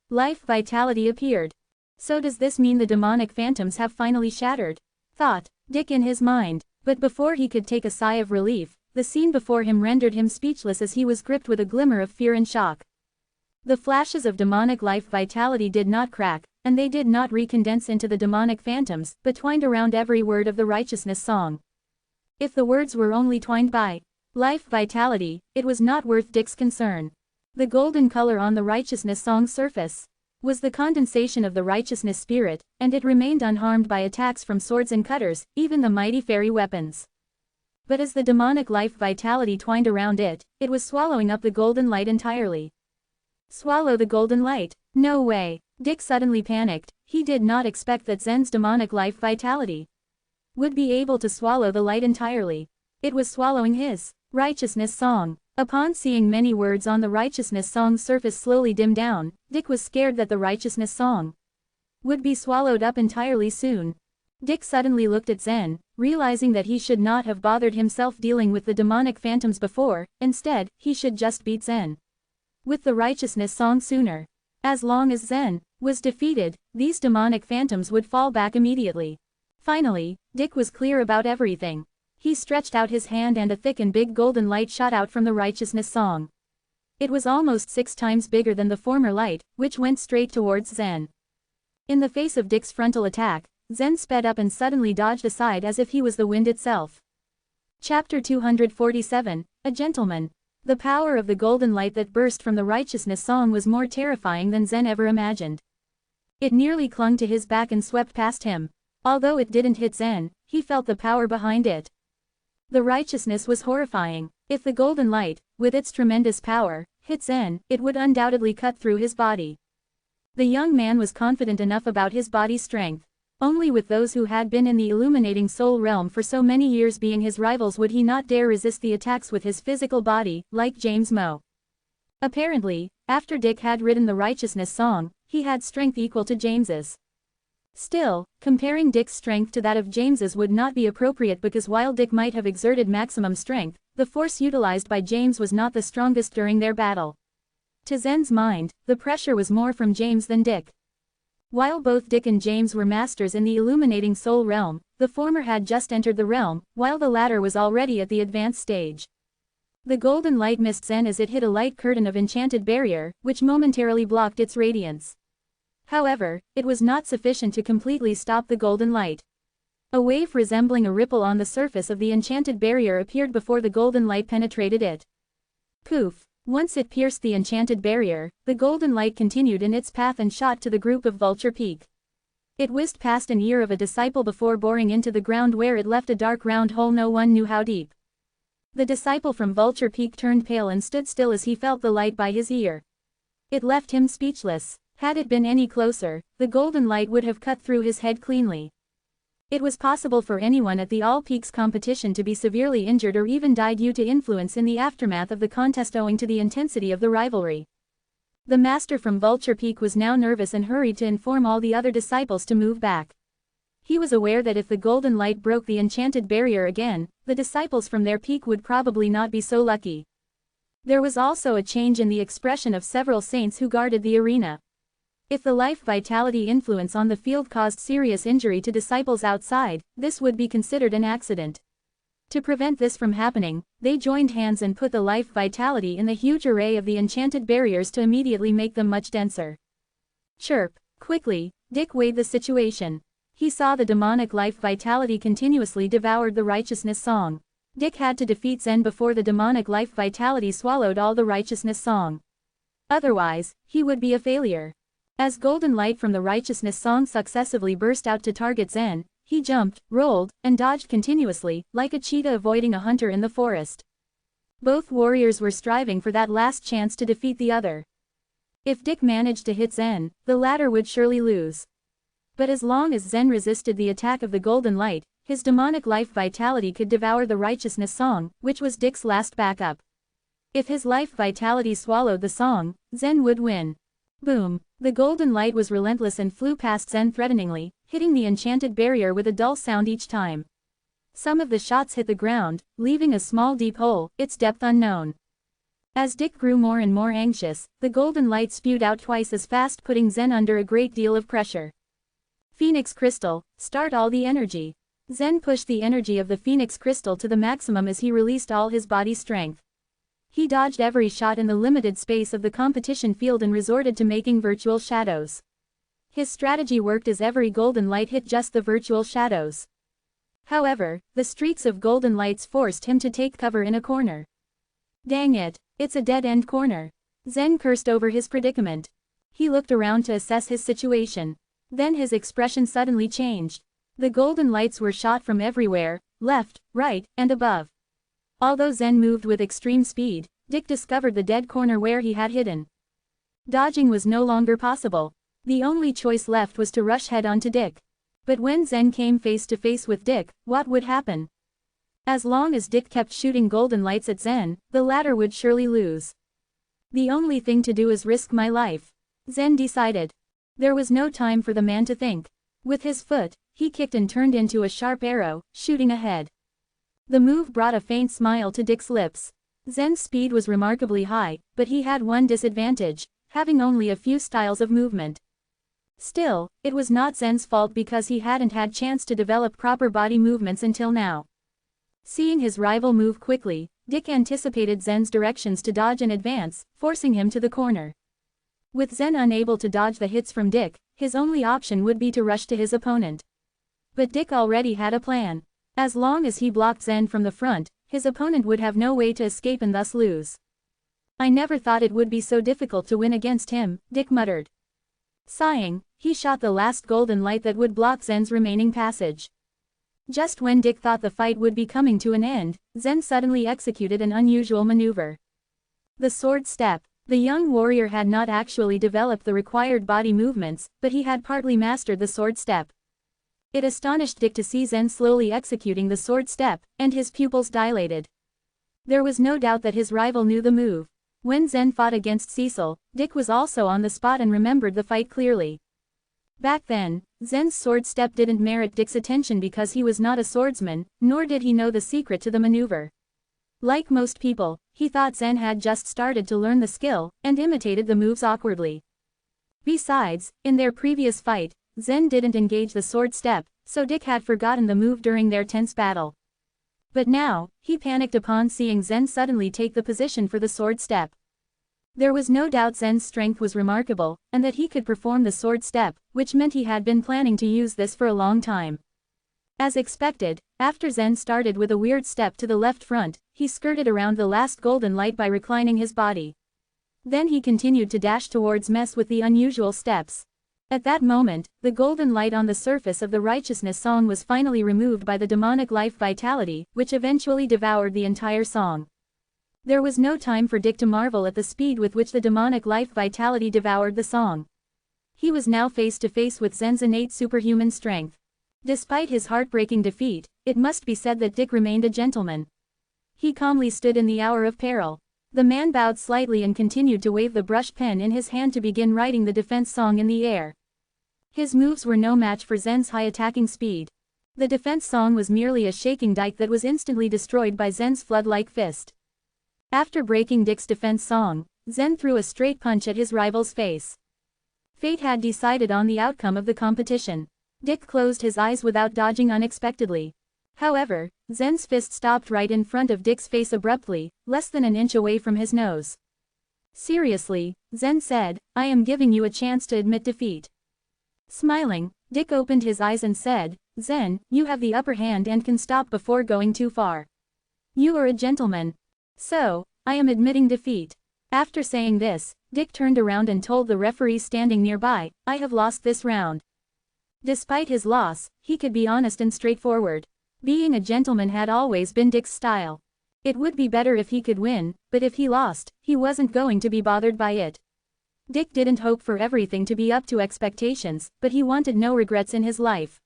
life vitality appeared. So does this mean the demonic phantoms have finally shattered? Thought Dick in his mind. But before he could take a sigh of relief, the scene before him rendered him speechless as he was gripped with a glimmer of fear and shock. The flashes of demonic life vitality did not crack, and they did not recondense into the demonic phantoms, but twined around every word of the righteousness song. If the words were only twined by life vitality, it was not worth Dick's concern. The golden color on the righteousness song's surface was the condensation of the righteousness spirit, and it remained unharmed by attacks from swords and cutters, even the mighty fairy weapons. But as the demonic life vitality twined around it, it was swallowing up the golden light entirely. Swallow the golden light? No way. Dick suddenly panicked. He did not expect that Zen's demonic life vitality would be able to swallow the light entirely. It was swallowing his righteousness song. Upon seeing many words on the righteousness song's surface slowly dim down, Dick was scared that the righteousness song would be swallowed up entirely soon. Dick suddenly looked at Zen, realizing that he should not have bothered himself dealing with the demonic phantoms before. Instead, he should just beat Zen with the righteousness song sooner. As long as Zen was defeated, these demonic phantoms would fall back immediately. Finally, Dick was clear about everything. He stretched out his hand and a thick and big golden light shot out from the righteousness song. It was almost 6 times bigger than the former light, which went straight towards Zen. In the face of Dick's frontal attack, Zen sped up and suddenly dodged aside as if he was the wind itself. Chapter 247, A Gentleman. The power of the golden light that burst from the righteousness song was more terrifying than Zen ever imagined. It nearly clung to his back and swept past him. Although it didn't hit Zen, he felt the power behind it. The righteousness was horrifying. If the golden light, with its tremendous power, hit Zen, it would undoubtedly cut through his body. The young man was confident enough about his body's strength. Only with those who had been in the illuminating soul realm for so many years being his rivals would he not dare resist the attacks with his physical body, like James Moe. Apparently, after Dick had written the righteousness song, he had strength equal to James's. Still, comparing Dick's strength to that of James's would not be appropriate because while Dick might have exerted maximum strength, the force utilized by James was not the strongest during their battle. To Zen's mind, the pressure was more from James than Dick. While both Dick and James were masters in the illuminating soul realm, the former had just entered the realm, while the latter was already at the advanced stage. The golden light missed Zen as it hit a light curtain of enchanted barrier, which momentarily blocked its radiance. However, it was not sufficient to completely stop the golden light. A wave resembling a ripple on the surface of the enchanted barrier appeared before the golden light penetrated it. Poof! Once it pierced the enchanted barrier, the golden light continued in its path and shot to the group of Vulture Peak. It whizzed past an ear of a disciple before boring into the ground where it left a dark round hole no one knew how deep. The disciple from Vulture Peak turned pale and stood still as he felt the light by his ear. It left him speechless. Had it been any closer, the golden light would have cut through his head cleanly. It was possible for anyone at the All Peaks competition to be severely injured or even die due to influence in the aftermath of the contest owing to the intensity of the rivalry. The master from Vulture Peak was now nervous and hurried to inform all the other disciples to move back. He was aware that if the golden light broke the enchanted barrier again, the disciples from their peak would probably not be so lucky. There was also a change in the expression of several saints who guarded the arena. If the life vitality influence on the field caused serious injury to disciples outside, this would be considered an accident. To prevent this from happening, they joined hands and put the life vitality in the huge array of the enchanted barriers to immediately make them much denser. Chirp! Quickly, Dick weighed the situation. He saw the demonic life vitality continuously devoured the righteousness song. Dick had to defeat Zen before the demonic life vitality swallowed all the righteousness song. Otherwise, he would be a failure. As golden light from the righteousness song successively burst out to target Zen, he jumped, rolled, and dodged continuously, like a cheetah avoiding a hunter in the forest. Both warriors were striving for that last chance to defeat the other. If Dick managed to hit Zen, the latter would surely lose. But as long as Zen resisted the attack of the golden light, his demonic life vitality could devour the righteousness song, which was Dick's last backup. If his life vitality swallowed the song, Zen would win. Boom! The golden light was relentless and flew past Zen threateningly, hitting the enchanted barrier with a dull sound each time. Some of the shots hit the ground, leaving a small deep hole, its depth unknown. As Dick grew more and more anxious, the golden light spewed out twice as fast, putting Zen under a great deal of pressure. Phoenix Crystal, start all the energy. Zen pushed the energy of the Phoenix Crystal to the maximum as he released all his body strength. He dodged every shot in the limited space of the competition field and resorted to making virtual shadows. His strategy worked as every golden light hit just the virtual shadows. However, the streaks of golden lights forced him to take cover in a corner. Dang it, it's a dead-end corner. Zen cursed over his predicament. He looked around to assess his situation. Then his expression suddenly changed. The golden lights were shot from everywhere, left, right, and above. Although Zen moved with extreme speed, Dick discovered the dead corner where he had hidden. Dodging was no longer possible. The only choice left was to rush head-on to Dick. But when Zen came face to face with Dick, what would happen? As long as Dick kept shooting golden lights at Zen, the latter would surely lose. The only thing to do is risk my life, Zen decided. There was no time for the man to think. With his foot, he kicked and turned into a sharp arrow, shooting ahead. The move brought a faint smile to Dick's lips. Zen's speed was remarkably high, but he had one disadvantage, having only a few styles of movement. Still, it was not Zen's fault because he hadn't had chance to develop proper body movements until now. Seeing his rival move quickly, Dick anticipated Zen's directions to dodge and advance, forcing him to the corner. With Zen unable to dodge the hits from Dick, his only option would be to rush to his opponent. But Dick already had a plan. As long as he blocked Zen from the front, his opponent would have no way to escape and thus lose. I never thought it would be so difficult to win against him, Dick muttered. Sighing, he shot the last golden light that would block Zen's remaining passage. Just when Dick thought the fight would be coming to an end, Zen suddenly executed an unusual maneuver. The sword step. The young warrior had not actually developed the required body movements, but he had partly mastered the sword step. It astonished Dick to see Zen slowly executing the sword step, and his pupils dilated. There was no doubt that his rival knew the move. When Zen fought against Cecil, Dick was also on the spot and remembered the fight clearly. Back then, Zen's sword step didn't merit Dick's attention because he was not a swordsman, nor did he know the secret to the maneuver. Like most people, he thought Zen had just started to learn the skill, and imitated the moves awkwardly. Besides, in their previous fight, Zen didn't engage the sword step, so Dick had forgotten the move during their tense battle. But now, he panicked upon seeing Zen suddenly take the position for the sword step. There was no doubt Zen's strength was remarkable, and that he could perform the sword step, which meant he had been planning to use this for a long time. As expected, after Zen started with a weird step to the left front, he skirted around the last golden light by reclining his body. Then he continued to dash towards Mess with the unusual steps. At that moment, the golden light on the surface of the righteousness song was finally removed by the demonic life vitality, which eventually devoured the entire song. There was no time for Dick to marvel at the speed with which the demonic life vitality devoured the song. He was now face to face with Zen's innate superhuman strength. Despite his heartbreaking defeat, it must be said that Dick remained a gentleman. He calmly stood in the hour of peril. The man bowed slightly and continued to wave the brushed pen in his hand to begin writing the defense song in the air. His moves were no match for Zen's high attacking speed. The defense song was merely a shaking dike that was instantly destroyed by Zen's flood-like fist. After breaking Dick's defense song, Zen threw a straight punch at his rival's face. Fate had decided on the outcome of the competition. Dick closed his eyes without dodging unexpectedly. However, Zen's fist stopped right in front of Dick's face abruptly, less than an inch away from his nose. Seriously, Zen said, I am giving you a chance to admit defeat. Smiling, Dick opened his eyes and said, Zen, you have the upper hand and can stop before going too far. You are a gentleman. So, I am admitting defeat. After saying this, Dick turned around and told the referee standing nearby, I have lost this round. Despite his loss, he could be honest and straightforward. Being a gentleman had always been Dick's style. It would be better if he could win, but if he lost, he wasn't going to be bothered by it. Dick didn't hope for everything to be up to expectations, but he wanted no regrets in his life.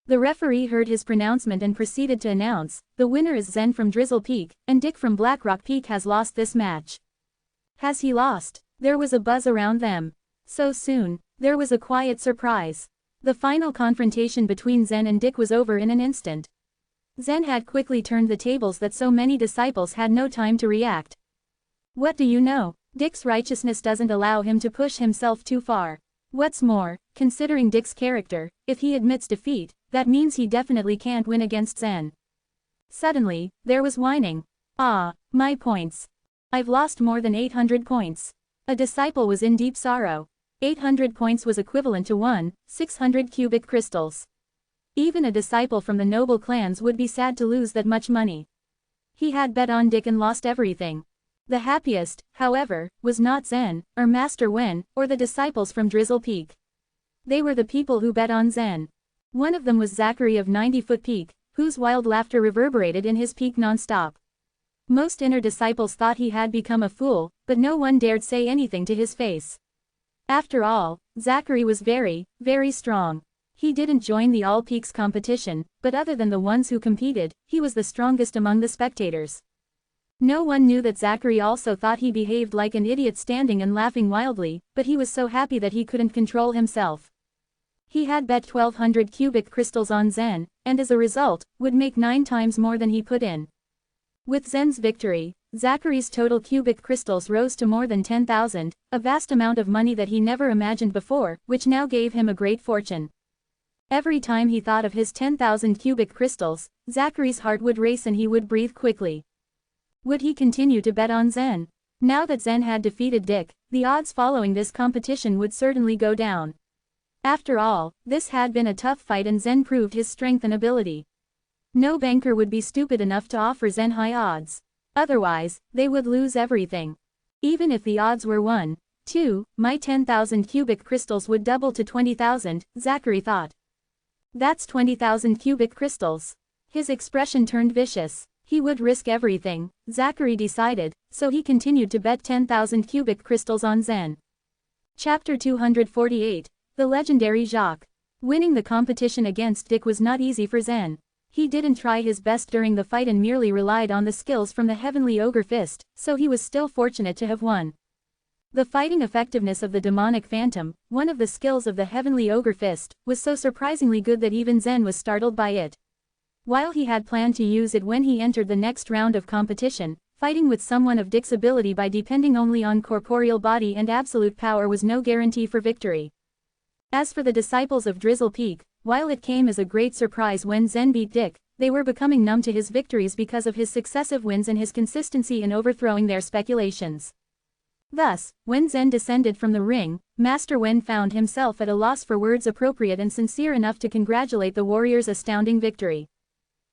The referee heard his pronouncement and proceeded to announce, the winner is Zen from Drizzle Peak, and Dick from Blackrock Peak has lost this match. Has he lost? There was a buzz around them. So soon, there was a quiet surprise. The final confrontation between Zen and Dick was over in an instant. Zen had quickly turned the tables that so many disciples had no time to react. What do you know? Dick's righteousness doesn't allow him to push himself too far. What's more, considering Dick's character, if he admits defeat, that means he definitely can't win against Zen. Suddenly, there was whining. Ah, my points. I've lost more than 800 points. A disciple was in deep sorrow. 800 points was equivalent to 600 cubic crystals. Even a disciple from the noble clans would be sad to lose that much money. He had bet on Dick and lost everything. The happiest, however, was not Zen, or Master Wen, or the disciples from Drizzle Peak. They were the people who bet on Zen. One of them was Zachary of 90-foot Peak, whose wild laughter reverberated in his peak non-stop. Most inner disciples thought he had become a fool, but no one dared say anything to his face. After all, Zachary was very, very strong. He didn't join the All Peaks competition, but other than the ones who competed, he was the strongest among the spectators. No one knew that Zachary also thought he behaved like an idiot standing and laughing wildly, but he was so happy that he couldn't control himself. He had bet 1200 cubic crystals on Zen, and as a result, would make 9 times more than he put in. With Zen's victory, Zachary's total cubic crystals rose to more than 10,000, a vast amount of money that he never imagined before, which now gave him a great fortune. Every time he thought of his 10,000 cubic crystals, Zachary's heart would race and he would breathe quickly. Would he continue to bet on Zen? Now that Zen had defeated Dick, the odds following this competition would certainly go down. After all, this had been a tough fight and Zen proved his strength and ability. No banker would be stupid enough to offer Zen high odds. Otherwise, they would lose everything. Even if the odds were 1, 2, my 10,000 cubic crystals would double to 20,000, Zachary thought. That's 20,000 cubic crystals. His expression turned vicious. He would risk everything, Zachary decided, so he continued to bet 10,000 cubic crystals on Zen. Chapter 248, The Legendary Jacques. Winning the competition against Dick was not easy for Zen. He didn't try his best during the fight and merely relied on the skills from the Heavenly Ogre Fist, so he was still fortunate to have won. The fighting effectiveness of the demonic phantom, one of the skills of the Heavenly Ogre Fist, was so surprisingly good that even Zen was startled by it. While he had planned to use it when he entered the next round of competition, fighting with someone of Dick's ability by depending only on corporeal body and absolute power was no guarantee for victory. As for the disciples of Drizzle Peak, while it came as a great surprise when Zen beat Dick, they were becoming numb to his victories because of his successive wins and his consistency in overthrowing their speculations. Thus, when Zen descended from the ring, Master Wen found himself at a loss for words appropriate and sincere enough to congratulate the warrior's astounding victory.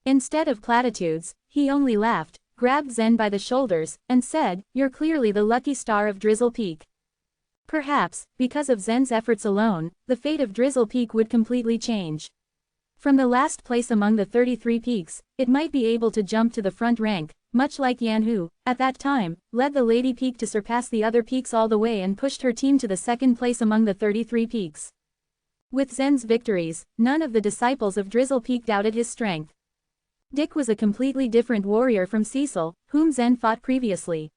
Instead of platitudes, he only laughed, grabbed Zen by the shoulders, and said, "You're clearly the lucky star of Drizzle Peak." Perhaps, because of Zen's efforts alone, the fate of Drizzle Peak would completely change. From the last place among the 33 peaks, it might be able to jump to the front rank, much like Yan who, at that time, led the Lady Peak to surpass the other peaks all the way and pushed her team to the second place among the 33 peaks. With Zen's victories, none of the disciples of Drizzle Peak doubted his strength. Dick was a completely different warrior from Cecil, whom Zen fought previously.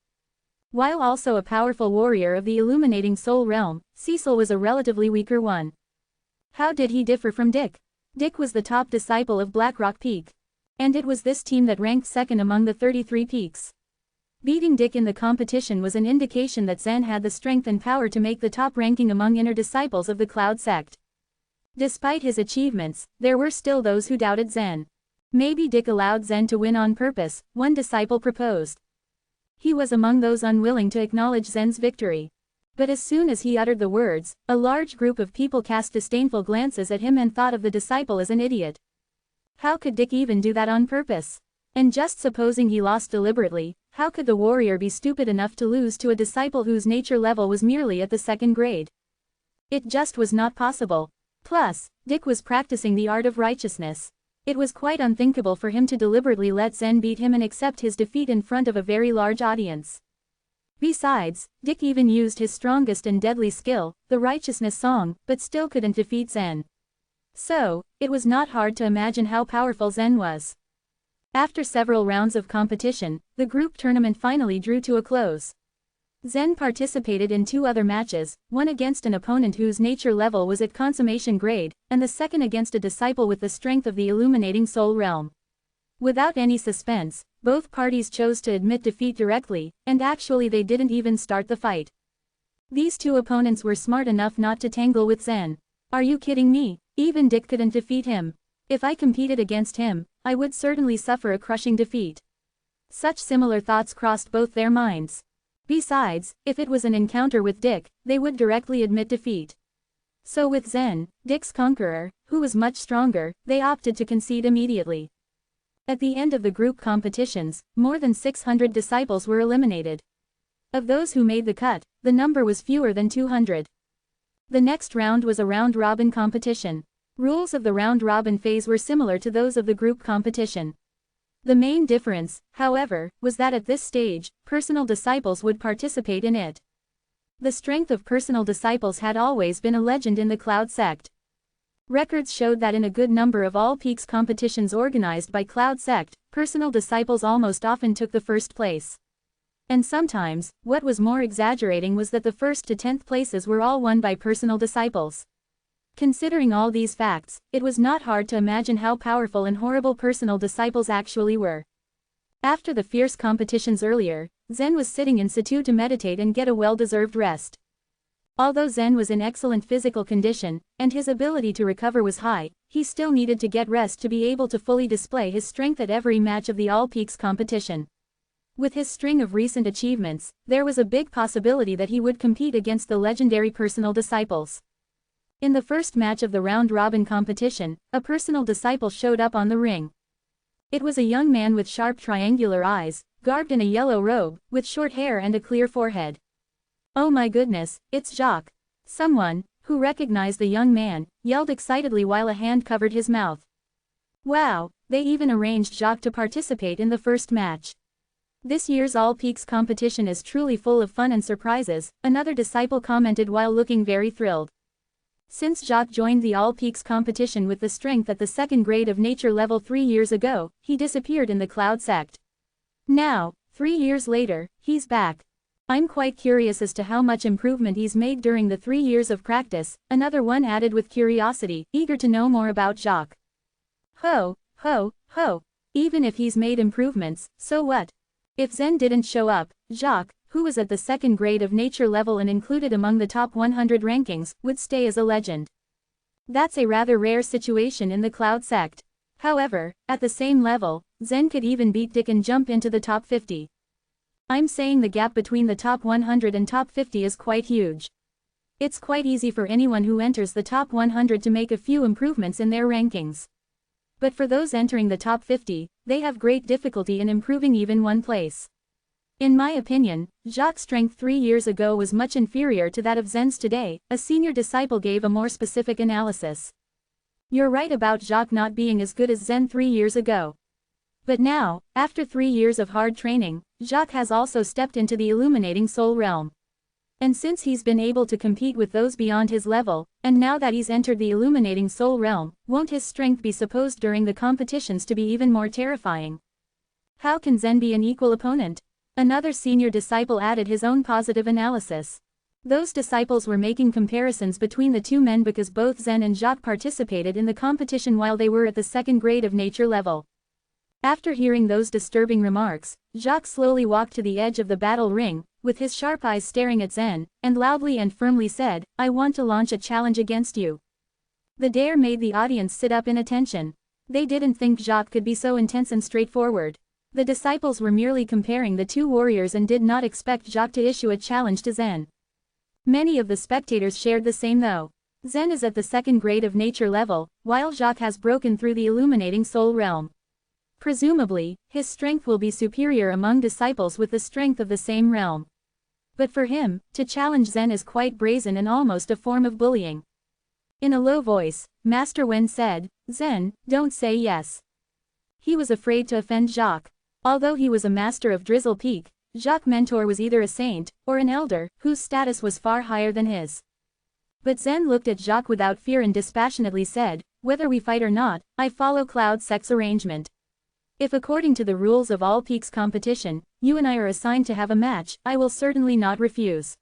While also a powerful warrior of the illuminating soul realm, Cecil was a relatively weaker one. How did he differ from Dick? Dick was the top disciple of Blackrock Peak. And it was this team that ranked second among the 33 peaks. Beating Dick in the competition was an indication that Zen had the strength and power to make the top ranking among inner disciples of the Cloud sect. Despite his achievements, there were still those who doubted Zen. Maybe Dick allowed Zen to win on purpose, one disciple proposed. He was among those unwilling to acknowledge Zen's victory. But as soon as he uttered the words, a large group of people cast disdainful glances at him and thought of the disciple as an idiot. How could Dick even do that on purpose? And just supposing he lost deliberately, how could the warrior be stupid enough to lose to a disciple whose nature level was merely at the second grade? It just was not possible. Plus, Dick was practicing the art of righteousness. It was quite unthinkable for him to deliberately let Zen beat him and accept his defeat in front of a very large audience. Besides, Dick even used his strongest and deadly skill, the righteousness song, but still couldn't defeat Zen. So, it was not hard to imagine how powerful Zen was. After several rounds of competition, the group tournament finally drew to a close. Zen participated in 2 other matches, one against an opponent whose nature level was at consummation grade, and the second against a disciple with the strength of the illuminating soul realm. Without any suspense, both parties chose to admit defeat directly, and actually they didn't even start the fight. These two opponents were smart enough not to tangle with Zen. Are you kidding me? Even Dick couldn't defeat him. If I competed against him, I would certainly suffer a crushing defeat. Such similar thoughts crossed both their minds. Besides, if it was an encounter with Dick, they would directly admit defeat. So with Zen, Dick's conqueror, who was much stronger, they opted to concede immediately. At the end of the group competitions, more than 600 disciples were eliminated. Of those who made the cut, the number was fewer than 200. The next round was a round-robin competition. Rules of the round-robin phase were similar to those of the group competition. The main difference, however, was that at this stage, personal disciples would participate in it. The strength of personal disciples had always been a legend in the Cloud sect. Records showed that in a good number of all peaks competitions organized by Cloud sect, personal disciples almost often took the first place. And sometimes, what was more exaggerating was that the 1st to 10th places were all won by personal disciples. Considering all these facts, it was not hard to imagine how powerful and horrible personal disciples actually were. After the fierce competitions earlier, Zen was sitting in situ to meditate and get a well-deserved rest. Although Zen was in excellent physical condition, and his ability to recover was high, he still needed to get rest to be able to fully display his strength at every match of the All Peaks competition. With his string of recent achievements, there was a big possibility that he would compete against the legendary personal disciples. In the first match of the round-robin competition, a personal disciple showed up on the ring. It was a young man with sharp triangular eyes, garbed in a yellow robe, with short hair and a clear forehead. Oh my goodness, it's Jacques. Someone, who recognized the young man, yelled excitedly while a hand covered his mouth. Wow, they even arranged Jacques to participate in the first match. This year's All Peaks competition is truly full of fun and surprises, another disciple commented while looking very thrilled. Since Jacques joined the All Peaks competition with the strength at the 2nd grade of nature level 3 years ago, he disappeared in the Cloud sect. Now, 3 years later, he's back. I'm quite curious as to how much improvement he's made during the 3 years of practice, another one added with curiosity, eager to know more about Jacques. Ho, ho, ho. Even if he's made improvements, so what? If Zen didn't show up, Jacques, who was at the 2nd grade of nature level and included among the top 100 rankings, would stay as a legend. That's a rather rare situation in the Cloud sect. However, at the same level, Zen could even beat Dick and jump into the top 50. I'm saying the gap between the top 100 and top 50 is quite huge. It's quite easy for anyone who enters the top 100 to make a few improvements in their rankings. But for those entering the top 50, they have great difficulty in improving even one place. In my opinion, Jacques' strength 3 years ago was much inferior to that of Zen's today, a senior disciple gave a more specific analysis. You're right about Jacques not being as good as Zen 3 years ago. But now, after 3 years of hard training, Jacques has also stepped into the illuminating soul realm. And since he's been able to compete with those beyond his level, and now that he's entered the illuminating soul realm, won't his strength be supposed during the competitions to be even more terrifying? How can Zen be an equal opponent? Another senior disciple added his own positive analysis. Those disciples were making comparisons between the two men because both Zen and Jacques participated in the competition while they were at the 2nd grade of nature level. After hearing those disturbing remarks, Jacques slowly walked to the edge of the battle ring, with his sharp eyes staring at Zen, and loudly and firmly said, "I want to launch a challenge against you." The dare made the audience sit up in attention. They didn't think Jacques could be so intense and straightforward. The disciples were merely comparing the two warriors and did not expect Jacques to issue a challenge to Zen. Many of the spectators shared the same though. Zen is at the 2nd grade of nature level, while Jacques has broken through the illuminating soul realm. Presumably, his strength will be superior among disciples with the strength of the same realm. But for him, to challenge Zen is quite brazen and almost a form of bullying. In a low voice, Master Wen said, "Zen, don't say yes." He was afraid to offend Jacques. Although he was a master of Drizzle Peak, Jacques' mentor was either a saint, or an elder, whose status was far higher than his. But Zen looked at Jacques without fear and dispassionately said, "Whether we fight or not, I follow Cloud sect's arrangement. If according to the rules of All Peaks competition, you and I are assigned to have a match, I will certainly not refuse."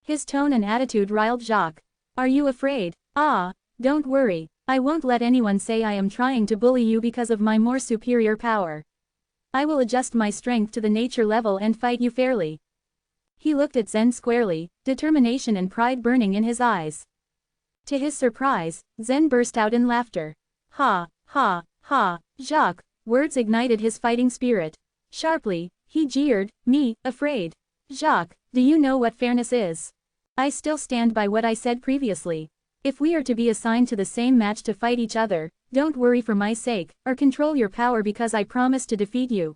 His tone and attitude riled Jacques. "Are you afraid? Ah, don't worry. I won't let anyone say I am trying to bully you because of my more superior power. I will adjust my strength to the nature level and fight you fairly. He looked at Zen squarely, determination and pride burning in his eyes. To his surprise, Zen burst out in laughter. Ha, ha, ha, Jacques, words ignited his fighting spirit. Sharply, he jeered, me, afraid. Jacques, do you know what fairness is? I still stand by what I said previously. If we are to be assigned to the same match to fight each other, don't worry for my sake, or control your power because I promise to defeat you.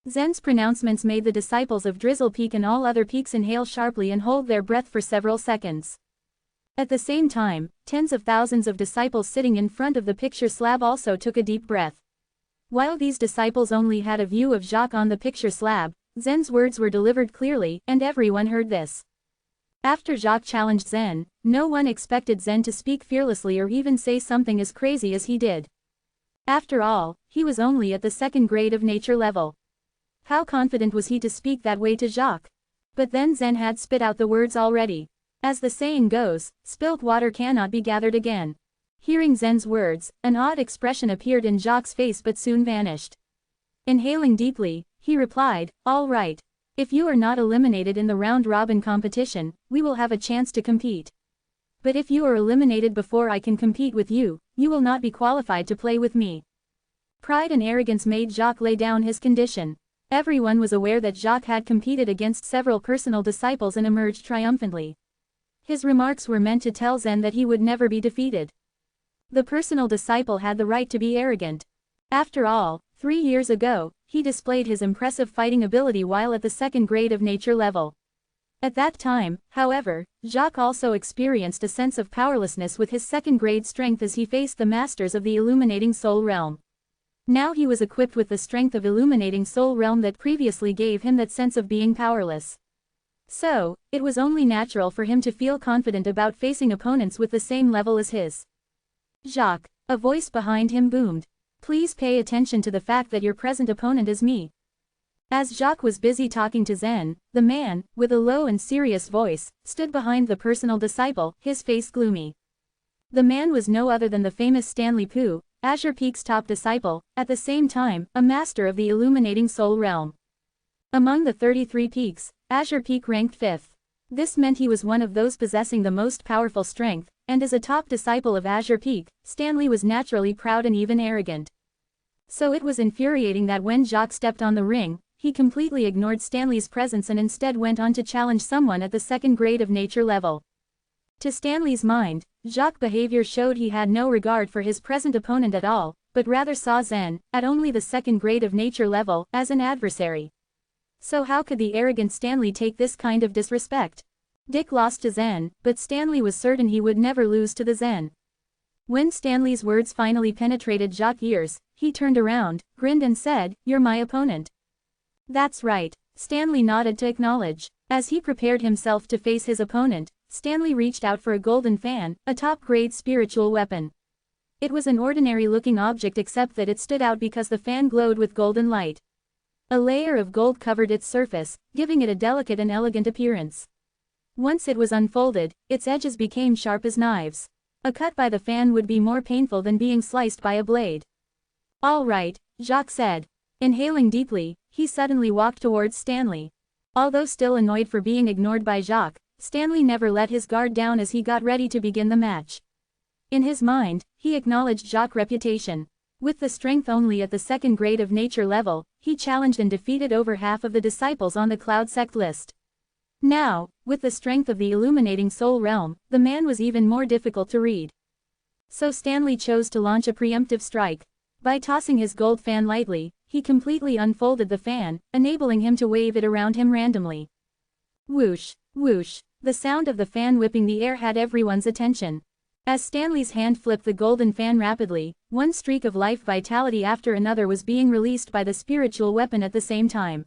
Zen's pronouncements made the disciples of Drizzle Peak and all other peaks inhale sharply and hold their breath for several seconds. At the same time, tens of thousands of disciples sitting in front of the picture slab also took a deep breath. While these disciples only had a view of Jacques on the picture slab, Zen's words were delivered clearly, and everyone heard this. After Jacques challenged Zen, no one expected Zen to speak fearlessly or even say something as crazy as he did. After all, he was only at the second grade of nature level. How confident was he to speak that way to Jacques? But then Zen had spit out the words already. As the saying goes, spilt water cannot be gathered again. Hearing Zen's words, an odd expression appeared in Jacques' face but soon vanished. Inhaling deeply, he replied, all right. If you are not eliminated in the round-robin competition, we will have a chance to compete. But if you are eliminated before I can compete with you, you will not be qualified to play with me. Pride and arrogance made Jacques lay down his condition. Everyone was aware that Jacques had competed against several personal disciples and emerged triumphantly. His remarks were meant to tell Zen that he would never be defeated. The personal disciple had the right to be arrogant. After all, 3 years ago, he displayed his impressive fighting ability while at the second grade of nature level. At that time, however, Jacques also experienced a sense of powerlessness with his second grade strength as he faced the masters of the illuminating soul realm. Now he was equipped with the strength of illuminating soul realm that previously gave him that sense of being powerless. So, it was only natural for him to feel confident about facing opponents with the same level as his. Jacques, a voice behind him boomed. Please pay attention to the fact that your present opponent is me. As Jacques was busy talking to Zen, the man, with a low and serious voice, stood behind the personal disciple, his face gloomy. The man was no other than the famous Stanley Pooh, Azure Peak's top disciple, at the same time, a master of the illuminating soul realm. Among the 33 peaks, Azure Peak ranked 5th. This meant he was one of those possessing the most powerful strength, and as a top disciple of Azure Peak, Stanley was naturally proud and even arrogant. So it was infuriating that when Jacques stepped on the ring, he completely ignored Stanley's presence and instead went on to challenge someone at the second grade of nature level. To Stanley's mind, Jacques' behavior showed he had no regard for his present opponent at all, but rather saw Zen, at only the second grade of nature level, as an adversary. So how could the arrogant Stanley take this kind of disrespect? Dick lost to Zen, but Stanley was certain he would never lose to the Zen. When Stanley's words finally penetrated Jacques' ears, he turned around, grinned and said, "You're my opponent." That's right, Stanley nodded to acknowledge. As he prepared himself to face his opponent, Stanley reached out for a golden fan, a top-grade spiritual weapon. It was an ordinary-looking object except that it stood out because the fan glowed with golden light. A layer of gold covered its surface, giving it a delicate and elegant appearance. Once it was unfolded, its edges became sharp as knives. A cut by the fan would be more painful than being sliced by a blade. All right, Jacques said. Inhaling deeply, he suddenly walked towards Stanley. Although still annoyed for being ignored by Jacques, Stanley never let his guard down as he got ready to begin the match. In his mind, he acknowledged Jacques' reputation. With the strength only at the second grade of nature level, he challenged and defeated over half of the disciples on the Cloud Sect list. Now, with the strength of the illuminating soul realm, the man was even more difficult to read. So Stanley chose to launch a preemptive strike. By tossing his gold fan lightly, he completely unfolded the fan, enabling him to wave it around him randomly. Whoosh, whoosh, the sound of the fan whipping the air had everyone's attention. As Stanley's hand flipped the golden fan rapidly, one streak of life vitality after another was being released by the spiritual weapon at the same time.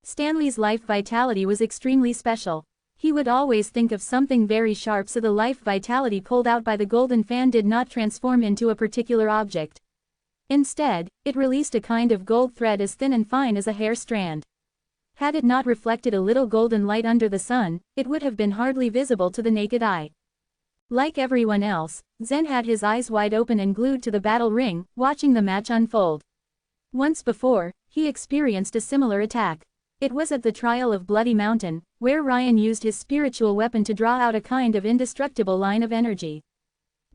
Stanley's life vitality was extremely special. He would always think of something very sharp so the life vitality pulled out by the golden fan did not transform into a particular object. Instead, it released a kind of gold thread as thin and fine as a hair strand. Had it not reflected a little golden light under the sun, it would have been hardly visible to the naked eye. Like everyone else, Zen had his eyes wide open and glued to the battle ring, watching the match unfold. Once before, he experienced a similar attack. It was at the trial of Bloody Mountain, where Ryan used his spiritual weapon to draw out a kind of indestructible line of energy.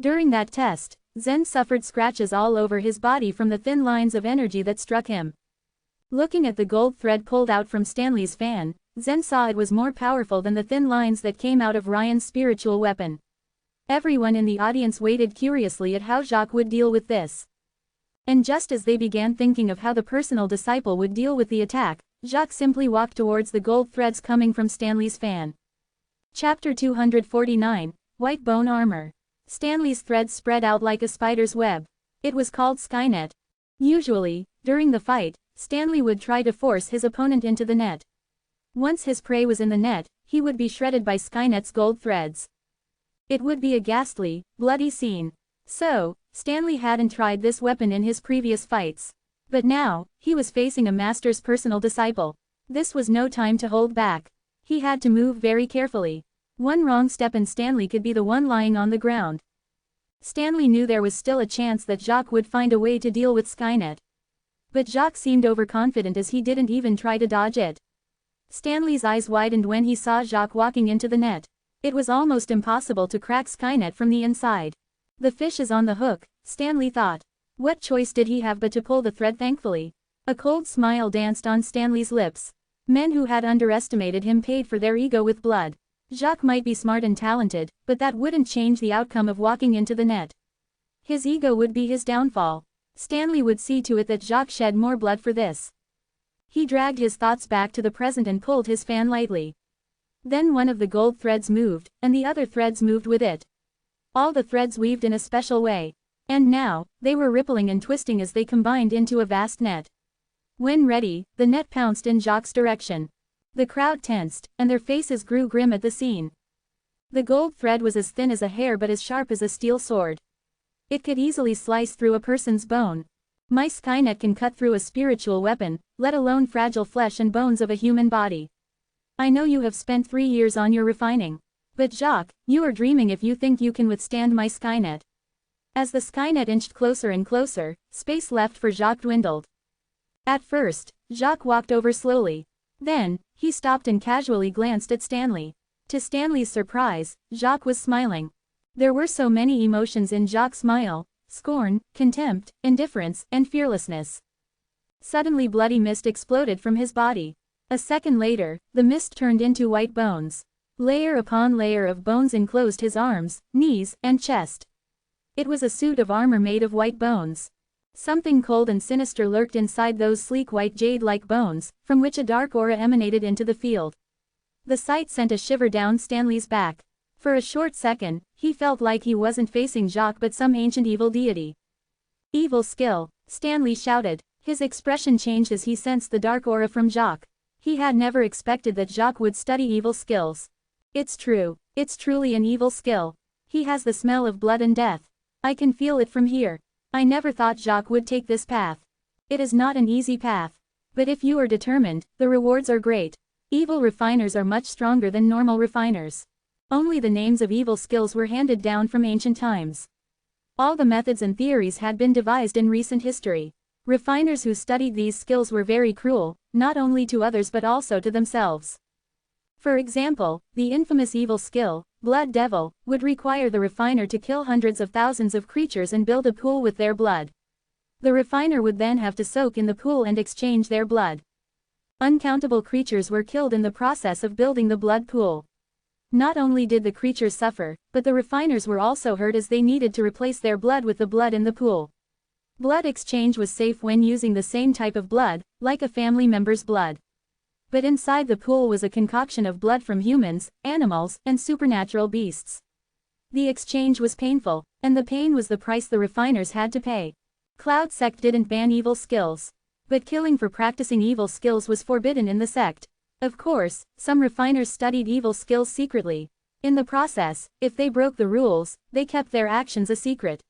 During that test, Zen suffered scratches all over his body from the thin lines of energy that struck him. Looking at the gold thread pulled out from Stanley's fan, Zen saw it was more powerful than the thin lines that came out of Ryan's spiritual weapon. Everyone in the audience waited curiously at how Jacques would deal with this. And just as they began thinking of how the personal disciple would deal with the attack, Jacques simply walked towards the gold threads coming from Stanley's fan. Chapter 249, White Bone Armor. Stanley's threads spread out like a spider's web. It was called Skynet. Usually, during the fight, Stanley would try to force his opponent into the net. Once his prey was in the net, he would be shredded by Skynet's gold threads. It would be a ghastly, bloody scene. So, Stanley hadn't tried this weapon in his previous fights. But now, he was facing a master's personal disciple. This was no time to hold back. He had to move very carefully. One wrong step and Stanley could be the one lying on the ground. Stanley knew there was still a chance that Jacques would find a way to deal with Skynet. But Jacques seemed overconfident as he didn't even try to dodge it. Stanley's eyes widened when he saw Jacques walking into the net. It was almost impossible to crack Skynet from the inside. The fish is on the hook, Stanley thought. What choice did he have but to pull the thread thankfully? A cold smile danced on Stanley's lips. Men who had underestimated him paid for their ego with blood. Jacques might be smart and talented, but that wouldn't change the outcome of walking into the net. His ego would be his downfall. Stanley would see to it that Jacques shed more blood for this. He dragged his thoughts back to the present and pulled his fan lightly. Then one of the gold threads moved, and the other threads moved with it. All the threads weaved in a special way. And now, they were rippling and twisting as they combined into a vast net. When ready, the net pounced in Jacques' direction. The crowd tensed, and their faces grew grim at the scene. The gold thread was as thin as a hair but as sharp as a steel sword. It could easily slice through a person's bone. My Skynet can cut through a spiritual weapon, let alone fragile flesh and bones of a human body. I know you have spent 3 years on your refining. But Jacques, you are dreaming if you think you can withstand my Skynet. As the Skynet inched closer and closer, space left for Jacques dwindled. At first, Jacques walked over slowly. Then, he stopped and casually glanced at Stanley. To Stanley's surprise, Jacques was smiling. There were so many emotions in Jacques' smile: scorn, contempt, indifference, and fearlessness. Suddenly bloody mist exploded from his body. A second later, the mist turned into white bones. Layer upon layer of bones enclosed his arms, knees, and chest. It was a suit of armor made of white bones. Something cold and sinister lurked inside those sleek white jade-like bones, from which a dark aura emanated into the field. The sight sent a shiver down Stanley's back. For a short second, he felt like he wasn't facing Jacques but some ancient evil deity. Evil skill, Stanley shouted. His expression changed as he sensed the dark aura from Jacques. He had never expected that Jacques would study evil skills. It's true. It's truly an evil skill. He has the smell of blood and death. I can feel it from here. I never thought Jacques would take this path. It is not an easy path. But if you are determined, the rewards are great. Evil refiners are much stronger than normal refiners. Only the names of evil skills were handed down from ancient times. All the methods and theories had been devised in recent history. Refiners who studied these skills were very cruel, not only to others but also to themselves. For example, the infamous evil skill, Blood Devil, would require the refiner to kill hundreds of thousands of creatures and build a pool with their blood. The refiner would then have to soak in the pool and exchange their blood. Uncountable creatures were killed in the process of building the blood pool. Not only did the creatures suffer, but the refiners were also hurt as they needed to replace their blood with the blood in the pool. Blood exchange was safe when using the same type of blood, like a family member's blood. But inside the pool was a concoction of blood from humans, animals, and supernatural beasts. The exchange was painful, and the pain was the price the refiners had to pay. Cloud Sect didn't ban evil skills. But killing for practicing evil skills was forbidden in the sect. Of course, some refiners studied evil skills secretly. In the process, if they broke the rules, they kept their actions a secret.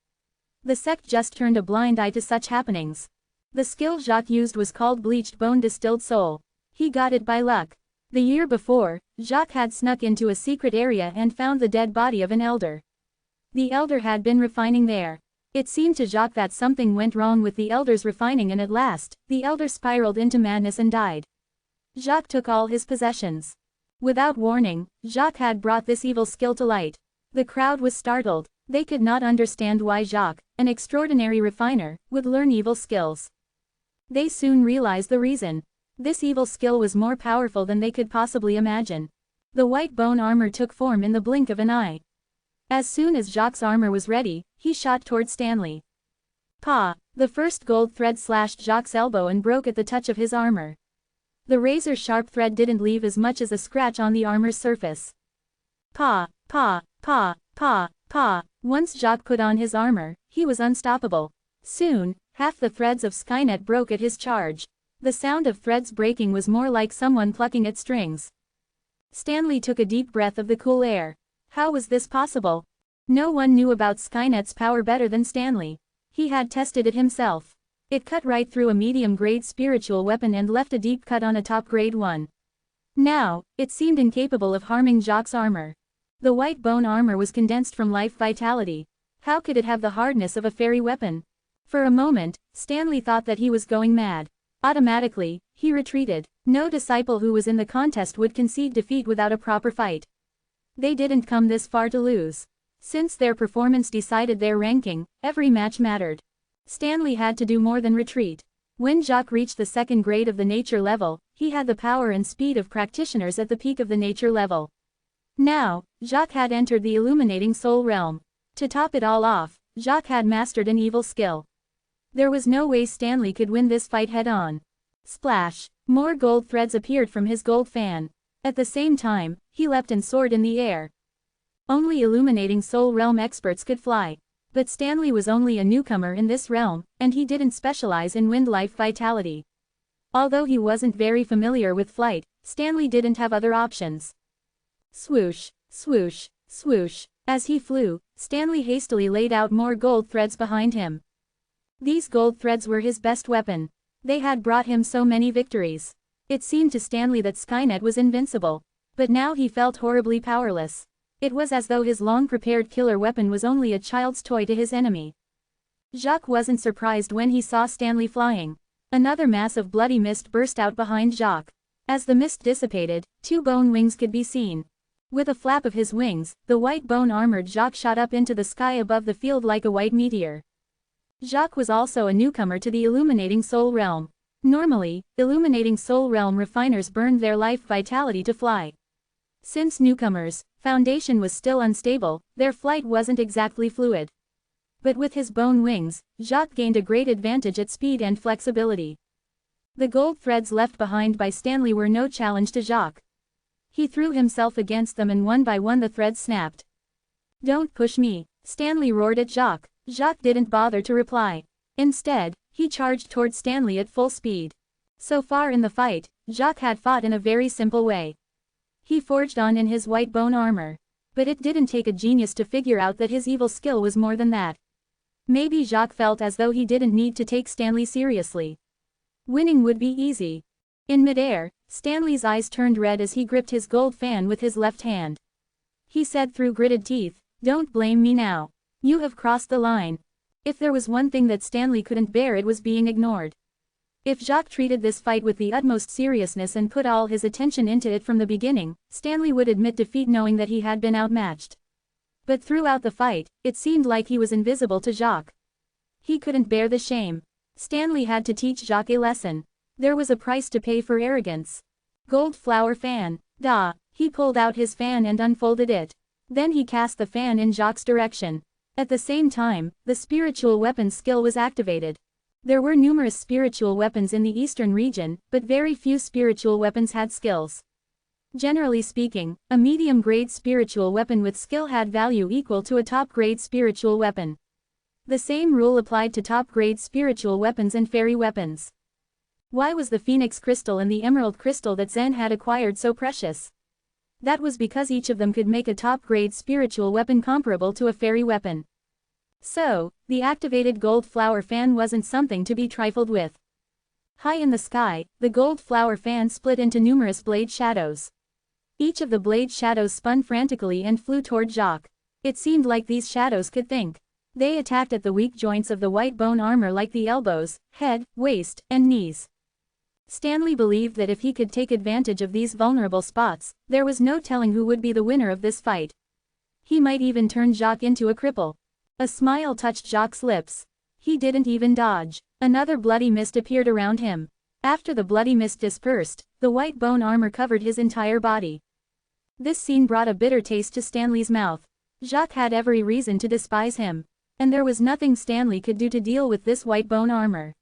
The sect just turned a blind eye to such happenings. The skill Jacques used was called Bleached Bone Distilled Soul. He got it by luck. The year before, Jacques had snuck into a secret area and found the dead body of an elder. The elder had been refining there. It seemed to Jacques that something went wrong with the elder's refining, and at last, the elder spiraled into madness and died. Jacques took all his possessions. Without warning, Jacques had brought this evil skill to light. The crowd was startled. They could not understand why Jacques, an extraordinary refiner, would learn evil skills. They soon realized the reason. This evil skill was more powerful than they could possibly imagine. The white bone armor took form in the blink of an eye. As soon as Jacques' armor was ready, he shot toward Stanley. Pa! The first gold thread slashed Jacques' elbow and broke at the touch of his armor. The razor-sharp thread didn't leave as much as a scratch on the armor's surface. Pa! Pa! Pa! Pa! Pa! Once Jacques put on his armor, he was unstoppable. Soon, half the threads of Skynet broke at his charge. The sound of threads breaking was more like someone plucking at strings. Stanley took a deep breath of the cool air. How was this possible? No one knew about Skynet's power better than Stanley. He had tested it himself. It cut right through a medium-grade spiritual weapon and left a deep cut on a top-grade one. Now, it seemed incapable of harming Jacques' armor. The white bone armor was condensed from life vitality. How could it have the hardness of a fairy weapon? For a moment, Stanley thought that he was going mad. Automatically, he retreated. No disciple who was in the contest would concede defeat without a proper fight. They didn't come this far to lose. Since their performance decided their ranking, every match mattered. Stanley had to do more than retreat. When Jacques reached the second grade of the nature level, he had the power and speed of practitioners at the peak of the nature level. Now, Jacques had entered the illuminating soul realm. To top it all off, Jacques had mastered an evil skill. There was no way Stanley could win this fight head-on. Splash! More gold threads appeared from his gold fan. At the same time, he leapt and soared in the air. Only illuminating soul realm experts could fly. But Stanley was only a newcomer in this realm, and he didn't specialize in wind life vitality. Although he wasn't very familiar with flight, Stanley didn't have other options. Swoosh, swoosh, swoosh. As he flew, Stanley hastily laid out more gold threads behind him. These gold threads were his best weapon. They had brought him so many victories. It seemed to Stanley that Skynet was invincible. But now he felt horribly powerless. It was as though his long-prepared killer weapon was only a child's toy to his enemy. Jacques wasn't surprised when he saw Stanley flying. Another mass of bloody mist burst out behind Jacques. As the mist dissipated, two bone wings could be seen. With a flap of his wings, the white bone-armored Jacques shot up into the sky above the field like a white meteor. Jacques was also a newcomer to the illuminating soul realm. Normally, illuminating soul realm refiners burned their life vitality to fly. Since newcomers' foundation was still unstable, their flight wasn't exactly fluid. But with his bone wings, Jacques gained a great advantage at speed and flexibility. The gold threads left behind by Stanley were no challenge to Jacques. He threw himself against them and one by one the threads snapped. "Don't push me," Stanley roared at Jacques. Jacques didn't bother to reply. Instead, he charged toward Stanley at full speed. So far in the fight, Jacques had fought in a very simple way. He forged on in his white bone armor. But it didn't take a genius to figure out that his evil skill was more than that. Maybe Jacques felt as though he didn't need to take Stanley seriously. Winning would be easy. In midair, Stanley's eyes turned red as he gripped his gold fan with his left hand. He said through gritted teeth, "Don't blame me now. You have crossed the line." If there was one thing that Stanley couldn't bear, it was being ignored. If Jacques treated this fight with the utmost seriousness and put all his attention into it from the beginning, Stanley would admit defeat knowing that he had been outmatched. But throughout the fight, it seemed like he was invisible to Jacques. He couldn't bear the shame. Stanley had to teach Jacques a lesson. There was a price to pay for arrogance. Gold flower fan. Da! He pulled out his fan and unfolded it. Then he cast the fan in Jacques' direction. At the same time, the spiritual weapon skill was activated. There were numerous spiritual weapons in the eastern region, but very few spiritual weapons had skills. Generally speaking, a medium-grade spiritual weapon with skill had value equal to a top-grade spiritual weapon. The same rule applied to top-grade spiritual weapons and fairy weapons. Why was the Phoenix Crystal and the Emerald Crystal that Zen had acquired so precious? That was because each of them could make a top-grade spiritual weapon comparable to a fairy weapon. So, the activated gold flower fan wasn't something to be trifled with. High in the sky, the gold flower fan split into numerous blade shadows. Each of the blade shadows spun frantically and flew toward Jacques. It seemed like these shadows could think. They attacked at the weak joints of the white bone armor like the elbows, head, waist, and knees. Stanley believed that if he could take advantage of these vulnerable spots, there was no telling who would be the winner of this fight. He might even turn Jacques into a cripple. A smile touched Jacques' lips. He didn't even dodge. Another bloody mist appeared around him. After the bloody mist dispersed, the white bone armor covered his entire body. This scene brought a bitter taste to Stanley's mouth. Jacques had every reason to despise him. And there was nothing Stanley could do to deal with this white bone armor.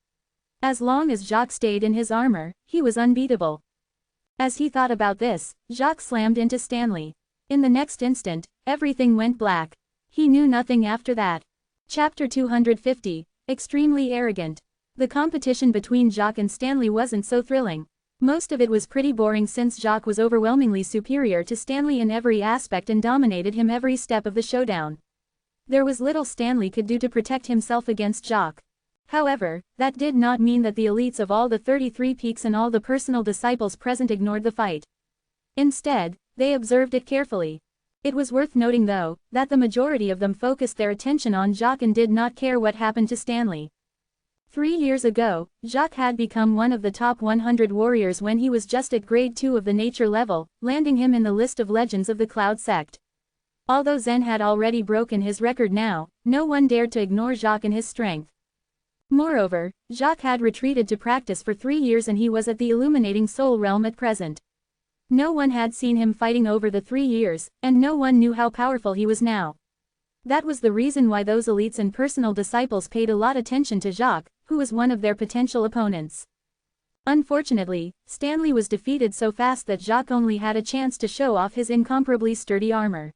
As long as Jacques stayed in his armor, he was unbeatable. As he thought about this, Jacques slammed into Stanley. In the next instant, everything went black. He knew nothing after that. Chapter 250, Extremely Arrogant. The competition between Jacques and Stanley wasn't so thrilling. Most of it was pretty boring since Jacques was overwhelmingly superior to Stanley in every aspect and dominated him every step of the showdown. There was little Stanley could do to protect himself against Jacques. However, that did not mean that the elites of all the 33 peaks and all the personal disciples present ignored the fight. Instead, they observed it carefully. It was worth noting though, that the majority of them focused their attention on Jacques and did not care what happened to Stanley. 3 years ago, Jacques had become one of the top 100 warriors when he was just at grade 2 of the nature level, landing him in the list of legends of the Cloud sect. Although Zen had already broken his record now, no one dared to ignore Jacques and his strength. Moreover, Jacques had retreated to practice for 3 years and he was at the illuminating soul realm at present. No one had seen him fighting over the 3 years, and no one knew how powerful he was now. That was the reason why those elites and personal disciples paid a lot attention to Jacques, who was one of their potential opponents. Unfortunately, Stanley was defeated so fast that Jacques only had a chance to show off his incomparably sturdy armor.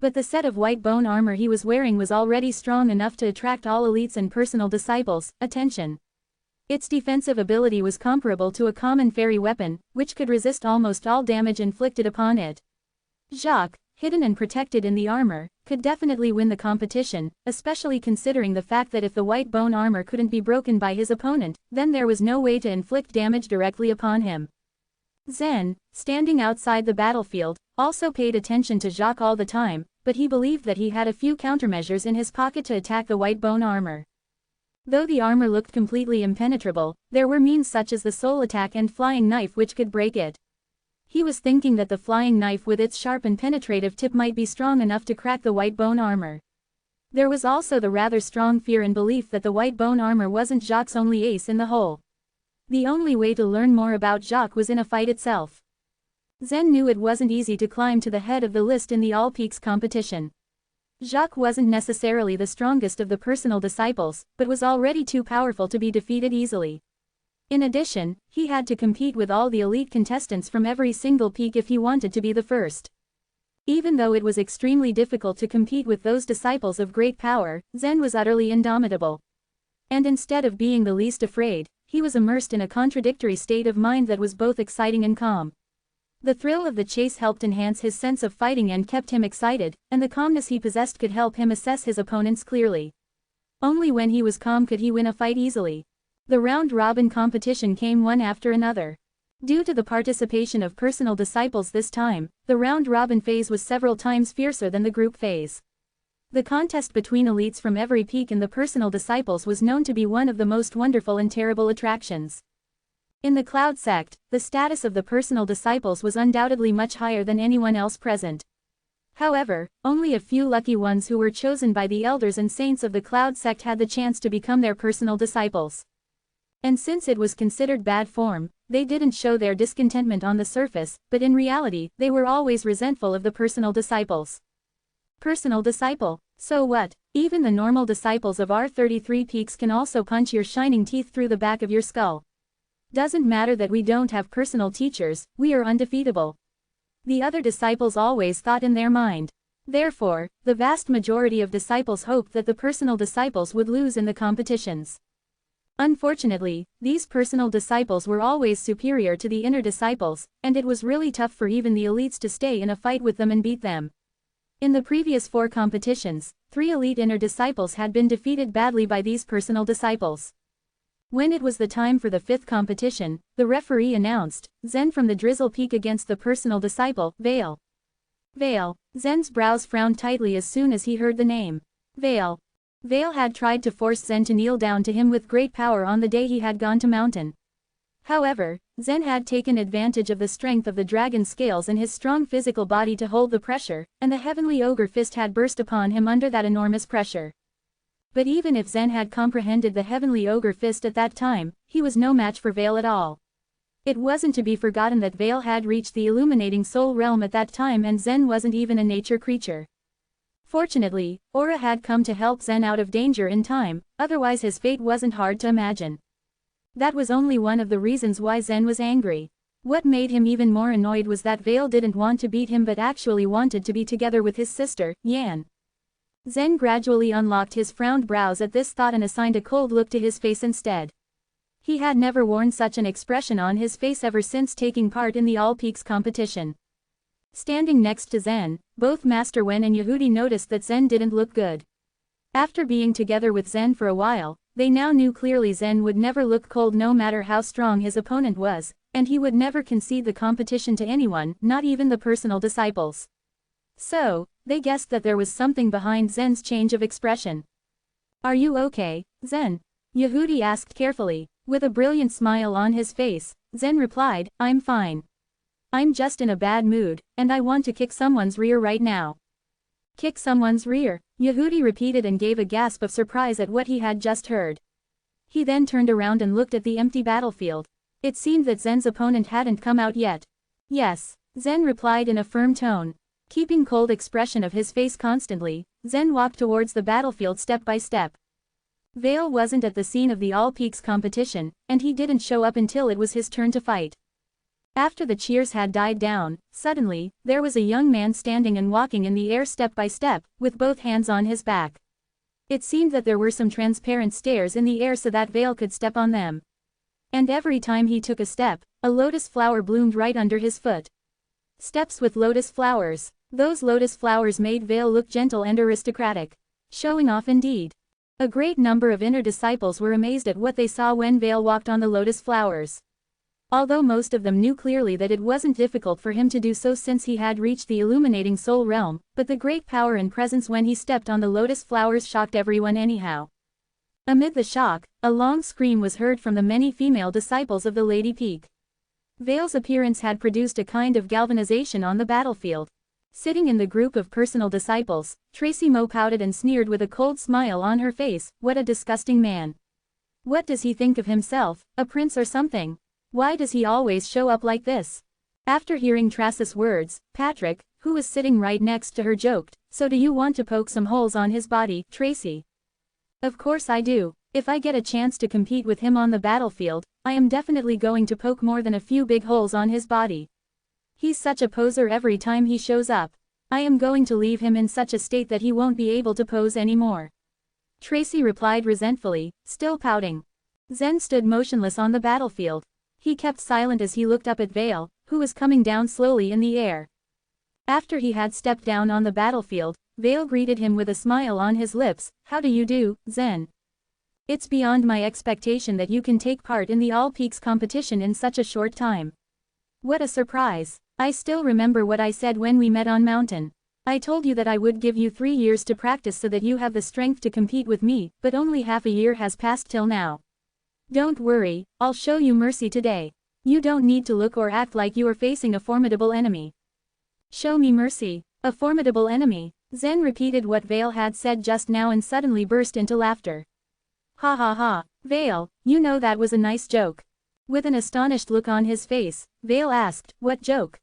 But the set of white bone armor he was wearing was already strong enough to attract all elites and personal disciples' attention. Its defensive ability was comparable to a common fairy weapon, which could resist almost all damage inflicted upon it. Jacques, hidden and protected in the armor, could definitely win the competition, especially considering the fact that if the white bone armor couldn't be broken by his opponent, then there was no way to inflict damage directly upon him. Zen, standing outside the battlefield, also paid attention to Jacques all the time, but he believed that he had a few countermeasures in his pocket to attack the white bone armor. Though the armor looked completely impenetrable, there were means such as the soul attack and flying knife which could break it. He was thinking that the flying knife with its sharp and penetrative tip might be strong enough to crack the white bone armor. There was also the rather strong fear and belief that the white bone armor wasn't Jacques' only ace in the hole. The only way to learn more about Jacques was in a fight itself. Zen knew it wasn't easy to climb to the head of the list in the All Peaks competition. Jacques wasn't necessarily the strongest of the personal disciples, but was already too powerful to be defeated easily. In addition, he had to compete with all the elite contestants from every single peak if he wanted to be the first. Even though it was extremely difficult to compete with those disciples of great power, Zen was utterly indomitable. And instead of being the least afraid, he was immersed in a contradictory state of mind that was both exciting and calm. The thrill of the chase helped enhance his sense of fighting and kept him excited, and the calmness he possessed could help him assess his opponents clearly. Only when he was calm could he win a fight easily. The round-robin competition came one after another. Due to the participation of personal disciples this time, the round-robin phase was several times fiercer than the group phase. The contest between elites from every peak in the personal disciples was known to be one of the most wonderful and terrible attractions. In the Cloud sect, the status of the personal disciples was undoubtedly much higher than anyone else present. However, only a few lucky ones who were chosen by the elders and saints of the Cloud sect had the chance to become their personal disciples. And since it was considered bad form, they didn't show their discontentment on the surface, but in reality, they were always resentful of the personal disciples. Personal disciple. So what? Even the normal disciples of our 33 peaks can also punch your shining teeth through the back of your skull. Doesn't matter that we don't have personal teachers, we are undefeatable. The other disciples always thought in their mind. Therefore, the vast majority of disciples hoped that the personal disciples would lose in the competitions. Unfortunately, these personal disciples were always superior to the inner disciples, and it was really tough for even the elites to stay in a fight with them and beat them. In the previous 4 competitions, 3 elite inner disciples had been defeated badly by these personal disciples. When it was the time for the 5th competition, the referee announced, Zen from the Drizzle Peak against the personal disciple, Vale. Vale. Zen's brows frowned tightly as soon as he heard the name. Vale. Vale had tried to force Zen to kneel down to him with great power on the day he had gone to Mountain. However, Zen had taken advantage of the strength of the dragon scales and his strong physical body to hold the pressure, and the heavenly ogre fist had burst upon him under that enormous pressure. But even if Zen had comprehended the heavenly ogre fist at that time, he was no match for Vale at all. It wasn't to be forgotten that Vale had reached the illuminating soul realm at that time and Zen wasn't even a nature creature. Fortunately, Aura had come to help Zen out of danger in time, otherwise his fate wasn't hard to imagine. That was only one of the reasons why Zen was angry. What made him even more annoyed was that Vale didn't want to beat him but actually wanted to be together with his sister, Yan. Zen gradually unlocked his frowned brows at this thought and assigned a cold look to his face instead. He had never worn such an expression on his face ever since taking part in the All Peaks competition. Standing next to Zen, both Master Wen and Yehudi noticed that Zen didn't look good. After being together with Zen for a while, they now knew clearly Zen would never look cold no matter how strong his opponent was, and he would never concede the competition to anyone, not even the personal disciples. So, they guessed that there was something behind Zen's change of expression. "Are you okay, Zen?" Yehudi asked carefully. With a brilliant smile on his face, Zen replied, "I'm fine. I'm just in a bad mood, and I want to kick someone's rear right now." "Kick someone's rear?" Yehudi repeated and gave a gasp of surprise at what he had just heard. He then turned around and looked at the empty battlefield. It seemed that Zen's opponent hadn't come out yet. "Yes," Zen replied in a firm tone. Keeping cold expression of his face constantly, Zen walked towards the battlefield step by step. Vale wasn't at the scene of the All Peaks competition, and he didn't show up until it was his turn to fight. After the cheers had died down, suddenly, there was a young man standing and walking in the air step by step, with both hands on his back. It seemed that there were some transparent stairs in the air so that Vale could step on them. And every time he took a step, a lotus flower bloomed right under his foot. Steps with lotus flowers. Those lotus flowers made Vale look gentle and aristocratic. Showing off indeed. A great number of inner disciples were amazed at what they saw when Vale walked on the lotus flowers. Although most of them knew clearly that it wasn't difficult for him to do so since he had reached the illuminating soul realm, but the great power and presence when he stepped on the lotus flowers shocked everyone anyhow. Amid the shock, a long scream was heard from the many female disciples of the Lady Peak. Vale's appearance had produced a kind of galvanization on the battlefield. Sitting in the group of personal disciples, Tracy Mo pouted and sneered with a cold smile on her face. "What a disgusting man. What does he think of himself, a prince or something? Why does he always show up like this?" After hearing Tracy's words, Patrick, who was sitting right next to her, joked, "So do you want to poke some holes on his body, Tracy?" "Of course I do. If I get a chance to compete with him on the battlefield, I am definitely going to poke more than a few big holes on his body. He's such a poser every time he shows up. I am going to leave him in such a state that he won't be able to pose anymore." Tracy replied resentfully, still pouting. Zen stood motionless on the battlefield. He kept silent as he looked up at Vale, who was coming down slowly in the air. After he had stepped down on the battlefield, Vale greeted him with a smile on his lips. "How do you do, Zen? It's beyond my expectation that you can take part in the All Peaks competition in such a short time. What a surprise. I still remember what I said when we met on Mountain. I told you that I would give you 3 years to practice so that you have the strength to compete with me, but only half a year has passed till now. Don't worry, I'll show you mercy today. You don't need to look or act like you are facing a formidable enemy." "Show me mercy, a formidable enemy." Zen repeated what Vale had said just now and suddenly burst into laughter. "Ha ha ha, Vale, you know that was a nice joke." With an astonished look on his face, Vale asked, "What joke?"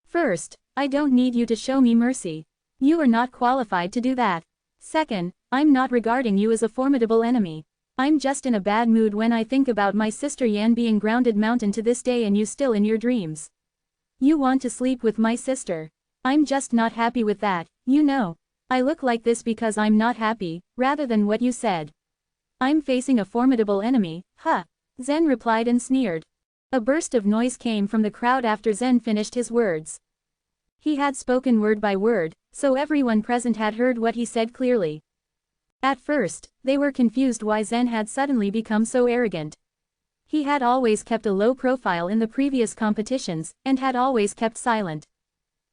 "First, I don't need you to show me mercy. You are not qualified to do that. Second, I'm not regarding you as a formidable enemy. I'm just in a bad mood when I think about my sister Yan being grounded mountain to this day and you still in your dreams. You want to sleep with my sister. I'm just not happy with that, you know. I look like this because I'm not happy, rather than what you said. I'm facing a formidable enemy, huh?" Zen replied and sneered. A burst of noise came from the crowd after Zen finished his words. He had spoken word by word, so everyone present had heard what he said clearly. At first, they were confused why Zen had suddenly become so arrogant. He had always kept a low profile in the previous competitions, and had always kept silent.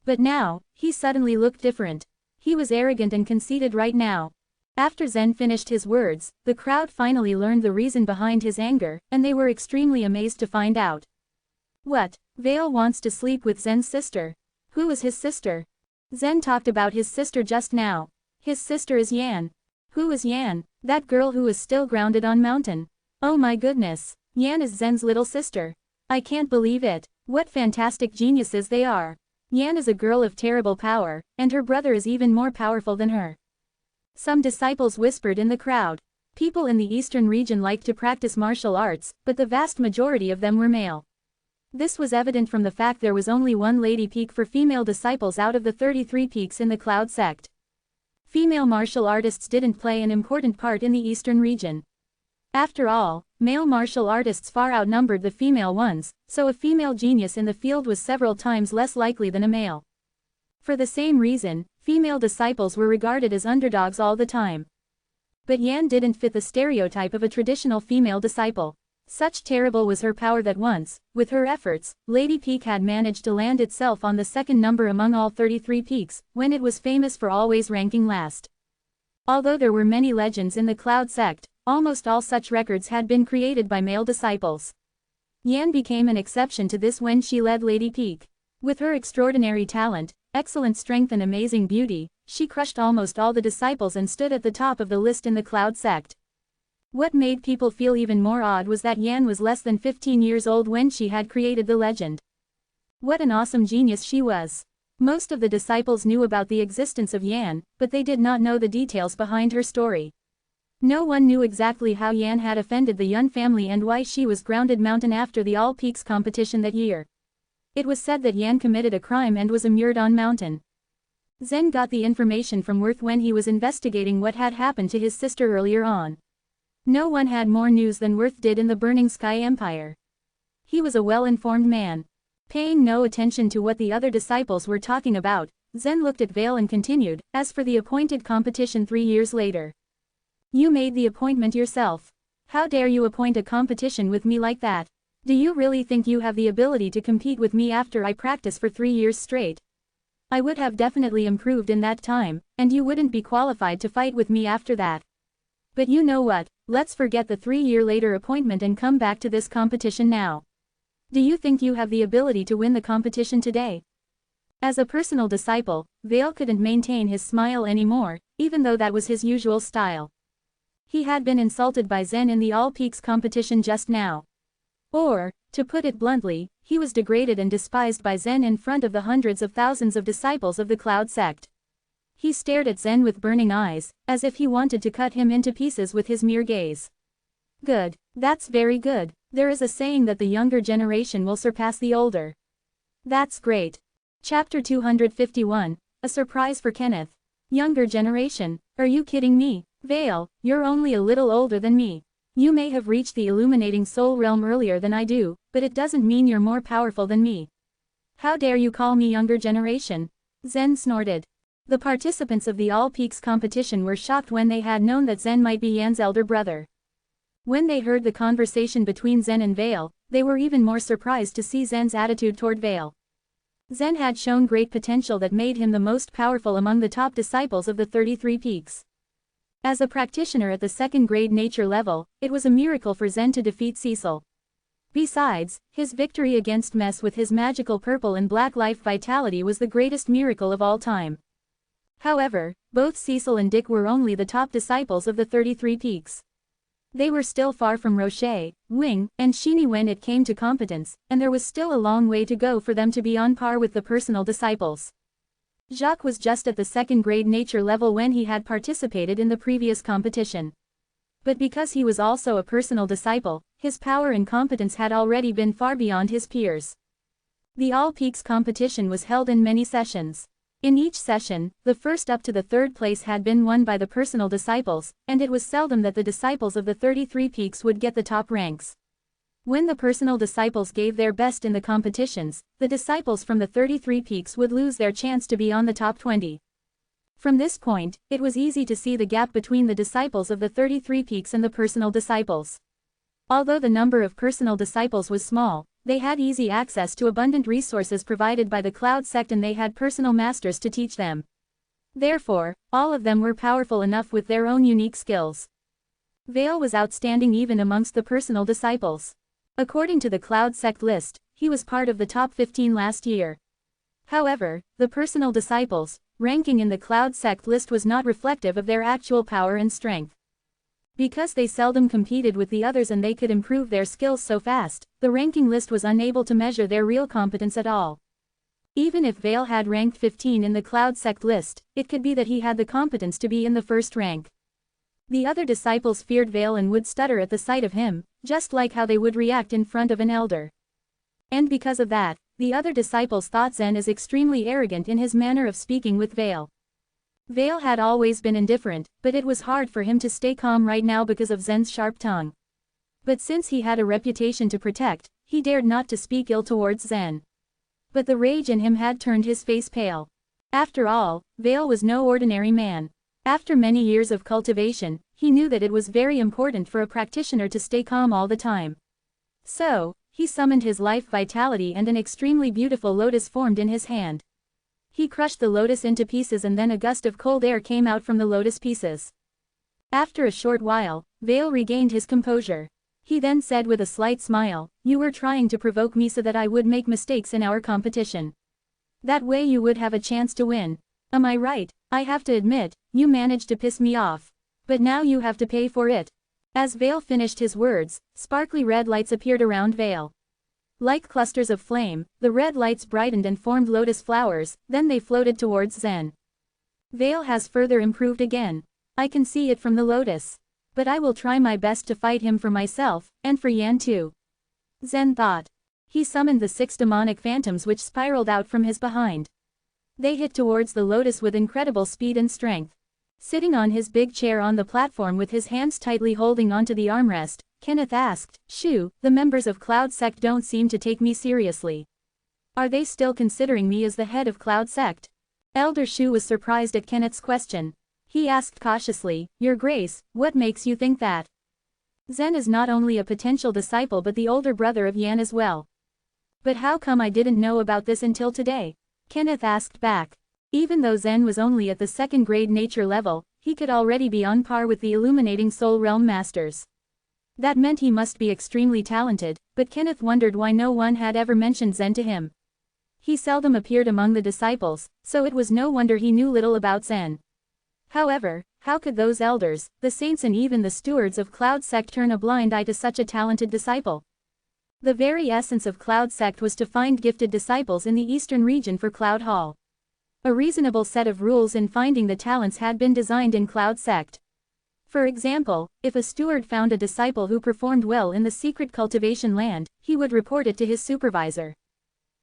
But now, he suddenly looked different. He was arrogant and conceited right now. After Zen finished his words, the crowd finally learned the reason behind his anger, and they were extremely amazed to find out. What? Vale wants to sleep with Zen's sister. Who is his sister? Zen talked about his sister just now. His sister is Yan. Who is Yan? That girl who is still grounded on mountain. Oh my goodness. Yan is Zen's little sister. I can't believe it. What fantastic geniuses they are. Yan is a girl of terrible power, and her brother is even more powerful than her. Some disciples whispered in the crowd. People in the eastern region liked to practice martial arts, but the vast majority of them were male. This was evident from the fact there was only one lady peak for female disciples out of the 33 peaks in the Cloud sect. Female martial artists didn't play an important part in the eastern region. After all, male martial artists far outnumbered the female ones, so a female genius in the field was several times less likely than a male. For the same reason, female disciples were regarded as underdogs all the time. But Yan didn't fit the stereotype of a traditional female disciple. Such terrible was her power that once, with her efforts, Lady Peak had managed to land itself on the second number among all 33 peaks, when it was famous for always ranking last. Although there were many legends in the Cloud sect, almost all such records had been created by male disciples. Yan became an exception to this when she led Lady Peak. With her extraordinary talent, excellent strength and amazing beauty, she crushed almost all the disciples and stood at the top of the list in the Cloud sect. What made people feel even more odd was that Yan was less than 15 years old when she had created the legend. What an awesome genius she was. Most of the disciples knew about the existence of Yan, but they did not know the details behind her story. No one knew exactly how Yan had offended the Yun family and why she was grounded mountain after the All Peaks competition that year. It was said that Yan committed a crime and was immured on mountain. Zen got the information from Worth when he was investigating what had happened to his sister earlier on. No one had more news than Worth did in the Burning Sky Empire. He was a well-informed man. Paying no attention to what the other disciples were talking about, Zen looked at Vale and continued, as for the appointed competition 3 years later. You made the appointment yourself. How dare you appoint a competition with me like that? Do you really think you have the ability to compete with me after I practice for 3 years straight? I would have definitely improved in that time, and you wouldn't be qualified to fight with me after that. But you know what, let's forget the 3-year later appointment and come back to this competition now. Do you think you have the ability to win the competition today? As a personal disciple, Vale couldn't maintain his smile anymore, even though that was his usual style. He had been insulted by Zen in the All Peaks competition just now. Or, to put it bluntly, he was degraded and despised by Zen in front of the hundreds of thousands of disciples of the Cloud sect. He stared at Zen with burning eyes, as if he wanted to cut him into pieces with his mere gaze. Good. That's very good. There is a saying that the younger generation will surpass the older. That's great. Chapter 251, A Surprise for Kenneth. Younger generation? Are you kidding me? Vale, you're only a little older than me. You may have reached the illuminating soul realm earlier than I do, but it doesn't mean you're more powerful than me. How dare you call me younger generation? Zen snorted. The participants of the All Peaks competition were shocked when they had known that Zen might be Yan's elder brother. When they heard the conversation between Zen and Vale, they were even more surprised to see Zen's attitude toward Vale. Zen had shown great potential that made him the most powerful among the top disciples of the 33 peaks. As a practitioner at the second-grade nature level, it was a miracle for Zen to defeat Cecil. Besides, his victory against Mess with his magical purple and black life vitality was the greatest miracle of all time. However, both Cecil and Dick were only the top disciples of the 33 peaks. They were still far from Rocher, Wing, and Sheeny when it came to competence, and there was still a long way to go for them to be on par with the personal disciples. Jacques was just at the second-grade nature level when he had participated in the previous competition. But because he was also a personal disciple, his power and competence had already been far beyond his peers. The All Peaks competition was held in many sessions. In each session, the first up to the third place had been won by the personal disciples, and it was seldom that the disciples of the 33 peaks would get the top ranks. When the personal disciples gave their best in the competitions, the disciples from the 33 peaks would lose their chance to be on the top 20. From this point, it was easy to see the gap between the disciples of the 33 peaks and the personal disciples. Although the number of personal disciples was small, They had easy access to abundant resources provided by the Cloud sect, and they had personal masters to teach them. Therefore, all of them were powerful enough with their own unique skills. Vale was outstanding even amongst the personal disciples. According to the Cloud sect list, he was part of the top 15 last year. However, the personal disciples' ranking in the Cloud sect list was not reflective of their actual power and strength. Because they seldom competed with the others and they could improve their skills so fast, the ranking list was unable to measure their real competence at all. Even if Vale had ranked 15 in the Cloud sect list, it could be that he had the competence to be in the first rank. The other disciples feared Vale and would stutter at the sight of him, just like how they would react in front of an elder. And because of that, the other disciples thought Zen is extremely arrogant in his manner of speaking with Vale. Vale had always been indifferent, but it was hard for him to stay calm right now because of Zen's sharp tongue. But since he had a reputation to protect, he dared not to speak ill towards Zen. But the rage in him had turned his face pale. After all, Vale was no ordinary man. After many years of cultivation, he knew that it was very important for a practitioner to stay calm all the time. So, he summoned his life vitality and an extremely beautiful lotus formed in his hand. He crushed the lotus into pieces and then a gust of cold air came out from the lotus pieces. After a short while, Vale regained his composure. He then said with a slight smile, "You were trying to provoke me so that I would make mistakes in our competition. That way you would have a chance to win. Am I right? I have to admit, you managed to piss me off. But now you have to pay for it." As Vale finished his words, sparkly red lights appeared around Vale. Like clusters of flame, the red lights brightened and formed lotus flowers, then they floated towards Zen. Vale has further improved again. I can see it from the lotus. But I will try my best to fight him for myself, and for Yan too. Zen thought. He summoned the 6 demonic phantoms which spiraled out from his behind. They hit towards the lotus with incredible speed and strength. Sitting on his big chair on the platform with his hands tightly holding onto the armrest, Kenneth asked, "Shu, the members of Cloud sect don't seem to take me seriously. Are they still considering me as the head of Cloud sect?" Elder Shu was surprised at Kenneth's question. He asked cautiously, "Your Grace, what makes you think that?" Zen is not only a potential disciple but the older brother of Yan as well. "But how come I didn't know about this until today?" Kenneth asked back. Even though Zen was only at the 2nd grade nature level, he could already be on par with the illuminating soul realm masters. That meant he must be extremely talented, but Kenneth wondered why no one had ever mentioned Zen to him. He seldom appeared among the disciples, so it was no wonder he knew little about Zen. However, how could those elders, the saints and even the stewards of Cloud sect turn a blind eye to such a talented disciple? The very essence of Cloud sect was to find gifted disciples in the eastern region for Cloud Hall. A reasonable set of rules in finding the talents had been designed in Cloud sect. For example, if a steward found a disciple who performed well in the secret cultivation land, he would report it to his supervisor.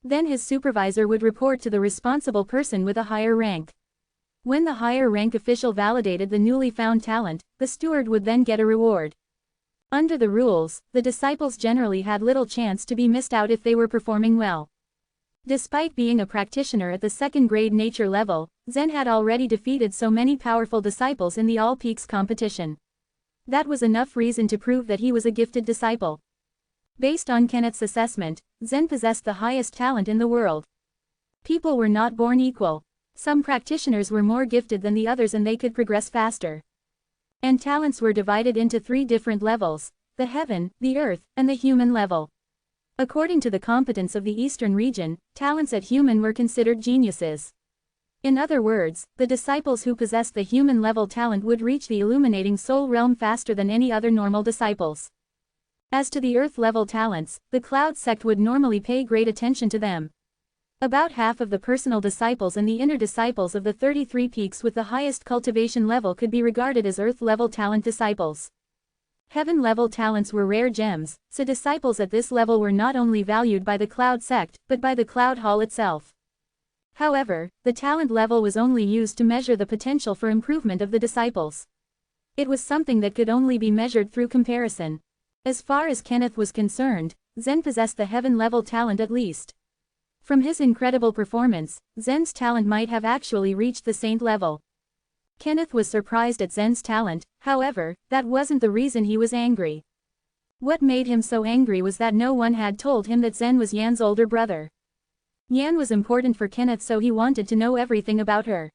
Then his supervisor would report to the responsible person with a higher rank. When the higher rank official validated the newly found talent, the steward would then get a reward. Under the rules, the disciples generally had little chance to be missed out if they were performing well. Despite being a practitioner at the 2nd grade nature level, Zen had already defeated so many powerful disciples in the All Peaks competition. That was enough reason to prove that he was a gifted disciple. Based on Kenneth's assessment, Zen possessed the highest talent in the world. People were not born equal. Some practitioners were more gifted than the others and they could progress faster. And talents were divided into 3 different levels: the heaven, the earth, and the human level. According to the competence of the eastern region, talents at human were considered geniuses. In other words, the disciples who possessed the human level talent would reach the illuminating soul realm faster than any other normal disciples. As to the earth level talents, the Cloud sect would normally pay great attention to them. About half of the personal disciples and the inner disciples of the 33 peaks with the highest cultivation level could be regarded as earth level talent disciples. Heaven-level talents were rare gems, so disciples at this level were not only valued by the Cloud sect, but by the Cloud Hall itself. However, the talent level was only used to measure the potential for improvement of the disciples. It was something that could only be measured through comparison. As far as Kenneth was concerned, Zen possessed the heaven-level talent at least. From his incredible performance, Zen's talent might have actually reached the saint level. Kenneth was surprised at Zen's talent, however, that wasn't the reason he was angry. What made him so angry was that no one had told him that Zen was Yan's older brother. Yan was important for Kenneth, so he wanted to know everything about her.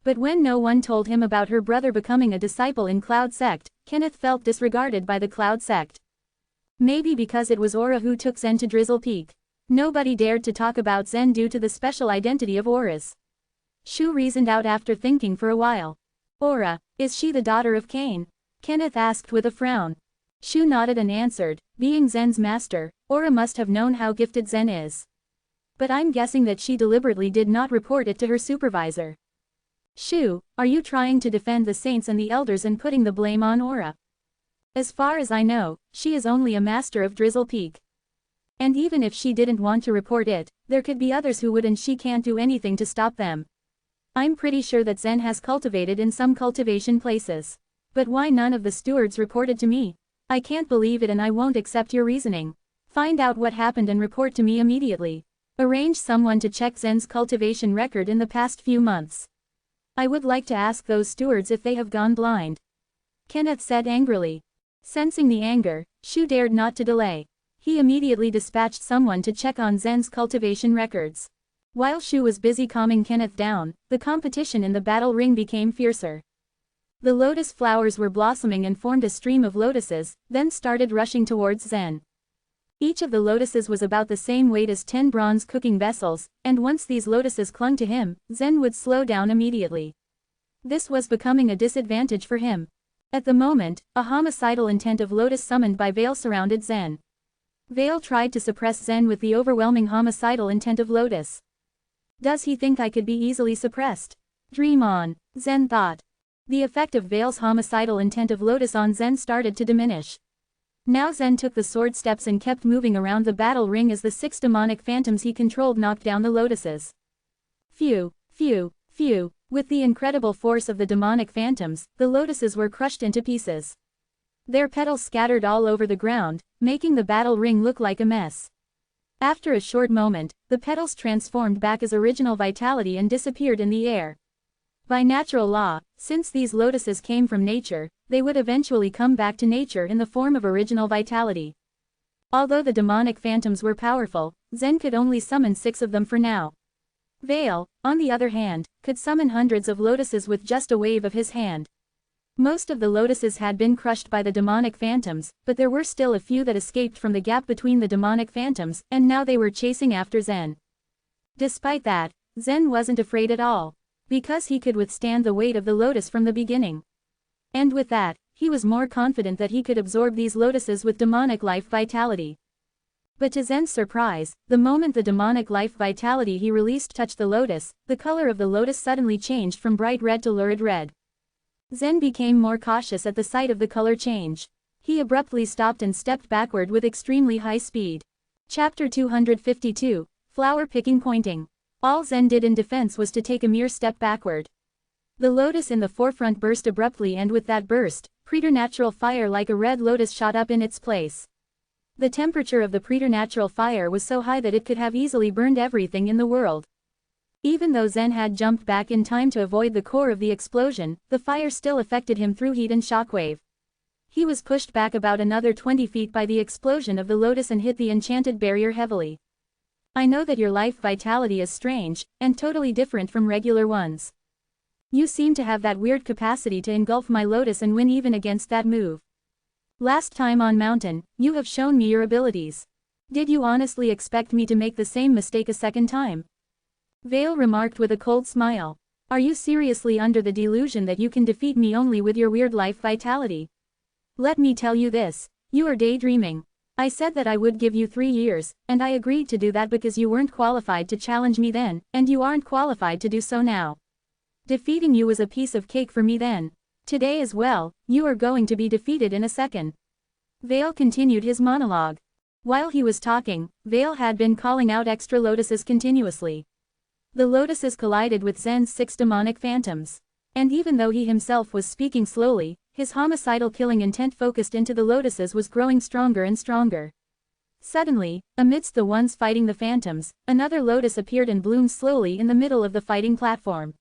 But when no one told him about her brother becoming a disciple in Cloud Sect, Kenneth felt disregarded by the Cloud Sect. Maybe because it was Aura who took Zen to Drizzle Peak. Nobody dared to talk about Zen due to the special identity of Auras. Shu reasoned out after thinking for a while. Aura, is she the daughter of Cain? Kenneth asked with a frown. Shu nodded and answered, being Zen's master, Aura must have known how gifted Zen is. But I'm guessing that she deliberately did not report it to her supervisor. Shu, are you trying to defend the saints and the elders and putting the blame on Aura? As far as I know, she is only a master of Drizzle Peak. And even if she didn't want to report it, there could be others who would, and she can't do anything to stop them. I'm pretty sure that Zen has cultivated in some cultivation places. But why none of the stewards reported to me? I can't believe it, and I won't accept your reasoning. Find out what happened and report to me immediately. Arrange someone to check Zen's cultivation record in the past few months. I would like to ask those stewards if they have gone blind. Kenneth said angrily. Sensing the anger, Shu dared not to delay. He immediately dispatched someone to check on Zen's cultivation records. While Shu was busy calming Kenneth down, the competition in the battle ring became fiercer. The lotus flowers were blossoming and formed a stream of lotuses, then started rushing towards Zen. Each of the lotuses was about the same weight as 10 bronze cooking vessels, and once these lotuses clung to him, Zen would slow down immediately. This was becoming a disadvantage for him. At the moment, a homicidal intent of lotus summoned by Veil surrounded Zen. Veil tried to suppress Zen with the overwhelming homicidal intent of lotus. Does he think I could be easily suppressed? Dream on, Zen thought. The effect of Veil's homicidal intent of lotus on Zen started to diminish. Now Zen took the sword steps and kept moving around the battle ring as the 6 demonic phantoms he controlled knocked down the lotuses. Phew, phew, phew. With the incredible force of the demonic phantoms, the lotuses were crushed into pieces. Their petals scattered all over the ground, making the battle ring look like a mess. After a short moment, the petals transformed back as original vitality and disappeared in the air. By natural law, since these lotuses came from nature, they would eventually come back to nature in the form of original vitality. Although the demonic phantoms were powerful, Zen could only summon 6 of them for now. Veil, on the other hand, could summon hundreds of lotuses with just a wave of his hand. Most of the lotuses had been crushed by the demonic phantoms, but there were still a few that escaped from the gap between the demonic phantoms, and now they were chasing after Zen. Despite that, Zen wasn't afraid at all, because he could withstand the weight of the lotus from the beginning. And with that, he was more confident that he could absorb these lotuses with demonic life vitality. But to Zen's surprise, the moment the demonic life vitality he released touched the lotus, the color of the lotus suddenly changed from bright red to lurid red. Zen became more cautious at the sight of the color change. He abruptly stopped and stepped backward with extremely high speed. Chapter 252, Flower Picking Pointing. All Zen did in defense was to take a mere step backward. The lotus in the forefront burst abruptly, and with that burst, preternatural fire like a red lotus shot up in its place. The temperature of the preternatural fire was so high that it could have easily burned everything in the world. Even though Zen had jumped back in time to avoid the core of the explosion, the fire still affected him through heat and shockwave. He was pushed back about another 20 feet by the explosion of the lotus and hit the enchanted barrier heavily. I know that your life vitality is strange, and totally different from regular ones. You seem to have that weird capacity to engulf my lotus and win even against that move. Last time on Mountain, you have shown me your abilities. Did you honestly expect me to make the same mistake a second time? Veil remarked with a cold smile. Are you seriously under the delusion that you can defeat me only with your weird life vitality? Let me tell you this, you are daydreaming. I said that I would give you 3 years, and I agreed to do that because you weren't qualified to challenge me then, and you aren't qualified to do so now. Defeating you was a piece of cake for me then. Today as well, you are going to be defeated in a second. Veil continued his monologue. While he was talking, Veil had been calling out extra lotuses continuously. The lotuses collided with Zen's 6 demonic phantoms. And even though he himself was speaking slowly, his homicidal killing intent focused into the lotuses was growing stronger and stronger. Suddenly, amidst the ones fighting the phantoms, another lotus appeared and bloomed slowly in the middle of the fighting platform.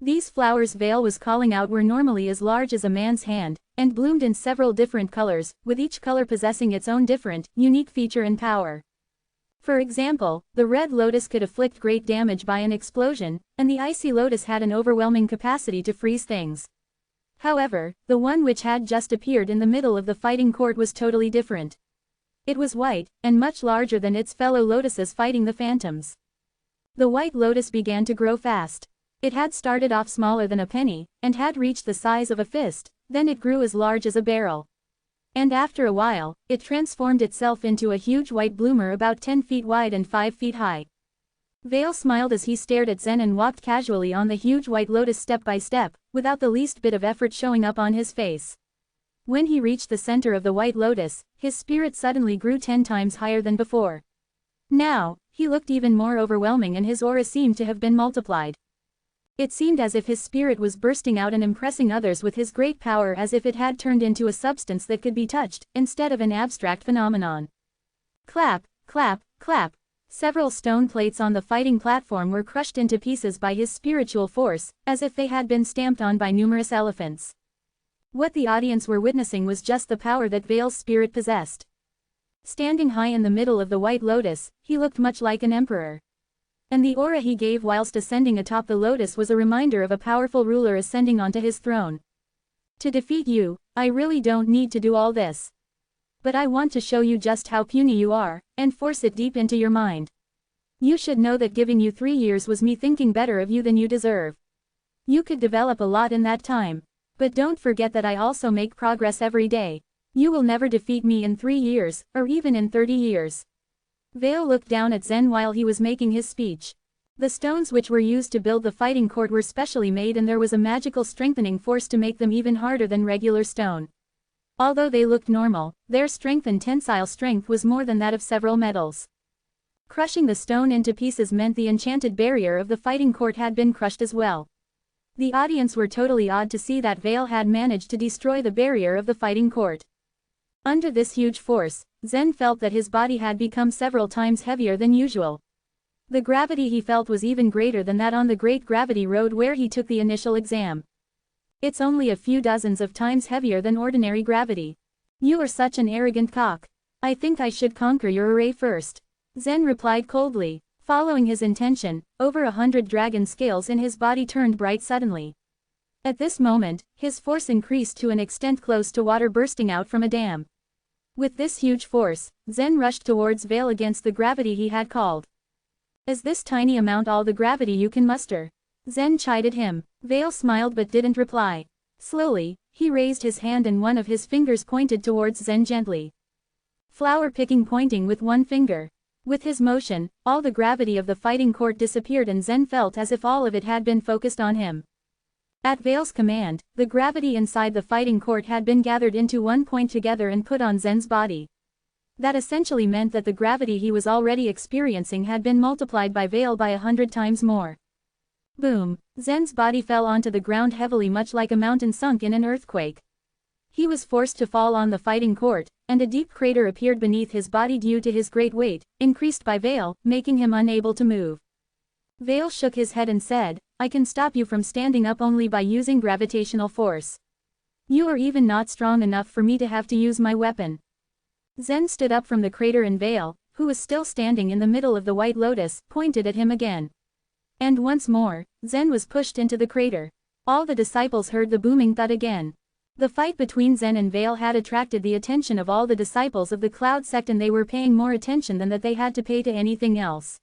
These flowers Veil was calling out were normally as large as a man's hand, and bloomed in several different colors, with each color possessing its own different, unique feature and power. For example, the red lotus could afflict great damage by an explosion, and the icy lotus had an overwhelming capacity to freeze things. However, the one which had just appeared in the middle of the fighting court was totally different. It was white, and much larger than its fellow lotuses fighting the phantoms. The white lotus began to grow fast. It had started off smaller than a penny, and had reached the size of a fist, then it grew as large as a barrel. And after a while, it transformed itself into a huge white bloomer about 10 feet wide and 5 feet high. Veil smiled as he stared at Zen and walked casually on the huge white lotus step by step, without the least bit of effort showing up on his face. When he reached the center of the white lotus, his spirit suddenly grew 10 times higher than before. Now, he looked even more overwhelming and his aura seemed to have been multiplied. It seemed as if his spirit was bursting out and impressing others with his great power, as if it had turned into a substance that could be touched, instead of an abstract phenomenon. Clap, clap, clap. Several stone plates on the fighting platform were crushed into pieces by his spiritual force, as if they had been stamped on by numerous elephants. What the audience were witnessing was just the power that Veil's spirit possessed. Standing high in the middle of the white lotus, he looked much like an emperor. And the aura he gave whilst ascending atop the lotus was a reminder of a powerful ruler ascending onto his throne. To defeat you, I really don't need to do all this. But I want to show you just how puny you are, and force it deep into your mind. You should know that giving you 3 years was me thinking better of you than you deserve. You could develop a lot in that time. But don't forget that I also make progress every day. You will never defeat me in 3 years, or even in 30 years. Veil looked down at Zen while he was making his speech. The stones which were used to build the fighting court were specially made, and there was a magical strengthening force to make them even harder than regular stone. Although they looked normal, their strength and tensile strength was more than that of several metals. Crushing the stone into pieces meant the enchanted barrier of the fighting court had been crushed as well. The audience were totally awed to see that Veil had managed to destroy the barrier of the fighting court. Under this huge force, Zen felt that his body had become several times heavier than usual. The gravity he felt was even greater than that on the Great Gravity Road where he took the initial exam. It's only a few dozens of times heavier than ordinary gravity. You are such an arrogant cock. I think I should conquer your array first. Zen replied coldly. Following his intention, over 100 dragon scales in his body turned bright suddenly. At this moment, his force increased to an extent close to water bursting out from a dam. With this huge force, Zen rushed towards Veil against the gravity he had called. Is this tiny amount all the gravity you can muster? Zen chided him. Veil smiled but didn't reply. Slowly, he raised his hand and one of his fingers pointed towards Zen gently. Flower picking, pointing with one finger. With his motion, all the gravity of the fighting court disappeared and Zen felt as if all of it had been focused on him. At Veil's command, the gravity inside the fighting court had been gathered into one point together and put on Zen's body. That essentially meant that the gravity he was already experiencing had been multiplied by Veil by 100 times more. Boom! Zen's body fell onto the ground heavily, much like a mountain sunk in an earthquake. He was forced to fall on the fighting court, and a deep crater appeared beneath his body due to his great weight, increased by Veil, making him unable to move. Veil shook his head and said, I can stop you from standing up only by using gravitational force. You are even not strong enough for me to have to use my weapon. Zen stood up from the crater and Veil, who was still standing in the middle of the white lotus, pointed at him again. And once more, Zen was pushed into the crater. All the disciples heard the booming thud again. The fight between Zen and Veil had attracted the attention of all the disciples of the Cloud sect, and they were paying more attention than that they had to pay to anything else.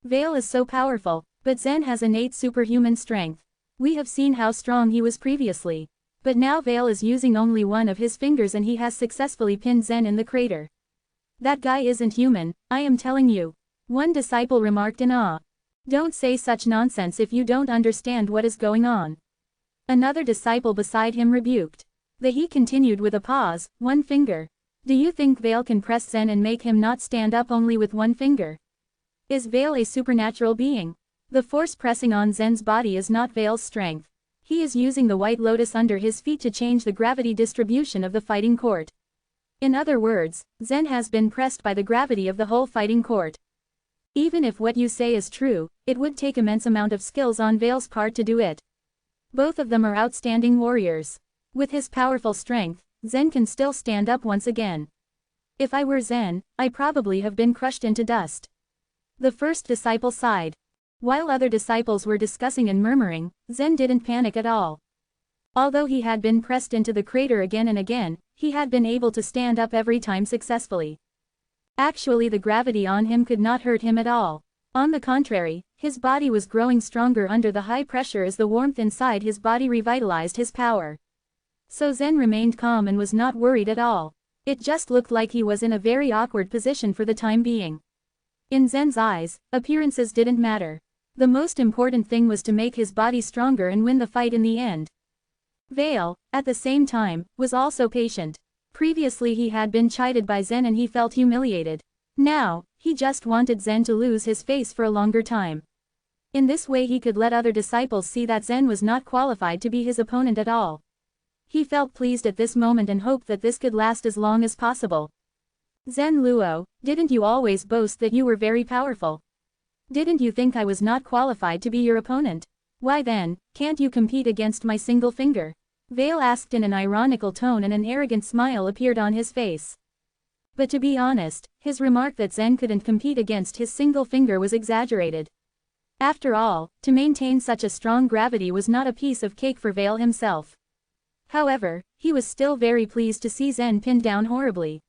Veil is so powerful, but Zen has innate superhuman strength. We have seen how strong he was previously. But now Veil is using only one of his fingers and he has successfully pinned Zen in the crater. That guy isn't human, I am telling you. One disciple remarked in awe. Don't say such nonsense if you don't understand what is going on. Another disciple beside him rebuked. He continued with a pause, one finger. Do you think Veil can press Zen and make him not stand up only with one finger? Is Veil a supernatural being? The force pressing on Zen's body is not Veil's strength. He is using the white lotus under his feet to change the gravity distribution of the fighting court. In other words, Zen has been pressed by the gravity of the whole fighting court. Even if what you say is true, it would take immense amount of skills on Veil's part to do it. Both of them are outstanding warriors. With his powerful strength, Zen can still stand up once again. If I were Zen, I probably have been crushed into dust. The first disciple sighed. While other disciples were discussing and murmuring, Zen didn't panic at all. Although he had been pressed into the crater again and again, he had been able to stand up every time successfully. Actually, the gravity on him could not hurt him at all. On the contrary, his body was growing stronger under the high pressure as the warmth inside his body revitalized his power. So Zen remained calm and was not worried at all. It just looked like he was in a very awkward position for the time being. In Zen's eyes, appearances didn't matter. The most important thing was to make his body stronger and win the fight in the end. Vale, at the same time, was also patient. Previously he had been chided by Zen and he felt humiliated. Now, he just wanted Zen to lose his face for a longer time. In this way he could let other disciples see that Zen was not qualified to be his opponent at all. He felt pleased at this moment and hoped that this could last as long as possible. Zen Luo, didn't you always boast that you were very powerful? Didn't you think I was not qualified to be your opponent? Why then, can't you compete against my single finger? Vale asked in an ironical tone and an arrogant smile appeared on his face. But to be honest, his remark that Zen couldn't compete against his single finger was exaggerated. After all, to maintain such a strong gravity was not a piece of cake for Vale himself. However, he was still very pleased to see Zen pinned down horribly.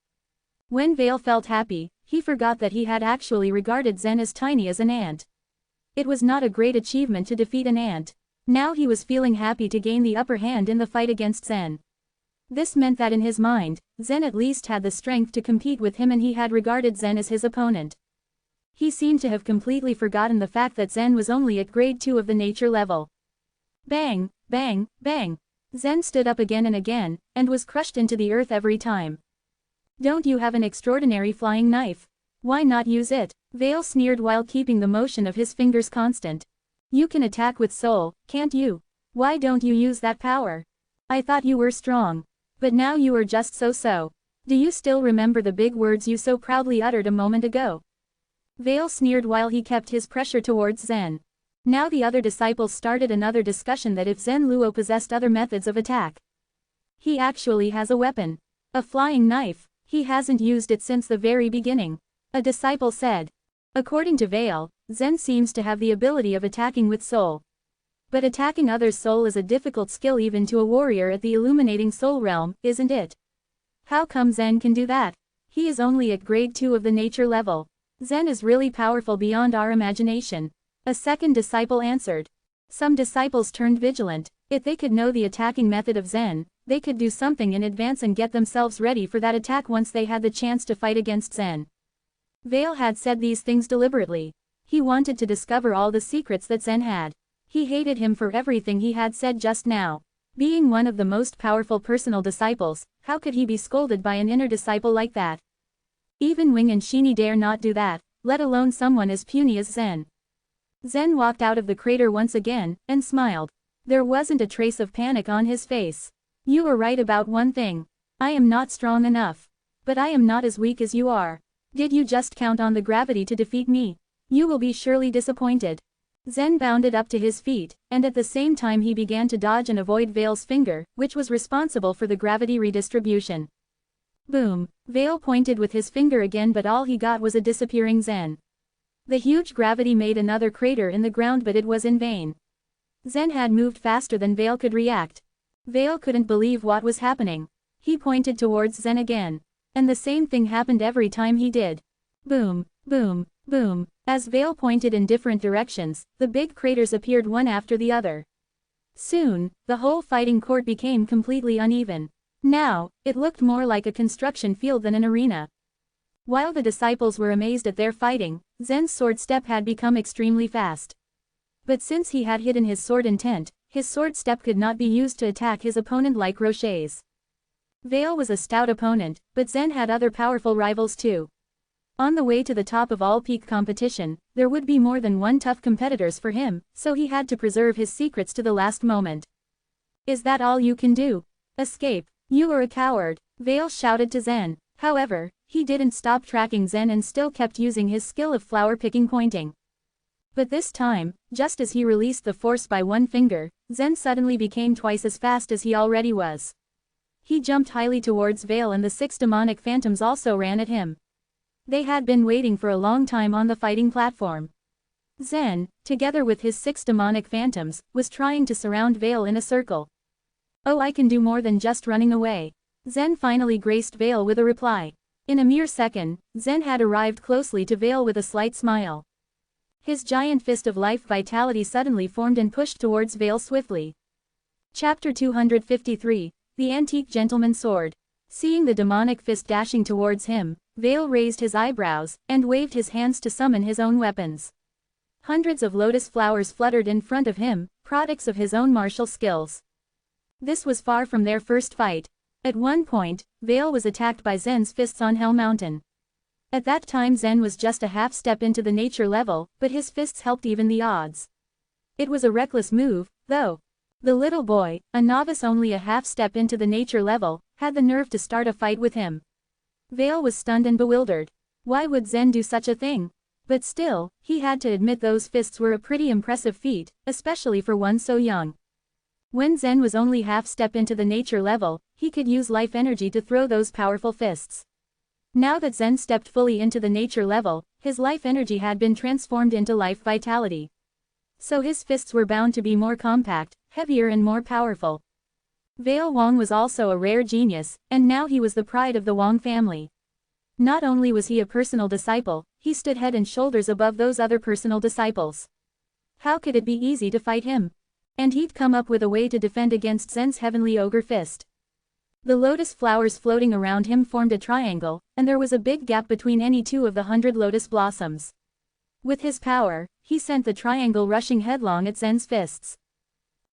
When Vale felt happy, he forgot that he had actually regarded Zen as tiny as an ant. It was not a great achievement to defeat an ant. Now he was feeling happy to gain the upper hand in the fight against Zen. This meant that in his mind, Zen at least had the strength to compete with him and he had regarded Zen as his opponent. He seemed to have completely forgotten the fact that Zen was only at grade 2 of the nature level. Bang, bang, bang. Zen stood up again and again, and was crushed into the earth every time. Don't you have an extraordinary flying knife? Why not use it? Vale sneered while keeping the motion of his fingers constant. You can attack with soul, can't you? Why don't you use that power? I thought you were strong. But now you are just so-so. Do you still remember the big words you so proudly uttered a moment ago? Vale sneered while he kept his pressure towards Zen. Now the other disciples started another discussion that if Zen Luo possessed other methods of attack. He actually has a weapon. A flying knife. He hasn't used it since the very beginning. A disciple said. According to Vale, Zen seems to have the ability of attacking with soul. But attacking others' soul is a difficult skill even to a warrior at the illuminating soul realm, isn't it? How come Zen can do that? He is only at grade 2 of the nature level. Zen is really powerful beyond our imagination. A second disciple answered. Some disciples turned vigilant. If they could know the attacking method of Zen, they could do something in advance and get themselves ready for that attack once they had the chance to fight against Zen. Vale had said these things deliberately. He wanted to discover all the secrets that Zen had. He hated him for everything he had said just now. Being one of the most powerful personal disciples, how could he be scolded by an inner disciple like that? Even Wing and Shini dare not do that, let alone someone as puny as Zen. Zen walked out of the crater once again, and smiled. There wasn't a trace of panic on his face. You were right about one thing. I am not strong enough. But I am not as weak as you are. Did you just count on the gravity to defeat me? You will be surely disappointed. Zen bounded up to his feet, and at the same time he began to dodge and avoid Vale's finger, which was responsible for the gravity redistribution. Boom! Vale pointed with his finger again, but all he got was a disappearing Zen. The huge gravity made another crater in the ground, but it was in vain. Zen had moved faster than Vale could react. Vale couldn't believe what was happening. He pointed towards Zen again. And the same thing happened every time he did. Boom, boom, boom. As Vale pointed in different directions, the big craters appeared one after the other. Soon, the whole fighting court became completely uneven. Now, it looked more like a construction field than an arena. While the disciples were amazed at their fighting, Zen's sword step had become extremely fast. But since he had hidden his sword intent, his sword step could not be used to attack his opponent like Rocher's. Vale was a stout opponent, but Zen had other powerful rivals too. On the way to the top of all peak competition, there would be more than one tough competitors for him, so he had to preserve his secrets to the last moment. Is that all you can do? Escape. You are a coward, Vale shouted to Zen. However, he didn't stop tracking Zen and still kept using his skill of flower picking pointing. But this time, just as he released the force by one finger, Zen suddenly became twice as fast as he already was. He jumped highly towards Veil, and the 6 demonic phantoms also ran at him. They had been waiting for a long time on the fighting platform. Zen, together with his 6 demonic phantoms, was trying to surround Veil in a circle. "Oh, I can do more than just running away." Zen finally graced Veil with a reply. In a mere second, Zen had arrived closely to Veil with a slight smile. His giant fist of life vitality suddenly formed and pushed towards Veil swiftly. Chapter 253, The Antique Gentleman's Sword. Seeing the demonic fist dashing towards him, Veil raised his eyebrows, and waved his hands to summon his own weapons. Hundreds of lotus flowers fluttered in front of him, products of his own martial skills. This was far from their first fight. At one point, Veil was attacked by Zen's fists on Hell Mountain. At that time Zen was just a half step into the nature level, but his fists helped even the odds. It was a reckless move, though. The little boy, a novice only a half step into the nature level, had the nerve to start a fight with him. Veil was stunned and bewildered. Why would Zen do such a thing? But still, he had to admit those fists were a pretty impressive feat, especially for one so young. When Zen was only half step into the nature level, he could use life energy to throw those powerful fists. Now that Zen stepped fully into the nature level, his life energy had been transformed into life vitality. So his fists were bound to be more compact, heavier and more powerful. Veil Wang was also a rare genius, and now he was the pride of the Wang family. Not only was he a personal disciple, he stood head and shoulders above those other personal disciples. How could it be easy to fight him? And he'd come up with a way to defend against Zen's heavenly ogre fist. The lotus flowers floating around him formed a triangle, and there was a big gap between any 2 of the 100 lotus blossoms. With his power, he sent the triangle rushing headlong at Zen's fists.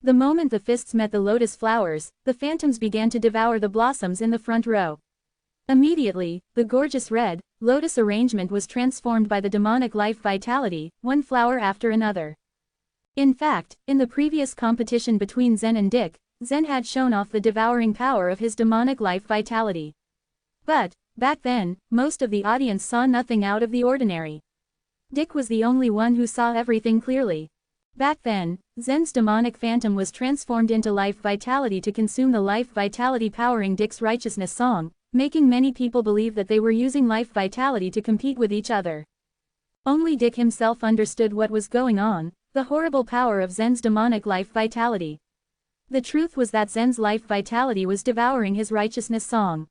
The moment the fists met the lotus flowers, the phantoms began to devour the blossoms in the front row. Immediately, the gorgeous red, lotus arrangement was transformed by the demonic life vitality, one flower after another. In fact, in the previous competition between Zen and Dick, Zen had shown off the devouring power of his demonic life vitality. But, back then, most of the audience saw nothing out of the ordinary. Dick was the only one who saw everything clearly. Back then, Zen's demonic phantom was transformed into life vitality to consume the life vitality powering Dick's righteousness song, making many people believe that they were using life vitality to compete with each other. Only Dick himself understood what was going on, the horrible power of Zen's demonic life vitality. The truth was that Zen's life vitality was devouring his righteousness song.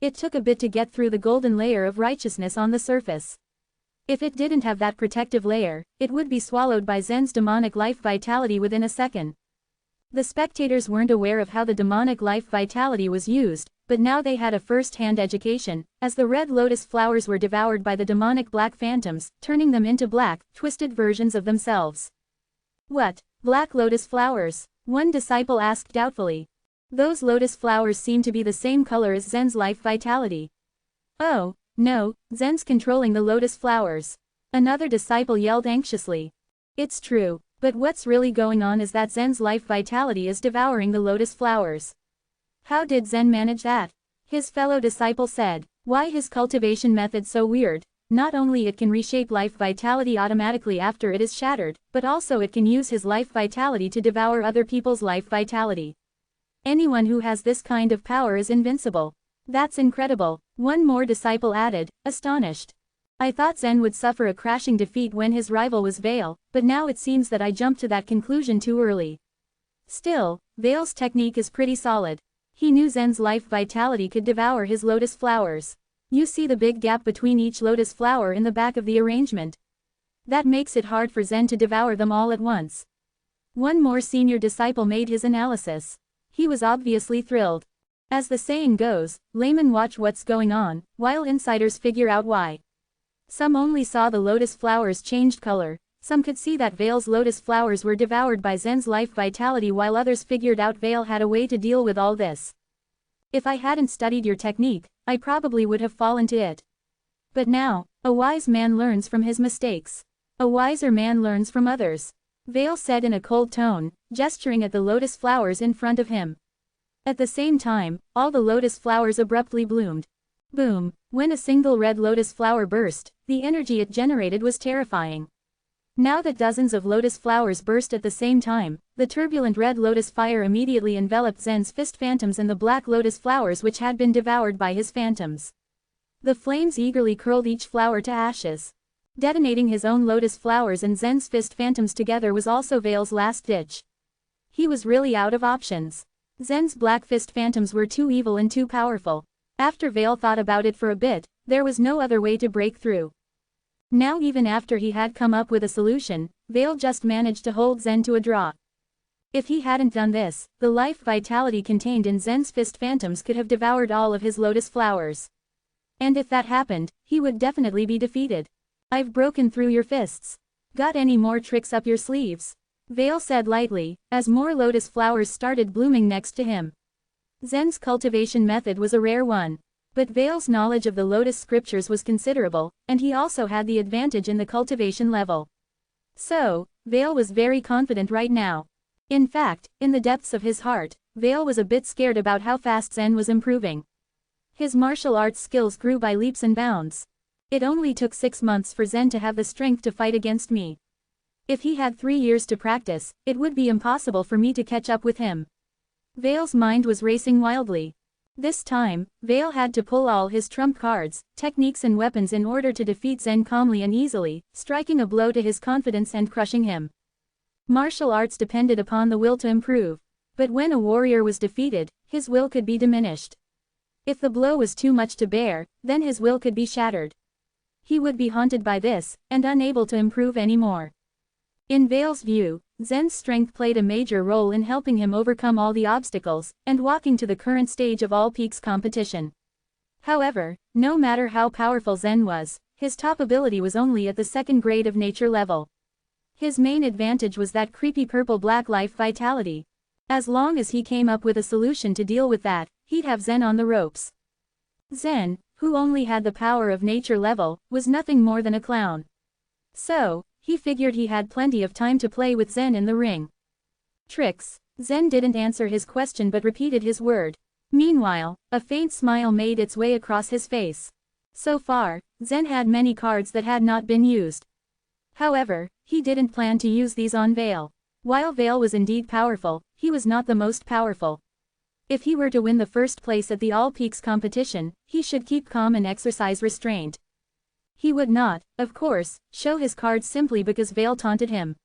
It took a bit to get through the golden layer of righteousness on the surface. If it didn't have that protective layer, it would be swallowed by Zen's demonic life vitality within a second. The spectators weren't aware of how the demonic life vitality was used, but now they had a first-hand education, as the red lotus flowers were devoured by the demonic black phantoms, turning them into black, twisted versions of themselves. "What, black lotus flowers?" one disciple asked doubtfully. "Those lotus flowers seem to be the same color as Zen's life vitality." "Oh, no, Zen's controlling the lotus flowers," another disciple yelled anxiously. "It's true, but what's really going on is that Zen's life vitality is devouring the lotus flowers." "How did Zen manage that?" his fellow disciple said. "Why, his cultivation method so weird. Not only it can reshape life vitality automatically after it is shattered, but also it can use his life vitality to devour other people's life vitality. Anyone who has this kind of power is invincible." "That's incredible," one more disciple added, astonished. "I thought Zen would suffer a crashing defeat when his rival was Veil, but now it seems that I jumped to that conclusion too early." Still, Veil's technique is pretty solid. He knew Zen's life vitality could devour his lotus flowers. You see the big gap between each lotus flower in the back of the arrangement. That makes it hard for Zen to devour them all at once. One more senior disciple made his analysis. He was obviously thrilled. As the saying goes, laymen watch what's going on, while insiders figure out why. Some only saw the lotus flowers changed color, some could see that Veil's lotus flowers were devoured by Zen's life vitality, while others figured out Veil had a way to deal with all this. "If I hadn't studied your technique, I probably would have fallen to it. But now, a wise man learns from his mistakes. A wiser man learns from others," Veil said in a cold tone, gesturing at the lotus flowers in front of him. At the same time, all the lotus flowers abruptly bloomed. Boom! When a single red lotus flower burst, the energy it generated was terrifying. Now that dozens of lotus flowers burst at the same time, the turbulent red lotus fire immediately enveloped Zen's fist phantoms and the black lotus flowers which had been devoured by his phantoms. The flames eagerly curled each flower to ashes. Detonating his own lotus flowers and Zen's fist phantoms together was also Veil's last ditch. He was really out of options. Zen's black fist phantoms were too evil and too powerful. After Veil thought about it for a bit, there was no other way to break through. Now even after he had come up with a solution, Veil just managed to hold Zen to a draw. If he hadn't done this, the life vitality contained in Zen's fist phantoms could have devoured all of his lotus flowers. And if that happened, he would definitely be defeated. I've broken through your fists. Got any more tricks up your sleeves? Veil said lightly, as more lotus flowers started blooming next to him. Zen's cultivation method was a rare one. But Veil's knowledge of the lotus scriptures was considerable, and he also had the advantage in the cultivation level. So, Veil was very confident right now. In fact, in the depths of his heart, Veil was a bit scared about how fast Zen was improving. His martial arts skills grew by leaps and bounds. It only took 6 months for Zen to have the strength to fight against me. If he had 3 years to practice, it would be impossible for me to catch up with him. Veil's mind was racing wildly. This time, Veil had to pull all his trump cards, techniques and weapons in order to defeat Zen calmly and easily, striking a blow to his confidence and crushing him. Martial arts depended upon the will to improve. But when a warrior was defeated, his will could be diminished. If the blow was too much to bear, then his will could be shattered. He would be haunted by this, and unable to improve anymore. In Veil's view, Zen's strength played a major role in helping him overcome all the obstacles, and walking to the current stage of all peaks competition. However, no matter how powerful Zen was, his top ability was only at the 2nd grade of nature level. His main advantage was that creepy purple-black life vitality. As long as he came up with a solution to deal with that, he'd have Zen on the ropes. Zen, who only had the power of nature level, was nothing more than a clown. So, he figured he had plenty of time to play with Zen in the ring. Tricks. Zen didn't answer his question but repeated his word. Meanwhile, a faint smile made its way across his face. So far, Zen had many cards that had not been used. However, he didn't plan to use these on Veil. While Veil was indeed powerful, he was not the most powerful. If he were to win the first place at the All Peaks competition, he should keep calm and exercise restraint. He would not, of course, show his cards simply because Veil taunted him.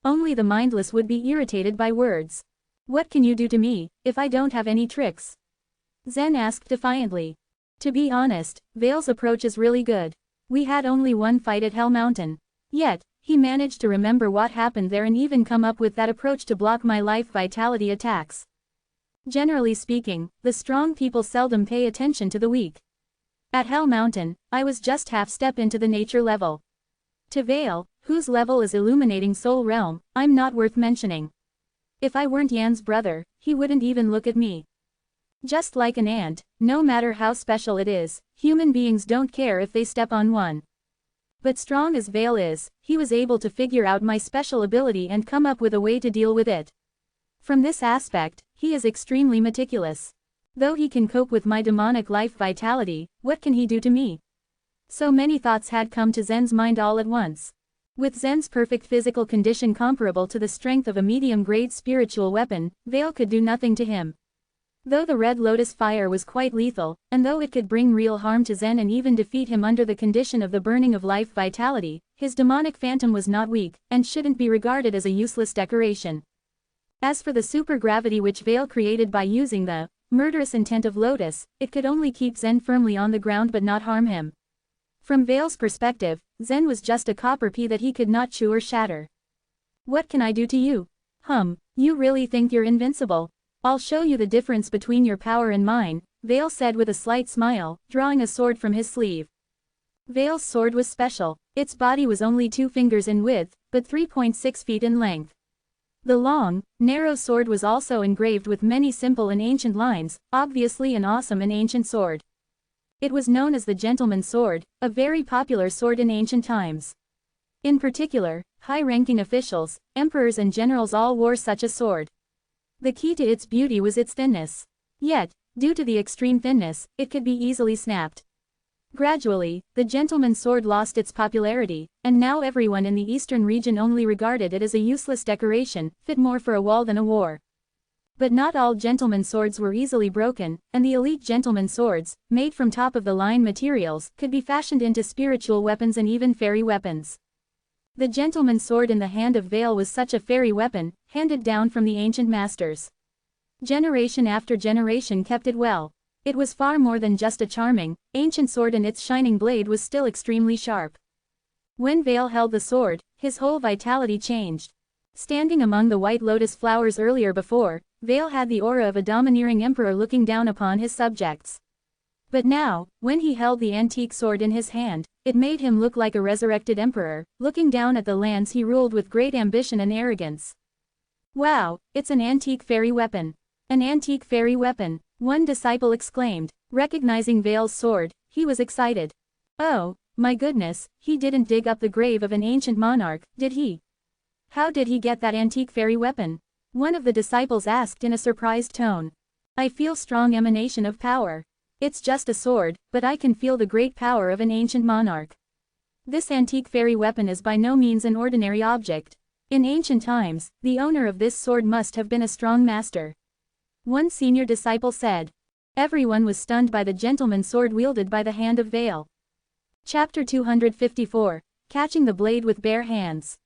Only the mindless would be irritated by words. What can you do to me, if I don't have any tricks? Zen asked defiantly. To be honest, Veil's approach is really good. We had only one fight at Hell Mountain. Yet, he managed to remember what happened there and even come up with that approach to block my life vitality attacks. Generally speaking, the strong people seldom pay attention to the weak. At Hell Mountain, I was just half step into the nature level. To Veil, whose level is illuminating soul realm, I'm not worth mentioning. If I weren't Yan's brother, he wouldn't even look at me. Just like an ant, no matter how special it is, human beings don't care if they step on one. But strong as Veil is, he was able to figure out my special ability and come up with a way to deal with it. From this aspect, he is extremely meticulous. Though he can cope with my demonic life vitality, what can he do to me? So many thoughts had come to Zen's mind all at once. With Zen's perfect physical condition comparable to the strength of a medium-grade spiritual weapon, Veil could do nothing to him. Though the red lotus fire was quite lethal, and though it could bring real harm to Zen and even defeat him under the condition of the burning of life vitality, his demonic phantom was not weak, and shouldn't be regarded as a useless decoration. As for the supergravity which Veil created by using the murderous intent of Lotus, it could only keep Zen firmly on the ground but not harm him. From Veil's perspective, Zen was just a copper pea that he could not chew or shatter. What can I do to you? You really think you're invincible? I'll show you the difference between your power and mine, Veil said with a slight smile, drawing a sword from his sleeve. Veil's sword was special. Its body was only 2 fingers in width, but 3.6 feet in length. The long, narrow sword was also engraved with many simple and ancient lines, obviously an awesome and ancient sword. It was known as the gentleman's sword, a very popular sword in ancient times. In particular, high-ranking officials, emperors and generals all wore such a sword. The key to its beauty was its thinness. Yet, due to the extreme thinness, it could be easily snapped. Gradually, the gentleman's sword lost its popularity, and now everyone in the eastern region only regarded it as a useless decoration, fit more for a wall than a war. But not all gentlemen's swords were easily broken, and the elite gentleman's swords, made from top-of-the-line materials, could be fashioned into spiritual weapons and even fairy weapons. The gentleman's sword in the hand of Veil was such a fairy weapon, handed down from the ancient masters. Generation after generation kept it well. It was far more than just a charming, ancient sword, and its shining blade was still extremely sharp. When Veil held the sword, his whole vitality changed. Standing among the white lotus flowers earlier before, Veil had the aura of a domineering emperor looking down upon his subjects. But now, when he held the antique sword in his hand, it made him look like a resurrected emperor, looking down at the lands he ruled with great ambition and arrogance. "Wow, it's an antique fairy weapon. An antique fairy weapon," one disciple exclaimed. Recognizing Veil's sword, he was excited. "Oh, my goodness, he didn't dig up the grave of an ancient monarch, did he? How did he get that antique fairy weapon?" one of the disciples asked in a surprised tone. "I feel strong emanation of power. It's just a sword, but I can feel the great power of an ancient monarch. This antique fairy weapon is by no means an ordinary object. In ancient times, the owner of this sword must have been a strong master," one senior disciple said. Everyone was stunned by the gentleman's sword wielded by the hand of Veil. Chapter 254, Catching the Blade with Bare Hands.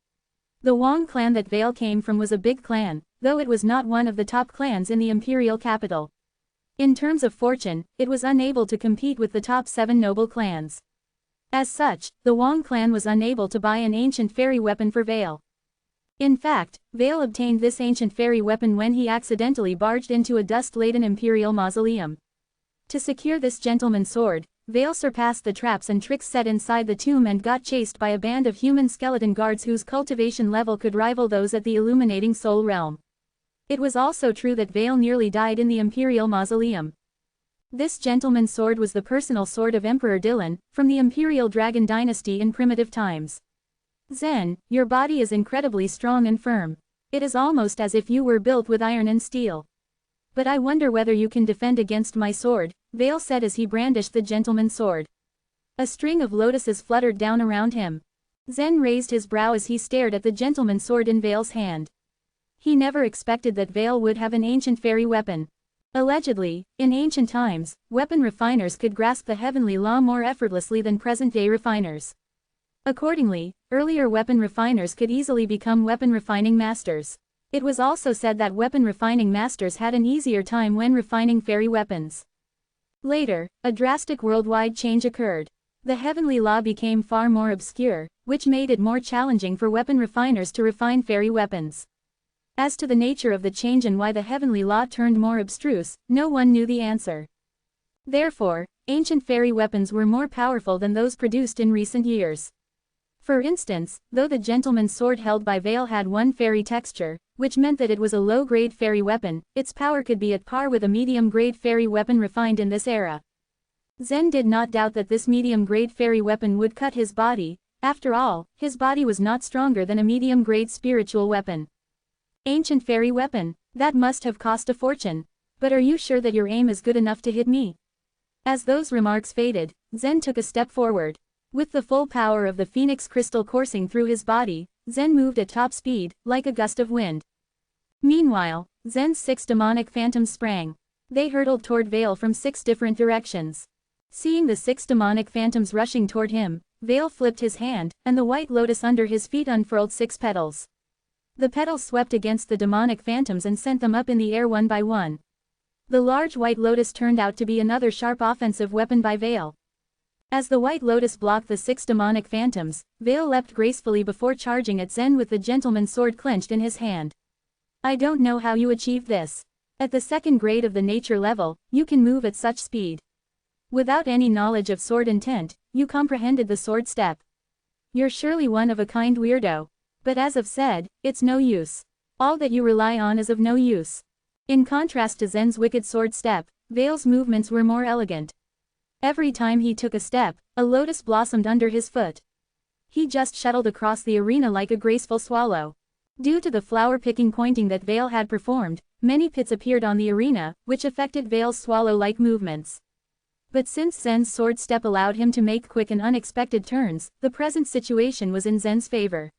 The Wong clan that Veil came from was a big clan, though it was not one of the top clans in the imperial capital. In terms of fortune, it was unable to compete with the top 7 noble clans. As such, the Wong clan was unable to buy an ancient fairy weapon for Veil. In fact, Veil obtained this ancient fairy weapon when he accidentally barged into a dust-laden imperial mausoleum. To secure this gentleman's sword, Veil surpassed the traps and tricks set inside the tomb and got chased by a band of human skeleton guards whose cultivation level could rival those at the illuminating soul realm. It was also true that Veil nearly died in the imperial mausoleum. This gentleman's sword was the personal sword of Emperor Dylan, from the imperial dragon dynasty in primitive times. "Zen, your body is incredibly strong and firm. It is almost as if you were built with iron and steel. But I wonder whether you can defend against my sword," Veil said as he brandished the gentleman's sword. A string of lotuses fluttered down around him. Zen raised his brow as he stared at the gentleman's sword in Veil's hand. He never expected that Veil would have an ancient fairy weapon. Allegedly, in ancient times, weapon refiners could grasp the heavenly law more effortlessly than present-day refiners. Accordingly, earlier weapon refiners could easily become weapon refining masters. It was also said that weapon refining masters had an easier time when refining fairy weapons. Later, a drastic worldwide change occurred. The heavenly law became far more obscure, which made it more challenging for weapon refiners to refine fairy weapons. As to the nature of the change and why the heavenly law turned more abstruse, no one knew the answer. Therefore, ancient fairy weapons were more powerful than those produced in recent years. For instance, though the gentleman's sword held by Veil had one fairy texture, which meant that it was a low-grade fairy weapon, its power could be at par with a medium-grade fairy weapon refined in this era. Zen did not doubt that this medium-grade fairy weapon would cut his body. After all, his body was not stronger than a medium-grade spiritual weapon. Ancient fairy weapon, that must have cost a fortune. But are you sure that your aim is good enough to hit me? As those remarks faded, Zen took a step forward. With the full power of the phoenix crystal coursing through his body, Zen moved at top speed, like a gust of wind. Meanwhile, Zen's 6 demonic phantoms sprang. They hurtled toward Veil from 6 different directions. Seeing the 6 demonic phantoms rushing toward him, Veil flipped his hand, and the white lotus under his feet unfurled 6 petals. The petals swept against the demonic phantoms and sent them up in the air one by one. The large white lotus turned out to be another sharp offensive weapon by Veil. As the white lotus blocked the 6 demonic phantoms, Veil leapt gracefully before charging at Zen with the gentleman's sword clenched in his hand. "I don't know how you achieved this. At the 2nd grade of the nature level, you can move at such speed. Without any knowledge of sword intent, you comprehended the sword step. You're surely one of a kind weirdo. But as I've said, it's no use. All that you rely on is of no use." In contrast to Zen's wicked sword step, Veil's movements were more elegant. Every time he took a step, a lotus blossomed under his foot. He just shuttled across the arena like a graceful swallow. Due to the flower-picking pointing that Veil had performed, many pits appeared on the arena, which affected Veil's swallow-like movements. But since Zen's sword step allowed him to make quick and unexpected turns, the present situation was in Zen's favor.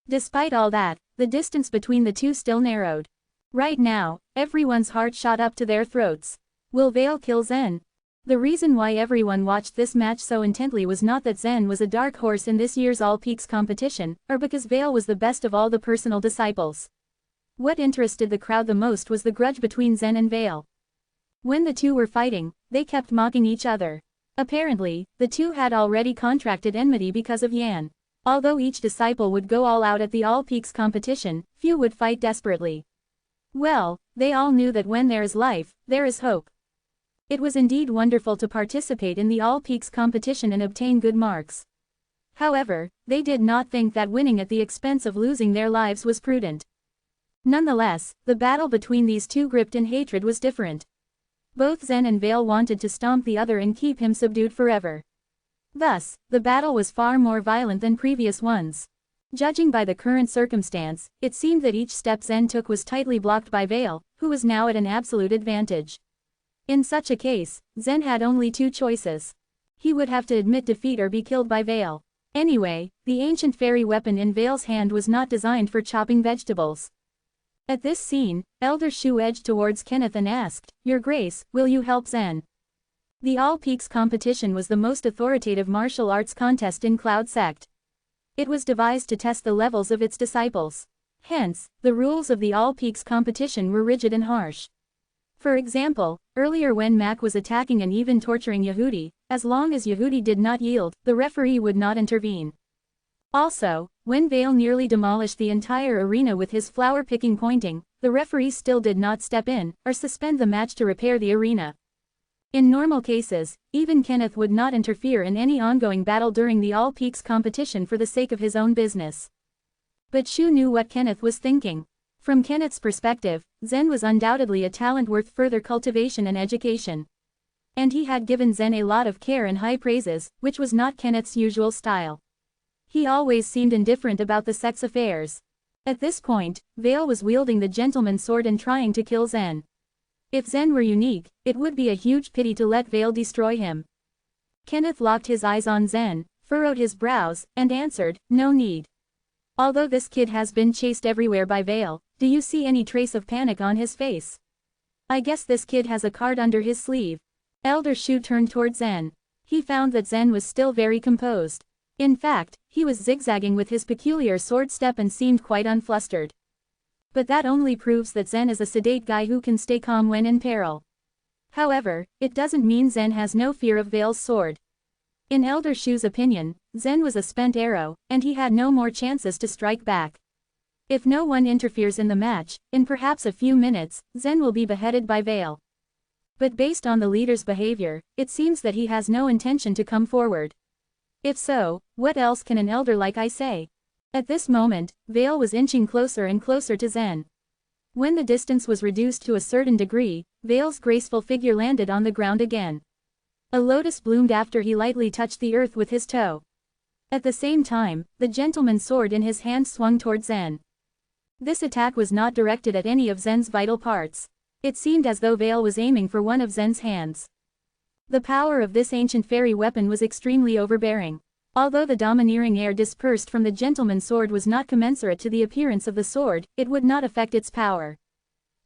Despite all that, the distance between the two still narrowed. Right now, everyone's heart shot up to their throats. Will Veil kill Zen? The reason why everyone watched this match so intently was not that Zen was a dark horse in this year's All Peaks competition, or because Veil was the best of all the personal disciples. What interested the crowd the most was the grudge between Zen and Veil. When the two were fighting, they kept mocking each other. Apparently, the two had already contracted enmity because of Yan. Although each disciple would go all out at the All Peaks competition, few would fight desperately. Well, they all knew that when there is life, there is hope. It was indeed wonderful to participate in the All Peaks competition and obtain good marks. However, they did not think that winning at the expense of losing their lives was prudent. Nonetheless, the battle between these two gripped in hatred was different. Both Zen and Veil wanted to stomp the other and keep him subdued forever. Thus, the battle was far more violent than previous ones. Judging by the current circumstance, it seemed that each step Zen took was tightly blocked by Veil, who was now at an absolute advantage. In such a case, Zen had only two choices. He would have to admit defeat or be killed by Veil. Anyway, the ancient fairy weapon in Veil's hand was not designed for chopping vegetables. At this scene, Elder Shu edged towards Kenneth and asked, "Your Grace, will you help Zen?" The All Peaks competition was the most authoritative martial arts contest in Cloud Sect. It was devised to test the levels of its disciples. Hence, the rules of the All Peaks competition were rigid and harsh. For example, earlier when Mac was attacking and even torturing Yehudi, as long as Yehudi did not yield, the referee would not intervene. Also, when Veil nearly demolished the entire arena with his flower-picking pointing, the referee still did not step in, or suspend the match to repair the arena. In normal cases, even Kenneth would not interfere in any ongoing battle during the All Peaks competition for the sake of his own business. But Shu knew what Kenneth was thinking. From Kenneth's perspective, Zen was undoubtedly a talent worth further cultivation and education. And he had given Zen a lot of care and high praises, which was not Kenneth's usual style. He always seemed indifferent about the sex affairs. At this point, Veil was wielding the gentleman's sword and trying to kill Zen. If Zen were unique, it would be a huge pity to let Veil destroy him. Kenneth locked his eyes on Zen, furrowed his brows, and answered, "No need. Although this kid has been chased everywhere by Veil, do you see any trace of panic on his face? I guess this kid has a card under his sleeve." Elder Shu turned toward Zen. He found that Zen was still very composed. In fact, he was zigzagging with his peculiar sword step and seemed quite unflustered. But that only proves that Zen is a sedate guy who can stay calm when in peril. However, it doesn't mean Zen has no fear of Veil's sword. In Elder Shu's opinion, Zen was a spent arrow, and he had no more chances to strike back. If no one interferes in the match, in perhaps a few minutes, Zen will be beheaded by Veil. But based on the leader's behavior, it seems that he has no intention to come forward. If so, what else can an elder like I say? At this moment, Veil was inching closer and closer to Zen. When the distance was reduced to a certain degree, Veil's graceful figure landed on the ground again. A lotus bloomed after he lightly touched the earth with his toe. At the same time, the gentleman's sword in his hand swung toward Zen. This attack was not directed at any of Zen's vital parts. It seemed as though Veil was aiming for one of Zen's hands. The power of this ancient fairy weapon was extremely overbearing. Although the domineering air dispersed from the gentleman's sword was not commensurate to the appearance of the sword, it would not affect its power.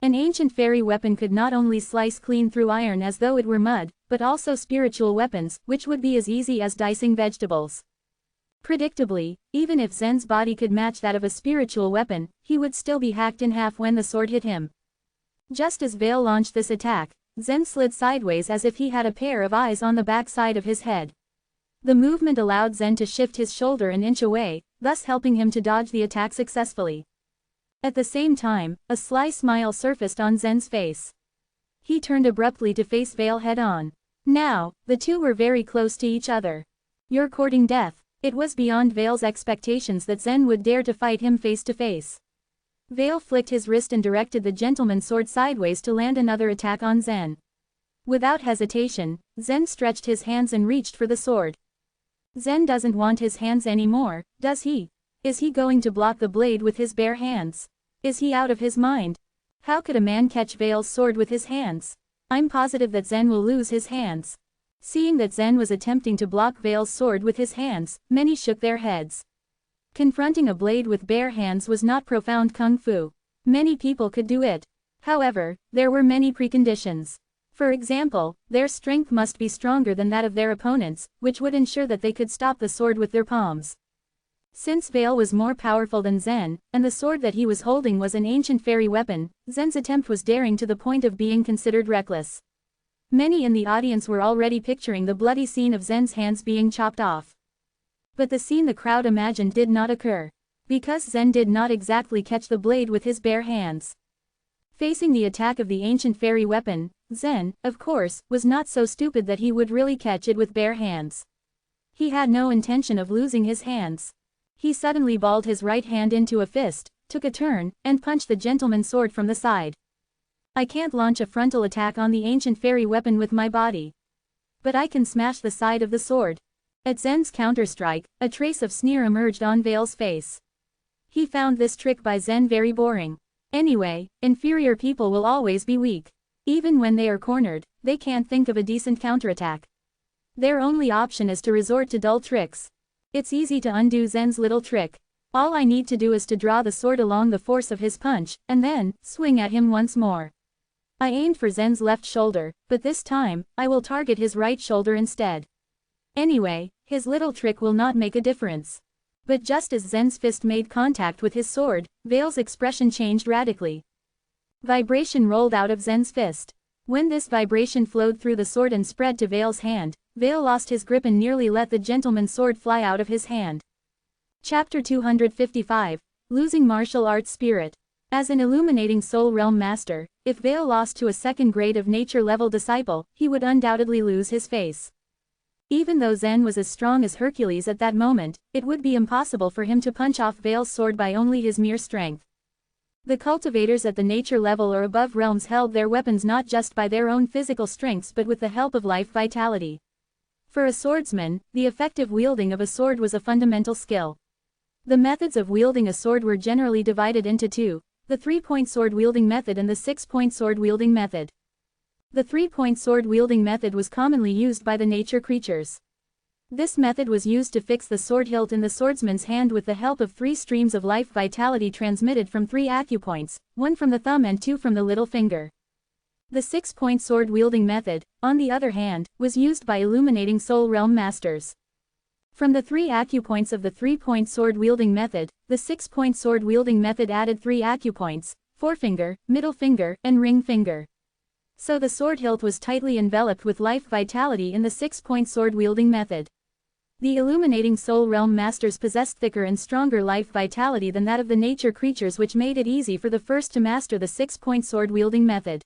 An ancient fairy weapon could not only slice clean through iron as though it were mud, but also spiritual weapons, which would be as easy as dicing vegetables. Predictably, even if Zen's body could match that of a spiritual weapon, he would still be hacked in half when the sword hit him. Just as Veil launched this attack, Zen slid sideways as if he had a pair of eyes on the back side of his head. The movement allowed Zen to shift his shoulder an inch away, thus helping him to dodge the attack successfully. At the same time, a sly smile surfaced on Zen's face. He turned abruptly to face Veil head-on. Now, the two were very close to each other. "You're courting death." It was beyond Veil's expectations that Zen would dare to fight him face to face. Veil flicked his wrist and directed the gentleman's sword sideways to land another attack on Zen. Without hesitation, Zen stretched his hands and reached for the sword. Zen doesn't want his hands anymore, does he? Is he going to block the blade with his bare hands? Is he out of his mind? How could a man catch Veil's sword with his hands? I'm positive that Zen will lose his hands. Seeing that Zen was attempting to block Veil's sword with his hands, many shook their heads. Confronting a blade with bare hands was not profound kung fu. Many people could do it. However, there were many preconditions. For example, their strength must be stronger than that of their opponents, which would ensure that they could stop the sword with their palms. Since Veil was more powerful than Zen, and the sword that he was holding was an ancient fairy weapon, Zen's attempt was daring to the point of being considered reckless. Many in the audience were already picturing the bloody scene of Zen's hands being chopped off. But the scene the crowd imagined did not occur. Because Zen did not exactly catch the blade with his bare hands. Facing the attack of the ancient fairy weapon, Zen, of course, was not so stupid that he would really catch it with bare hands. He had no intention of losing his hands. He suddenly balled his right hand into a fist, took a turn, and punched the gentleman's sword from the side. I can't launch a frontal attack on the ancient fairy weapon with my body. But I can smash the side of the sword. At Zen's counterstrike, a trace of sneer emerged on Veil's face. He found this trick by Zen very boring. Anyway, inferior people will always be weak. Even when they are cornered, they can't think of a decent counterattack. Their only option is to resort to dull tricks. It's easy to undo Zen's little trick. All I need to do is to draw the sword along the force of his punch, and then, swing at him once more. I aimed for Zen's left shoulder, but this time, I will target his right shoulder instead. Anyway, his little trick will not make a difference. But just as Zen's fist made contact with his sword, Veil's expression changed radically. Vibration rolled out of Zen's fist. When this vibration flowed through the sword and spread to Veil's hand, Veil lost his grip and nearly let the gentleman's sword fly out of his hand. Chapter 255, Losing Martial Arts Spirit. As an illuminating soul realm master, if Veil lost to a second grade of nature level disciple, he would undoubtedly lose his face. Even though Zen was as strong as Hercules at that moment, it would be impossible for him to punch off Veil's sword by only his mere strength. The cultivators at the nature level or above realms held their weapons not just by their own physical strengths but with the help of life vitality. For a swordsman, the effective wielding of a sword was a fundamental skill. The methods of wielding a sword were generally divided into two, the 3-point sword wielding method and the 6-point sword wielding method. The 3-point sword wielding method was commonly used by the nature creatures. This method was used to fix the sword hilt in the swordsman's hand with the help of 3 streams of life vitality transmitted from 3 acupoints, 1 from the thumb and 2 from the little finger. The 6-point sword wielding method, on the other hand, was used by illuminating soul realm masters. From the 3 acupoints of the 3-point sword wielding method, the 6-point sword wielding method added 3 acupoints, forefinger, middle finger, and ring finger. So the sword hilt was tightly enveloped with life vitality in the 6-point sword wielding method. The illuminating soul realm masters possessed thicker and stronger life vitality than that of the nature creatures, which made it easy for the first to master the 6-point sword wielding method.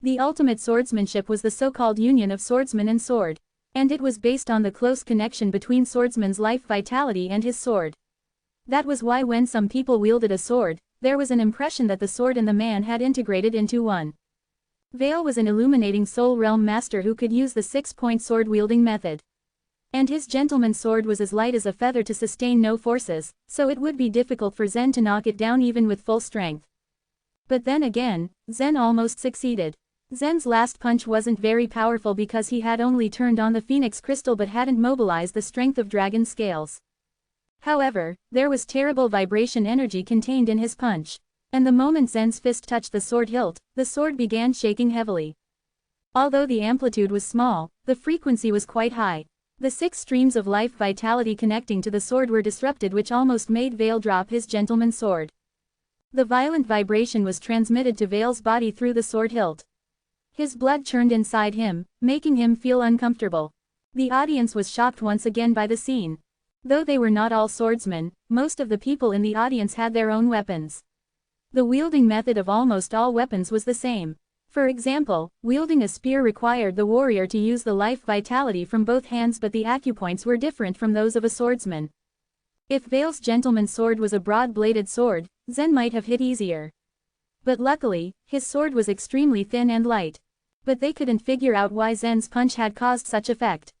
The ultimate swordsmanship was the so-called union of swordsman and sword, and it was based on the close connection between swordsman's life vitality and his sword. That was why when some people wielded a sword, there was an impression that the sword and the man had integrated into one. Veil was an illuminating soul realm master who could use the 6-point sword wielding method. And his gentleman's sword was as light as a feather to sustain no forces, so it would be difficult for Zen to knock it down even with full strength. But then again, Zen almost succeeded. Zen's last punch wasn't very powerful because he had only turned on the phoenix crystal but hadn't mobilized the strength of dragon scales. However, there was terrible vibration energy contained in his punch. And the moment Zen's fist touched the sword hilt, the sword began shaking heavily. Although the amplitude was small, the frequency was quite high. The 6 streams of life vitality connecting to the sword were disrupted, which almost made Veil drop his gentleman's sword. The violent vibration was transmitted to Veil's body through the sword hilt. His blood churned inside him, making him feel uncomfortable. The audience was shocked once again by the scene. Though they were not all swordsmen, most of the people in the audience had their own weapons. The wielding method of almost all weapons was the same. For example, wielding a spear required the warrior to use the life vitality from both hands, but the acupoints were different from those of a swordsman. If Veil's gentleman's sword was a broad-bladed sword, Zen might have hit easier. But luckily, his sword was extremely thin and light. But they couldn't figure out why Zen's punch had caused such effect.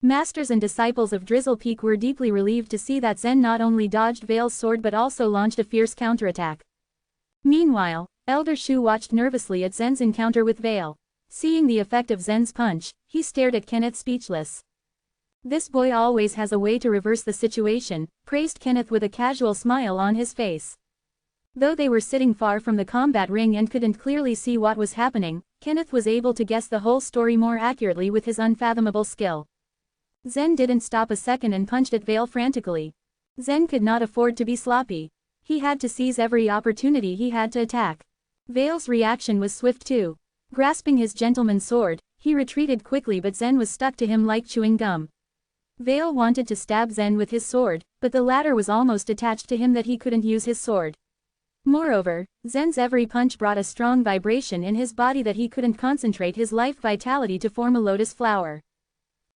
Masters and disciples of Drizzle Peak were deeply relieved to see that Zen not only dodged Veil's sword but also launched a fierce counterattack. Meanwhile, Elder Shu watched nervously at Zen's encounter with Veil. Seeing the effect of Zen's punch, he stared at Kenneth speechless. "This boy always has a way to reverse the situation," praised Kenneth with a casual smile on his face. Though they were sitting far from the combat ring and couldn't clearly see what was happening, Kenneth was able to guess the whole story more accurately with his unfathomable skill. Zen didn't stop a second and punched at Vale frantically. Zen could not afford to be sloppy. He had to seize every opportunity he had to attack. Vale's reaction was swift too. Grasping his gentleman's sword, he retreated quickly, but Zen was stuck to him like chewing gum. Vale wanted to stab Zen with his sword, but the latter was almost attached to him that he couldn't use his sword. Moreover, Zen's every punch brought a strong vibration in his body that he couldn't concentrate his life vitality to form a lotus flower.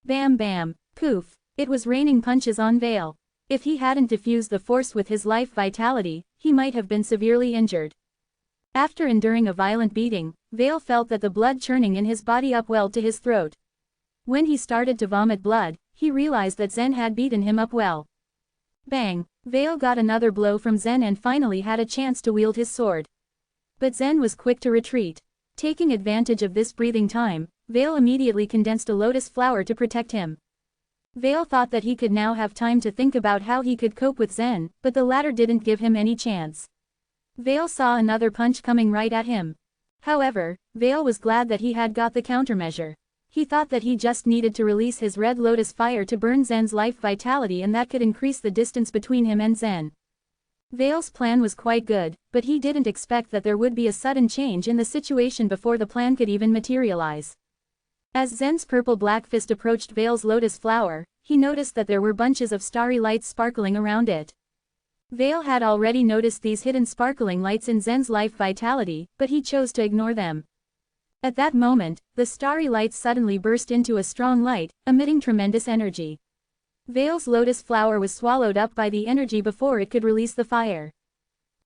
Bam bam, poof, it was raining punches on Vale. If he hadn't diffused the force with his life vitality, he might have been severely injured. After enduring a violent beating, Vale felt that the blood churning in his body upwelled to his throat. When he started to vomit blood, he realized that Zen had beaten him up well. Bang! Vale got another blow from Zen and finally had a chance to wield his sword. But Zen was quick to retreat. Taking advantage of this breathing time, Vale immediately condensed a lotus flower to protect him. Vale thought that he could now have time to think about how he could cope with Zen, but the latter didn't give him any chance. Vale saw another punch coming right at him. However, Vale was glad that he had got the countermeasure. He thought that he just needed to release his red lotus fire to burn Zen's life vitality, and that could increase the distance between him and Zen. Vale's plan was quite good, but he didn't expect that there would be a sudden change in the situation before the plan could even materialize. As Zen's purple-black fist approached Vale's lotus flower, he noticed that there were bunches of starry lights sparkling around it. Vale had already noticed these hidden sparkling lights in Zen's life vitality, but he chose to ignore them. At that moment, the starry lights suddenly burst into a strong light, emitting tremendous energy. Vale's lotus flower was swallowed up by the energy before it could release the fire.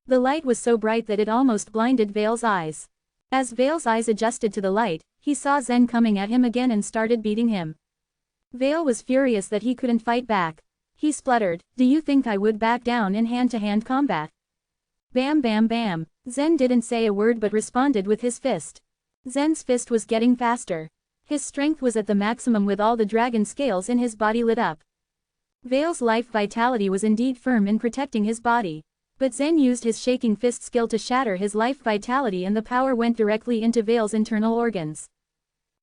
The light was so bright that it almost blinded Vale's eyes. As Vale's eyes adjusted to the light, he saw Zen coming at him again and started beating him. Vale was furious that he couldn't fight back. He spluttered, "Do you think I would back down in hand-to-hand combat?" Bam bam bam. Zen didn't say a word but responded with his fist. Zen's fist was getting faster. His strength was at the maximum with all the dragon scales in his body lit up. Vale's life vitality was indeed firm in protecting his body. But Zen used his shaking fist skill to shatter his life vitality, and the power went directly into Vale's internal organs.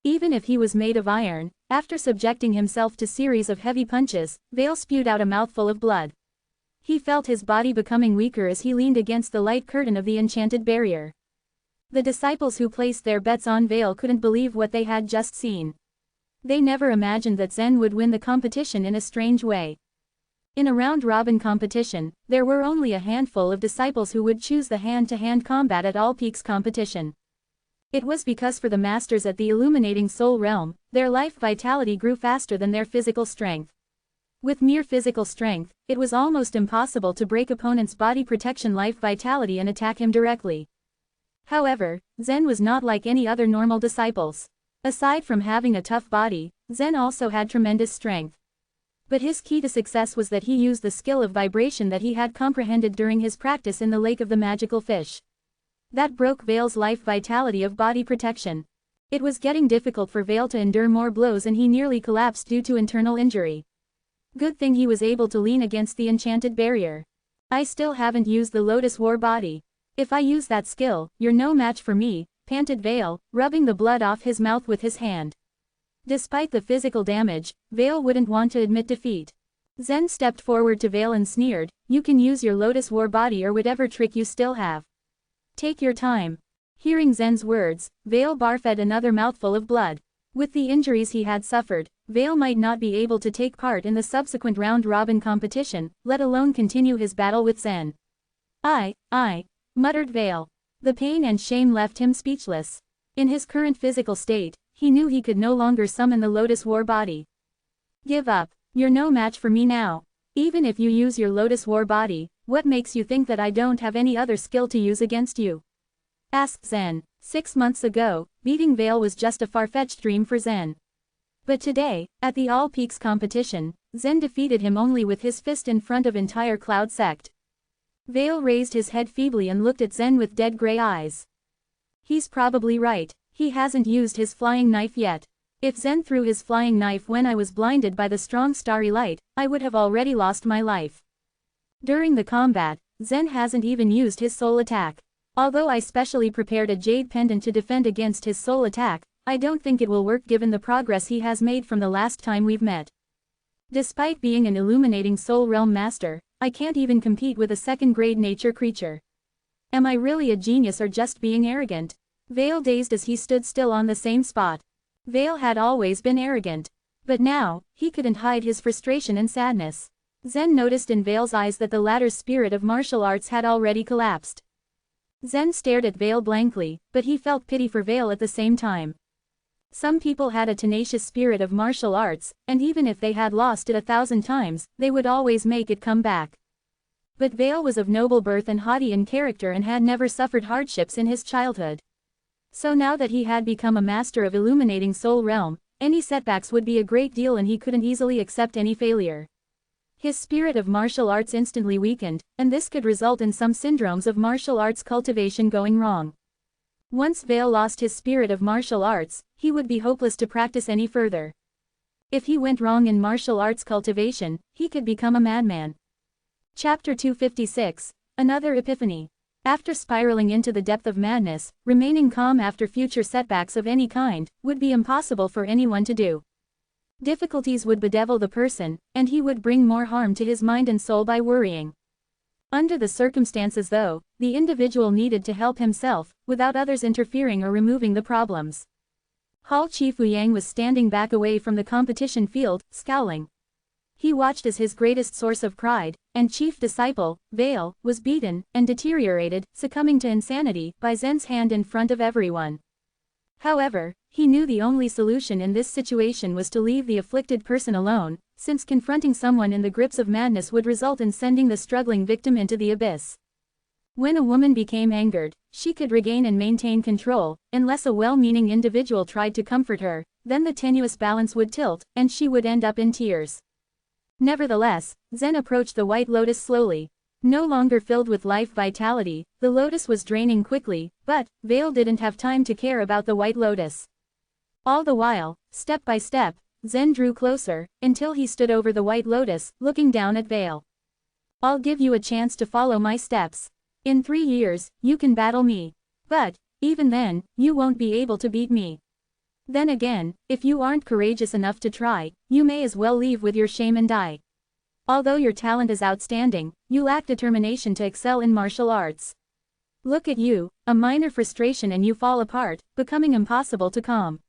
Even if he was made of iron, after subjecting himself to series of heavy punches, Vale spewed out a mouthful of blood. He felt his body becoming weaker as he leaned against the light curtain of the enchanted barrier. The disciples who placed their bets on Vale couldn't believe what they had just seen. They never imagined that Zen would win the competition in a strange way. In a round-robin competition, there were only a handful of disciples who would choose the hand-to-hand combat at all peaks competition. It was because for the masters at the illuminating soul realm, their life vitality grew faster than their physical strength. With mere physical strength, it was almost impossible to break opponent's body protection life vitality and attack him directly. However, Zen was not like any other normal disciples. Aside from having a tough body, Zen also had tremendous strength. But his key to success was that he used the skill of vibration that he had comprehended during his practice in the Lake of the Magical Fish. That broke Vale's life vitality of body protection. It was getting difficult for Vale to endure more blows, and he nearly collapsed due to internal injury. Good thing he was able to lean against the enchanted barrier. "I still haven't used the Lotus War body. If I use that skill, you're no match for me," panted Vale, rubbing the blood off his mouth with his hand. Despite the physical damage, Vale wouldn't want to admit defeat. Zen stepped forward to Vale and sneered, "You can use your Lotus War body or whatever trick you still have. Take your time." Hearing Zen's words, Vale barfed another mouthful of blood. With the injuries he had suffered, Vale might not be able to take part in the subsequent round-robin competition, let alone continue his battle with Zen. I, muttered Vale. The pain and shame left him speechless. In his current physical state, he knew he could no longer summon the Lotus War body. "Give up. You're no match for me now. Even if you use your Lotus War body, what makes you think that I don't have any other skill to use against you?" asked Zen. 6 months ago, beating Vale was just a far-fetched dream for Zen. But today, at the All Peaks competition, Zen defeated him only with his fist in front of entire Cloud Sect. Vale raised his head feebly and looked at Zen with dead gray eyes. "He's probably right. He hasn't used his flying knife yet. If Zen threw his flying knife when I was blinded by the strong starry light, I would have already lost my life. During the combat, Zen hasn't even used his soul attack. Although I specially prepared a jade pendant to defend against his soul attack, I don't think it will work given the progress he has made from the last time we've met. Despite being an illuminating soul realm master, I can't even compete with a second-grade nature creature. Am I really a genius or just being arrogant? Vale dazed as he stood still on the same spot. Vale had always been arrogant. But now, he couldn't hide his frustration and sadness. Zen noticed in Vale's eyes that the latter's spirit of martial arts had already collapsed. Zen stared at Vale blankly, but he felt pity for Vale at the same time. Some people had a tenacious spirit of martial arts, and even if they had lost it 1,000 times, they would always make it come back. But Vale was of noble birth and haughty in character and had never suffered hardships in his childhood. So now that he had become a master of illuminating soul realm, any setbacks would be a great deal and he couldn't easily accept any failure. His spirit of martial arts instantly weakened, and this could result in some syndromes of martial arts cultivation going wrong. Once Vale lost his spirit of martial arts, he would be hopeless to practice any further. If he went wrong in martial arts cultivation, he could become a madman. Chapter 256, Another Epiphany. After spiraling into the depth of madness, remaining calm after future setbacks of any kind would be impossible for anyone to do. Difficulties would bedevil the person, and he would bring more harm to his mind and soul by worrying. Under the circumstances though, the individual needed to help himself, without others interfering or removing the problems. Hall Chief Wu Yang was standing back away from the competition field, scowling. He watched as his greatest source of pride, and chief disciple, Vale, was beaten, and deteriorated, succumbing to insanity, by Zen's hand in front of everyone. However, he knew the only solution in this situation was to leave the afflicted person alone, since confronting someone in the grips of madness would result in sending the struggling victim into the abyss. When a woman became angered, she could regain and maintain control, unless a well-meaning individual tried to comfort her, then the tenuous balance would tilt, and she would end up in tears. Nevertheless, Zen approached the White Lotus slowly. No longer filled with life vitality, the lotus was draining quickly, but Vale didn't have time to care about the White Lotus. All the while, step by step, Zen drew closer, until he stood over the White Lotus, looking down at Vale. I'll give you a chance to follow my steps. In 3 years, you can battle me. But, even then, you won't be able to beat me. Then again, if you aren't courageous enough to try, you may as well leave with your shame and die. Although your talent is outstanding, you lack determination to excel in martial arts. Look at you, a minor frustration and you fall apart, becoming impossible to calm.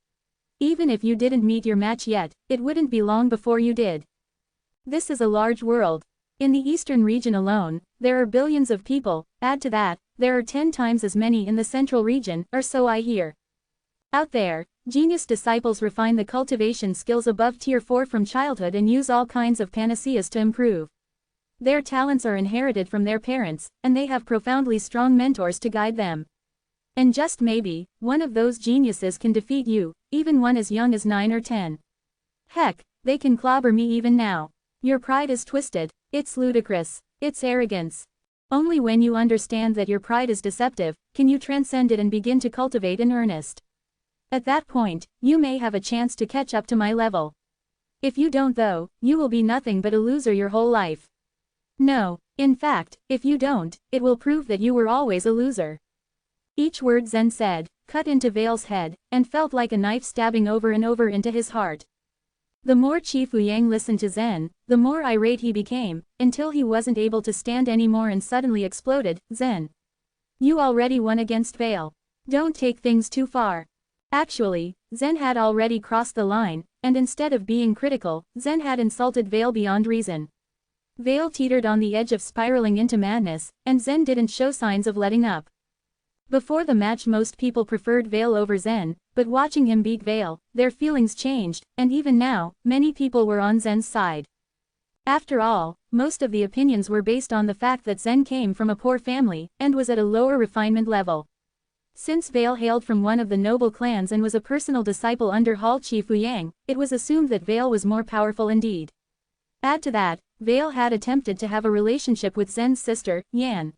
Even if you didn't meet your match yet, it wouldn't be long before you did. This is a large world. In the eastern region alone, there are billions of people, add to that, there are 10 times as many in the central region, or so I hear. Out there, genius disciples refine the cultivation skills above tier 4 from childhood and use all kinds of panaceas to improve. Their talents are inherited from their parents, and they have profoundly strong mentors to guide them. And just maybe, one of those geniuses can defeat you, even one as young as 9 or 10. Heck, they can clobber me even now. Your pride is twisted, it's ludicrous, it's arrogance. Only when you understand that your pride is deceptive, can you transcend it and begin to cultivate in earnest. At that point, you may have a chance to catch up to my level. If you don't though, you will be nothing but a loser your whole life. No, in fact, if you don't, it will prove that you were always a loser. Each word Zen said, cut into Vale's head, and felt like a knife stabbing over and over into his heart. The more Chief Wu Yang listened to Zen, the more irate he became, until he wasn't able to stand anymore and suddenly exploded, Zen. You already won against Vale. Don't take things too far. Actually, Zen had already crossed the line, and instead of being critical, Zen had insulted Vale beyond reason. Vale teetered on the edge of spiraling into madness, and Zen didn't show signs of letting up. Before the match most people preferred Vale over Zen, but watching him beat Vale, their feelings changed, and even now, many people were on Zen's side. After all, most of the opinions were based on the fact that Zen came from a poor family, and was at a lower refinement level. Since Vale hailed from one of the noble clans and was a personal disciple under Hall Chief Wu Yang, it was assumed that Vale was more powerful indeed. Add to that, Vale had attempted to have a relationship with Zen's sister, Yan.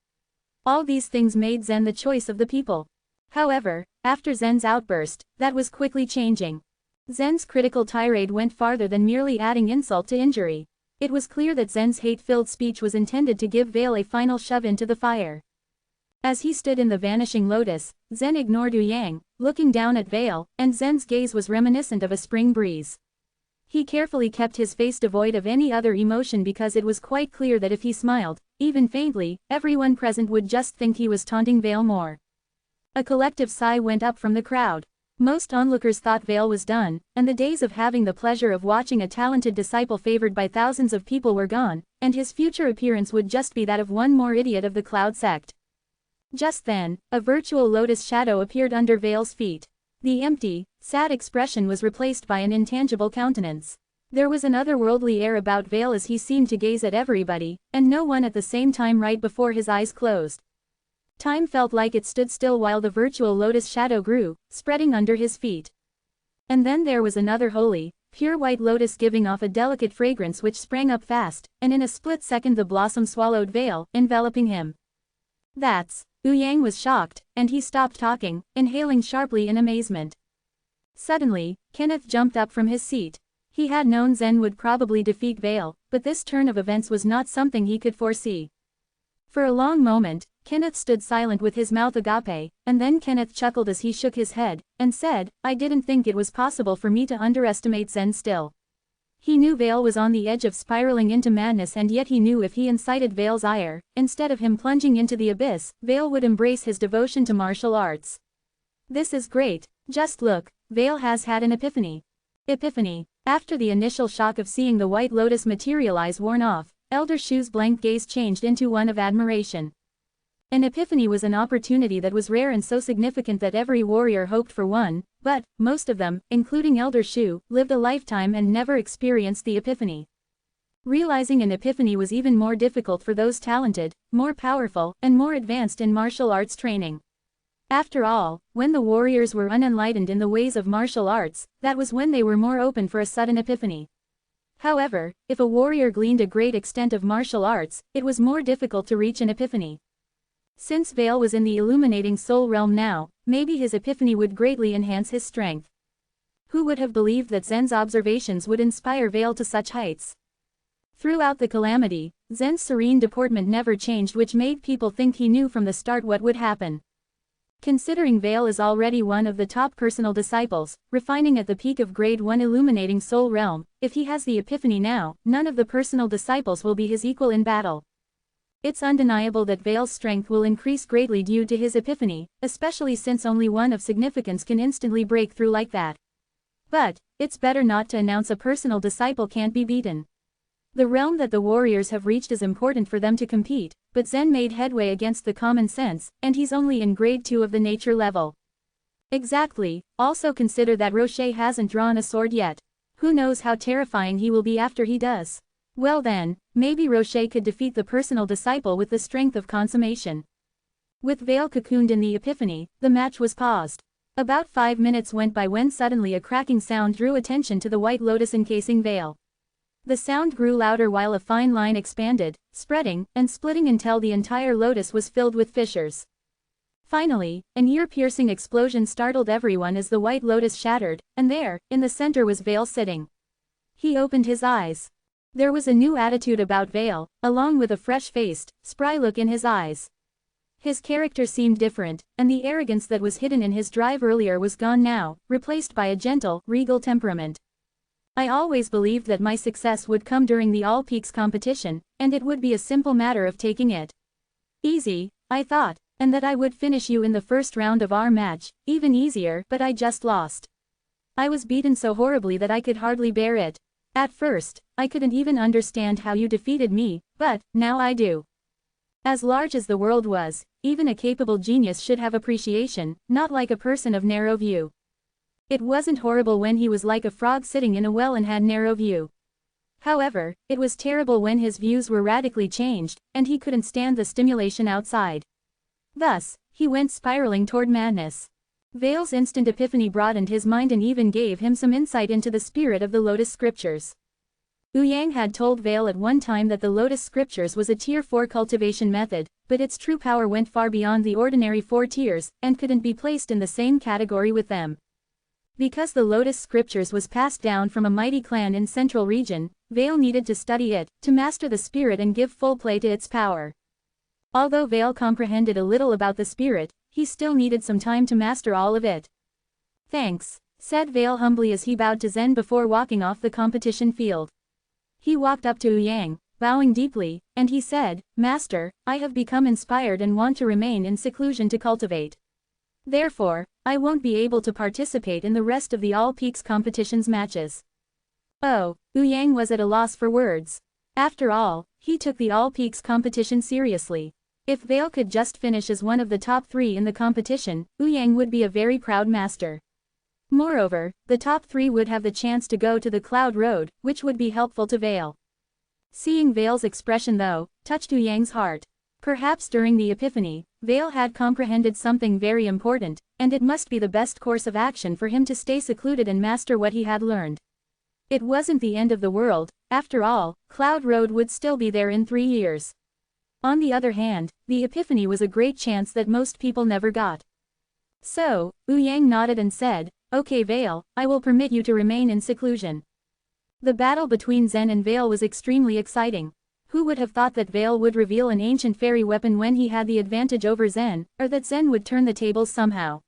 All these things made Zen the choice of the people. However, after Zen's outburst, that was quickly changing. Zen's critical tirade went farther than merely adding insult to injury. It was clear that Zen's hate-filled speech was intended to give Veil a final shove into the fire. As he stood in the vanishing lotus, Zen ignored Yang, looking down at Veil, and Zen's gaze was reminiscent of a spring breeze. He carefully kept his face devoid of any other emotion because it was quite clear that if he smiled, even faintly, everyone present would just think he was taunting Veil more. A collective sigh went up from the crowd. Most onlookers thought Veil was done, and the days of having the pleasure of watching a talented disciple favored by thousands of people were gone, and his future appearance would just be that of one more idiot of the Cloud sect. Just then, a virtual lotus shadow appeared under Veil's feet. The empty, sad expression was replaced by an intangible countenance. There was an otherworldly air about Veil as he seemed to gaze at everybody, and no one at the same time right before his eyes closed. Time felt like it stood still while the virtual lotus shadow grew, spreading under his feet. And then there was another holy, pure white lotus giving off a delicate fragrance which sprang up fast, and in a split second the blossom swallowed Veil, enveloping him. That's... Yang was shocked, and he stopped talking, inhaling sharply in amazement. Suddenly, Kenneth jumped up from his seat. He had known Zen would probably defeat Veil, but this turn of events was not something he could foresee. For a long moment, Kenneth stood silent with his mouth agape, and then Kenneth chuckled as he shook his head, and said, "I didn't think it was possible for me to underestimate Zen still." He knew Veil was on the edge of spiraling into madness, and yet he knew if he incited Veil's ire, instead of him plunging into the abyss, Veil would embrace his devotion to martial arts. This is great. Just look, Veil has had an epiphany. Epiphany. After the initial shock of seeing the white lotus materialize worn off, Elder Shu's blank gaze changed into one of admiration. An epiphany was an opportunity that was rare and so significant that every warrior hoped for one, but most of them, including Elder Shu, lived a lifetime and never experienced the epiphany. Realizing an epiphany was even more difficult for those talented, more powerful, and more advanced in martial arts training. After all, when the warriors were unenlightened in the ways of martial arts, that was when they were more open for a sudden epiphany. However, if a warrior gleaned a great extent of martial arts, it was more difficult to reach an epiphany. Since Veil was in the illuminating soul realm now, maybe his epiphany would greatly enhance his strength. Who would have believed that Zen's observations would inspire Veil to such heights? Throughout the calamity, Zen's serene deportment never changed, which made people think he knew from the start what would happen. Considering Veil is already one of the top personal disciples, refining at the peak of grade 1 illuminating soul realm, if he has the epiphany now, none of the personal disciples will be his equal in battle. It's undeniable that Veil's strength will increase greatly due to his epiphany, especially since only one of significance can instantly break through like that. But, it's better not to announce a personal disciple can't be beaten. The realm that the warriors have reached is important for them to compete, but Zen made headway against the common sense, and he's only in grade 2 of the nature level. Exactly. Also consider that Rocher hasn't drawn a sword yet. Who knows how terrifying he will be after he does? Well then, maybe Rocher could defeat the personal disciple with the strength of consummation. With Veil cocooned in the epiphany, the match was paused. About 5 minutes went by when suddenly a cracking sound drew attention to the white lotus encasing Veil. The sound grew louder while a fine line expanded, spreading, and splitting until the entire lotus was filled with fissures. Finally, an ear-piercing explosion startled everyone as the white lotus shattered, and there, in the center was Veil sitting. He opened his eyes. There was a new attitude about Veil, along with a fresh-faced, spry look in his eyes. His character seemed different, and the arrogance that was hidden in his drive earlier was gone now, replaced by a gentle, regal temperament. I always believed that my success would come during the All Peaks competition, and it would be a simple matter of taking it easy, I thought, and that I would finish you in the first round of our match, even easier, but I just lost. I was beaten so horribly that I could hardly bear it. At first, I couldn't even understand how you defeated me, but now I do. As large as the world was, even a capable genius should have appreciation, not like a person of narrow view. It wasn't horrible when he was like a frog sitting in a well and had narrow view. However, it was terrible when his views were radically changed, and he couldn't stand the stimulation outside. Thus, he went spiraling toward madness. Veil's instant epiphany broadened his mind and even gave him some insight into the spirit of the Lotus Scriptures. Yang had told Veil at one time that the Lotus Scriptures was a Tier 4 cultivation method, but its true power went far beyond the ordinary 4 tiers, and couldn't be placed in the same category with them. Because the Lotus Scriptures was passed down from a mighty clan in Central Region, Veil needed to study it, to master the spirit and give full play to its power. Although Veil comprehended a little about the spirit, he still needed some time to master all of it. "Thanks," said Veil humbly as he bowed to Zen before walking off the competition field. He walked up to Yang, bowing deeply, and he said, "Master, I have become inspired and want to remain in seclusion to cultivate. Therefore, I won't be able to participate in the rest of the All Peaks competition's matches." Oh, Yang was at a loss for words. After all, he took the All Peaks competition seriously. If Veil could just finish as one of the top 3 in the competition, Yang would be a very proud master. Moreover, the top 3 would have the chance to go to the Cloud Road, which would be helpful to Veil. Seeing Veil's expression though, touched Yang's heart. Perhaps during the epiphany, Veil had comprehended something very important, and it must be the best course of action for him to stay secluded and master what he had learned. It wasn't the end of the world, after all, Cloud Road would still be there in 3 years. On the other hand, the epiphany was a great chance that most people never got. So, Yang nodded and said, "Okay Veil, I will permit you to remain in seclusion." The battle between Zen and Veil was extremely exciting. Who would have thought that Veil would reveal an ancient fairy weapon when he had the advantage over Zen, or that Zen would turn the tables somehow?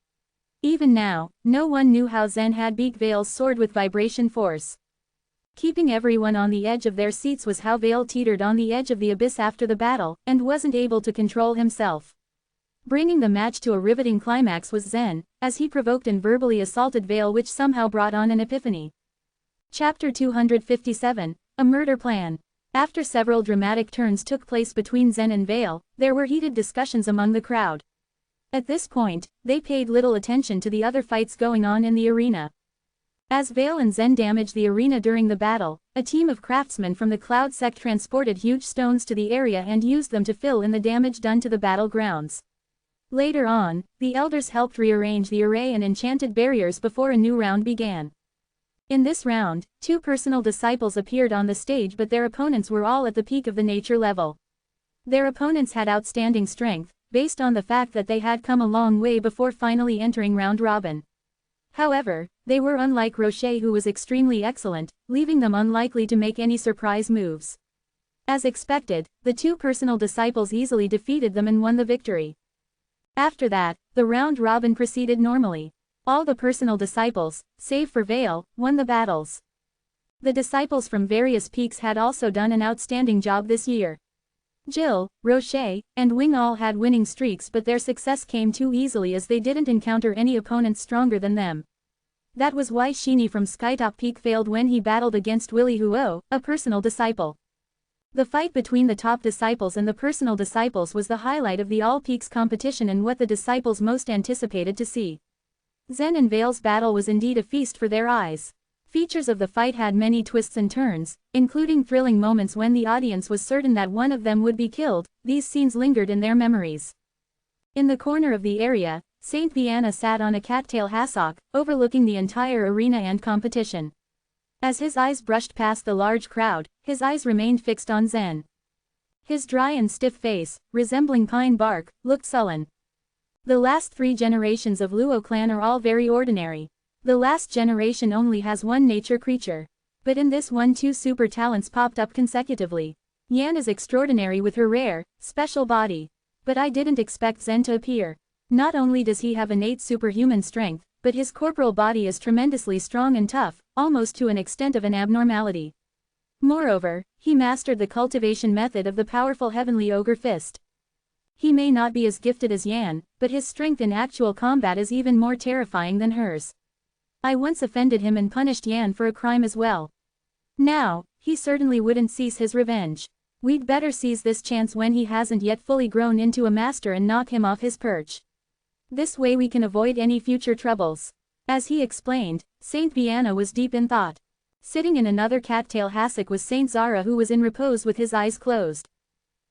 Even now, no one knew how Zen had beat Veil's sword with vibration force. Keeping everyone on the edge of their seats was how Veil teetered on the edge of the abyss after the battle, and wasn't able to control himself. Bringing the match to a riveting climax was Zen, as he provoked and verbally assaulted Veil, which somehow brought on an epiphany. Chapter 257, A Murder Plan. After several dramatic turns took place between Zen and Veil, there were heated discussions among the crowd. At this point, they paid little attention to the other fights going on in the arena. As Veil and Zen damaged the arena during the battle, a team of craftsmen from the Cloud sect transported huge stones to the area and used them to fill in the damage done to the battlegrounds. Later on, the elders helped rearrange the array and enchanted barriers before a new round began. In this round, 2 personal disciples appeared on the stage, but their opponents were all at the peak of the nature level. Their opponents had outstanding strength, based on the fact that they had come a long way before finally entering round robin. However, they were unlike Rocher, who was extremely excellent, leaving them unlikely to make any surprise moves. As expected, the 2 personal disciples easily defeated them and won the victory. After that, the round robin proceeded normally. All the personal disciples, save for Veil, won the battles. The disciples from various peaks had also done an outstanding job this year. Jill, Rocher, and Wing all had winning streaks, but their success came too easily as they didn't encounter any opponents stronger than them. That was why Sheeny from Skytop Peak failed when he battled against Willy Huo, a personal disciple. The fight between the top disciples and the personal disciples was the highlight of the All Peaks competition and what the disciples most anticipated to see. Zen and Veil's battle was indeed a feast for their eyes. Features of the fight had many twists and turns, including thrilling moments when the audience was certain that one of them would be killed. These scenes lingered in their memories. In the corner of the area, Saint Vianna sat on a cattail hassock, overlooking the entire arena and competition. As his eyes brushed past the large crowd, his eyes remained fixed on Zen. His dry and stiff face, resembling pine bark, looked sullen. The last 3 generations of Luo clan are all very ordinary. The last generation only has 1 nature creature. But in this one 2 super talents popped up consecutively. Yan is extraordinary with her rare, special body. But I didn't expect Zen to appear. Not only does he have innate superhuman strength, but his corporal body is tremendously strong and tough, almost to an extent of an abnormality. Moreover, he mastered the cultivation method of the powerful heavenly ogre fist. He may not be as gifted as Yan, but his strength in actual combat is even more terrifying than hers. I once offended him and punished Yan for a crime as well. Now, he certainly wouldn't cease his revenge. We'd better seize this chance when he hasn't yet fully grown into a master and knock him off his perch. This way we can avoid any future troubles. As he explained, Saint Vianna was deep in thought. Sitting in another cattail hassock was Saint Zara, who was in repose with his eyes closed.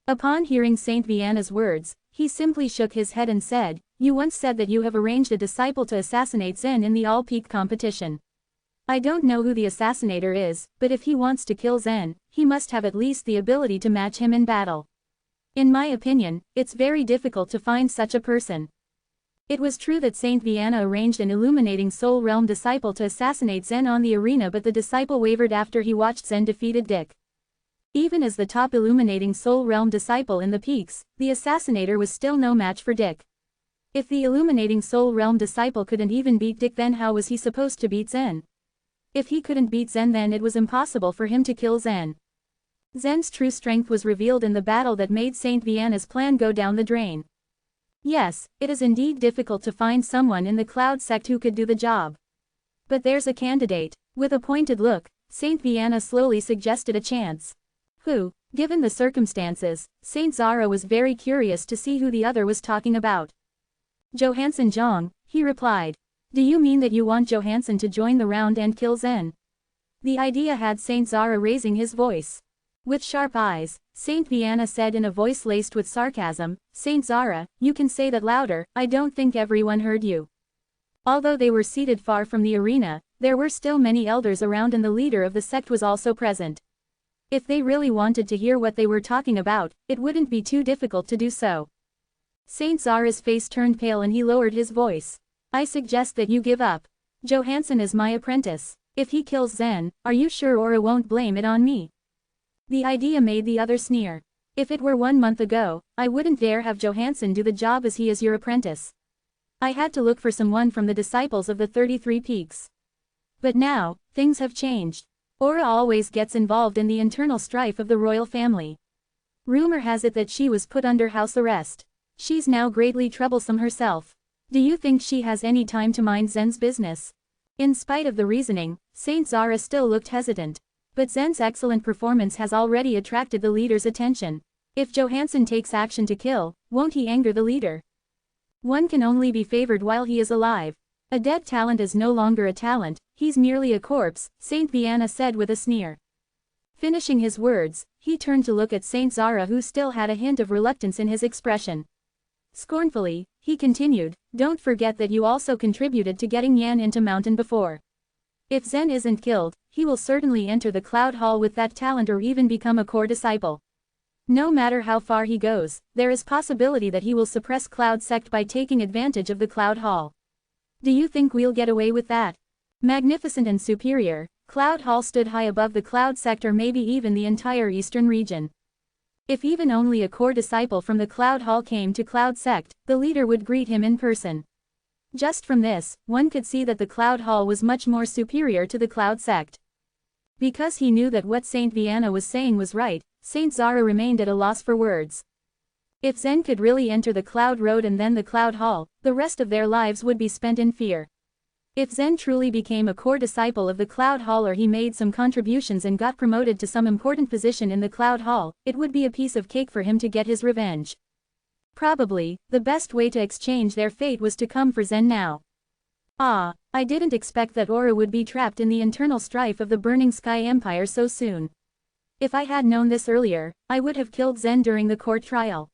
Upon hearing Saint Vianna's words, he simply shook his head and said, "You once said that you have arranged a disciple to assassinate Zen in the All-Peak competition. I don't know who the assassinator is, but if he wants to kill Zen, he must have at least the ability to match him in battle. In my opinion, it's very difficult to find such a person. It was true that Saint Vianna arranged an illuminating Soul Realm disciple to assassinate Zen on the arena, but the disciple wavered after he watched Zen defeated Dick. Even as the top illuminating Soul Realm disciple in the peaks, the assassinator was still no match for Dick. If the illuminating Soul Realm disciple couldn't even beat Dick, then how was he supposed to beat Zen? If he couldn't beat Zen, then it was impossible for him to kill Zen. Zen's true strength was revealed in the battle that made Saint Vianna's plan go down the drain. Yes, it is indeed difficult to find someone in the Cloud sect who could do the job. But there's a candidate. With a pointed look, Saint Vianna slowly suggested a chance. Who? Given the circumstances, Saint Zara was very curious to see who the other was talking about. Johansson Zhang, he replied. Do you mean that you want Johansson to join the round and kill Zen? The idea had Saint Zara raising his voice. With sharp eyes, Saint Vianna said in a voice laced with sarcasm, Saint Zara, you can say that louder, I don't think everyone heard you. Although they were seated far from the arena, there were still many elders around and the leader of the sect was also present. If they really wanted to hear what they were talking about, it wouldn't be too difficult to do so. Saint Zara's face turned pale and he lowered his voice. I suggest that you give up. Johansson is my apprentice. If he kills Zen, are you sure Aura won't blame it on me? The idea made the other sneer. If it were 1 month ago, I wouldn't dare have Johansson do the job as he is your apprentice. I had to look for someone from the disciples of the 33 Peaks. But now, things have changed. Aura always gets involved in the internal strife of the royal family. Rumor has it that she was put under house arrest. She's now greatly troublesome herself. Do you think she has any time to mind Zen's business? In spite of the reasoning, Saint Zara still looked hesitant. But Zen's excellent performance has already attracted the leader's attention. If Johansson takes action to kill, won't he anger the leader? One can only be favored while he is alive. A dead talent is no longer a talent, he's merely a corpse, Saint Vianna said with a sneer. Finishing his words, he turned to look at Saint Zara, who still had a hint of reluctance in his expression. Scornfully, he continued, don't forget that you also contributed to getting Yan into Mountain before. If Zen isn't killed, he will certainly enter the Cloud Hall with that talent or even become a core disciple. No matter how far he goes, there is possibility that he will suppress Cloud sect by taking advantage of the Cloud Hall. Do you think we'll get away with that? Magnificent and superior, Cloud Hall stood high above the Cloud sect or maybe even the entire eastern region. If even only a core disciple from the Cloud Hall came to Cloud sect, the leader would greet him in person. Just from this, one could see that the Cloud Hall was much more superior to the Cloud sect. Because he knew that what Saint Vianna was saying was right, Saint Zara remained at a loss for words. If Zen could really enter the Cloud Road and then the Cloud Hall, the rest of their lives would be spent in fear. If Zen truly became a core disciple of the Cloud Hall or he made some contributions and got promoted to some important position in the Cloud Hall, it would be a piece of cake for him to get his revenge. Probably, the best way to exchange their fate was to come for Zen now. Ah, I didn't expect that Aura would be trapped in the internal strife of the Burning Sky Empire so soon. If I had known this earlier, I would have killed Zen during the court trial.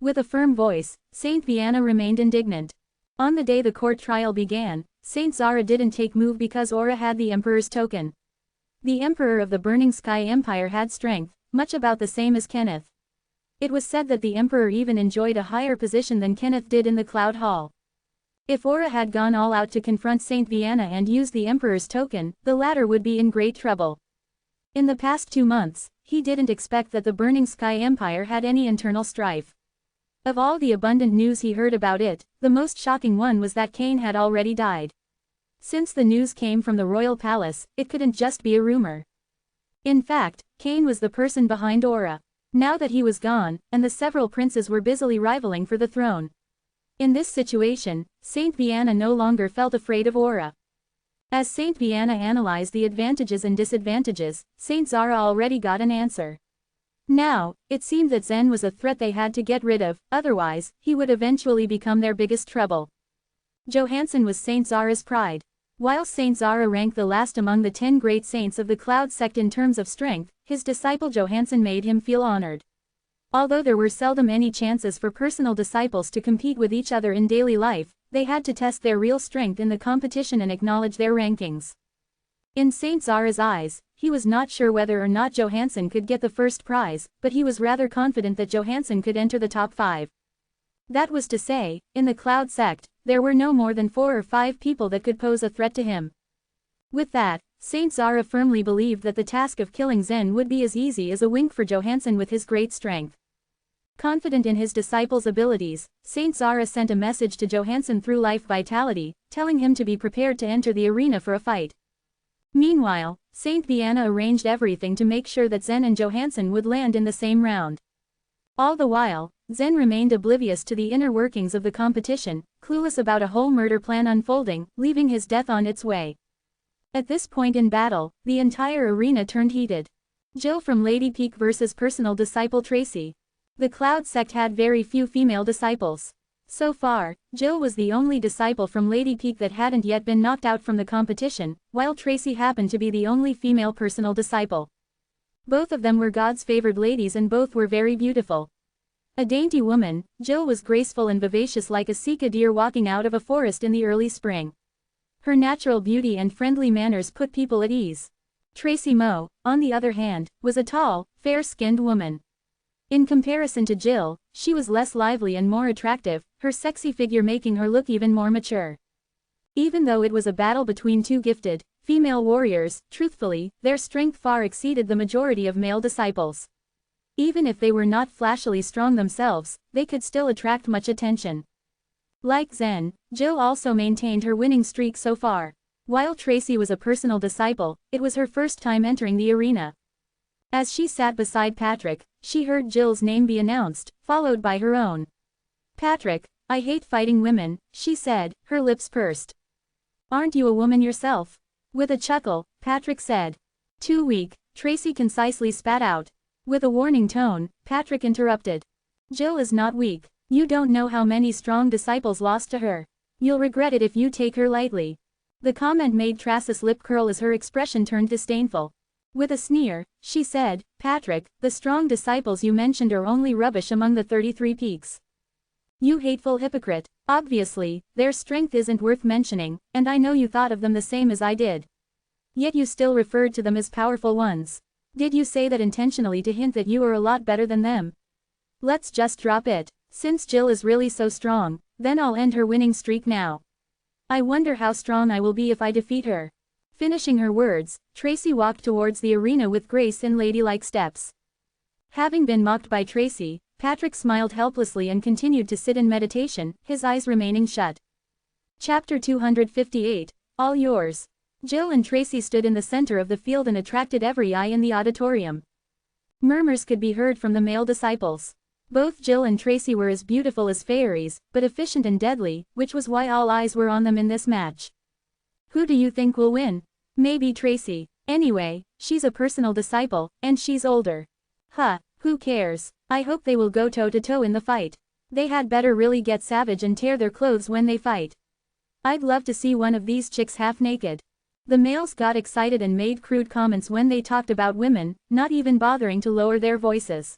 With a firm voice, Saint Vianna remained indignant. On the day the court trial began, Saint Zara didn't take move because Aura had the Emperor's token. The Emperor of the Burning Sky Empire had strength, much about the same as Kenneth. It was said that the Emperor even enjoyed a higher position than Kenneth did in the Cloud Hall. If Aura had gone all out to confront Saint Vianna and used the Emperor's token, the latter would be in great trouble. In the past 2 months, he didn't expect that the Burning Sky Empire had any internal strife. Of all the abundant news he heard about it, the most shocking one was that Cain had already died. Since the news came from the royal palace, it couldn't just be a rumor. In fact, Cain was the person behind Aura. Now that he was gone, and the several princes were busily rivaling for the throne. In this situation, Saint Vianna no longer felt afraid of Aura. As Saint Vianna analyzed the advantages and disadvantages, Saint Zara already got an answer. Now, it seemed that Zen was a threat they had to get rid of, otherwise, he would eventually become their biggest trouble. Johansson was Saint Zara's pride. While Saint Zara ranked the last among the 10 great saints of the Cloud sect in terms of strength, his disciple Johansson made him feel honored. Although there were seldom any chances for personal disciples to compete with each other in daily life, they had to test their real strength in the competition and acknowledge their rankings. In Saint Zara's eyes, he was not sure whether or not Johansson could get the first prize, but he was rather confident that Johansson could enter the top 5. That was to say, in the Cloud sect, there were no more than 4 or 5 people that could pose a threat to him. With that, Saint Zara firmly believed that the task of killing Zen would be as easy as a wink for Johansson with his great strength. Confident in his disciple's abilities, Saint Zara sent a message to Johansson through Life Vitality, telling him to be prepared to enter the arena for a fight. Meanwhile, Saint Vianna arranged everything to make sure that Zen and Johansson would land in the same round. All the while, Zen remained oblivious to the inner workings of the competition, clueless about a whole murder plan unfolding, leaving his death on its way. At this point in battle, the entire arena turned heated. Jill from Lady Peak versus personal disciple Tracy. The Cloud sect had very few female disciples. So far, Jill was the only disciple from Lady Peak that hadn't yet been knocked out from the competition, while Tracy happened to be the only female personal disciple. Both of them were God's favored ladies and both were very beautiful. A dainty woman, Jill was graceful and vivacious like a Sika deer walking out of a forest in the early spring. Her natural beauty and friendly manners put people at ease. Tracy Moe, on the other hand, was a tall, fair-skinned woman. In comparison to Jill, she was less lively and more attractive, her sexy figure making her look even more mature. Even though it was a battle between 2 gifted, female warriors, truthfully, their strength far exceeded the majority of male disciples. Even if they were not flashily strong themselves, they could still attract much attention. Like Zen, Jill also maintained her winning streak so far. While Tracy was a personal disciple, it was her first time entering the arena. As she sat beside Patrick, she heard Jill's name be announced, followed by her own. "Patrick, I hate fighting women," she said, her lips pursed. "Aren't you a woman yourself?" With a chuckle, Patrick said. "Too weak," Tracy concisely spat out. With a warning tone, Patrick interrupted. "Jill is not weak. You don't know how many strong disciples lost to her. You'll regret it if you take her lightly." The comment made Tracy's lip curl as her expression turned disdainful. With a sneer, she said, "Patrick, the strong disciples you mentioned are only rubbish among the 33 peaks. You hateful hypocrite. Obviously, their strength isn't worth mentioning, and I know you thought of them the same as I did. Yet you still referred to them as powerful ones. Did you say that intentionally to hint that you are a lot better than them? Let's just drop it. Since Jill is really so strong, then I'll end her winning streak now. I wonder how strong I will be if I defeat her." Finishing her words, Tracy walked towards the arena with grace and ladylike steps. Having been mocked by Tracy, Patrick smiled helplessly and continued to sit in meditation, his eyes remaining shut. Chapter 258, All Yours. Jill and Tracy stood in the center of the field and attracted every eye in the auditorium. Murmurs could be heard from the male disciples. Both Jill and Tracy were as beautiful as fairies, but efficient and deadly, which was why all eyes were on them in this match. "Who do you think will win?" "Maybe Tracy. Anyway, she's a personal disciple, and she's older." "Huh, who cares? I hope they will go toe-to-toe in the fight. They had better really get savage and tear their clothes when they fight. I'd love to see one of these chicks half-naked." The males got excited and made crude comments when they talked about women, not even bothering to lower their voices.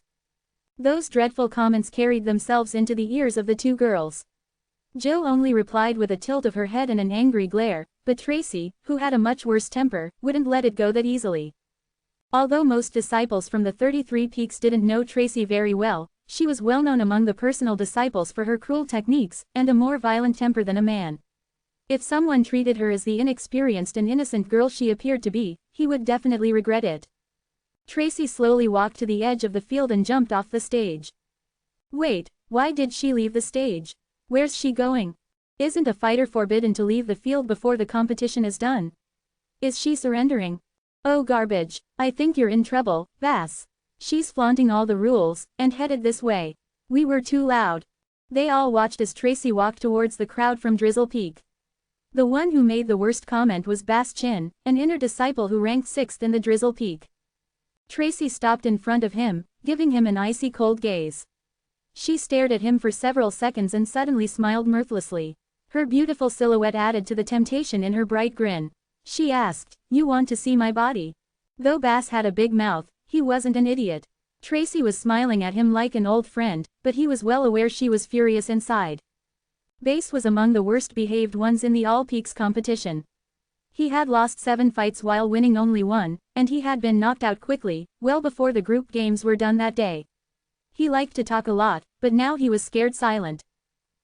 Those dreadful comments carried themselves into the ears of the 2 girls. Jill only replied with a tilt of her head and an angry glare, but Tracy, who had a much worse temper, wouldn't let it go that easily. Although most disciples from the 33 peaks didn't know Tracy very well, she was well known among the personal disciples for her cruel techniques, and a more violent temper than a man. If someone treated her as the inexperienced and innocent girl she appeared to be, he would definitely regret it. Tracy slowly walked to the edge of the field and jumped off the stage. Wait, why did she leave the stage? Where's she going? Isn't a fighter forbidden to leave the field before the competition is done? Is she surrendering? Oh garbage, I think you're in trouble, Vass. She's flaunting all the rules, and headed this way. We were too loud. They all watched as Tracy walked towards the crowd from Drizzle Peak. The one who made the worst comment was Bass Chin, an inner disciple who ranked 6th in the Drizzle Peak. Tracy stopped in front of him, giving him an icy cold gaze. She stared at him for several seconds and suddenly smiled mirthlessly. Her beautiful silhouette added to the temptation in her bright grin. She asked, "You want to see my body?" Though Bass had a big mouth, he wasn't an idiot. Tracy was smiling at him like an old friend, but he was well aware she was furious inside. Bass was among the worst behaved ones in the All Peaks competition. He had lost 7 fights while winning only 1, and he had been knocked out quickly, well before the group games were done that day. He liked to talk a lot, but now he was scared silent.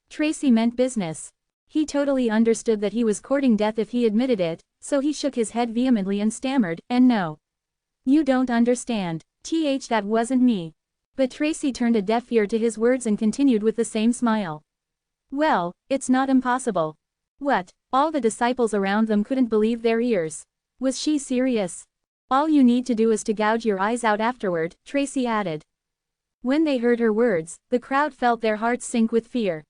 Tracy meant business. He totally understood that he was courting death if he admitted it, so he shook his head vehemently and stammered, "And no. You don't understand. That wasn't me." But Tracy turned a deaf ear to his words and continued with the same smile. "Well, it's not impossible." What? All the disciples around them couldn't believe their ears. Was she serious? "All you need to do is to gouge your eyes out afterward," Tracy added. When they heard her words, the crowd felt their hearts sink with fear.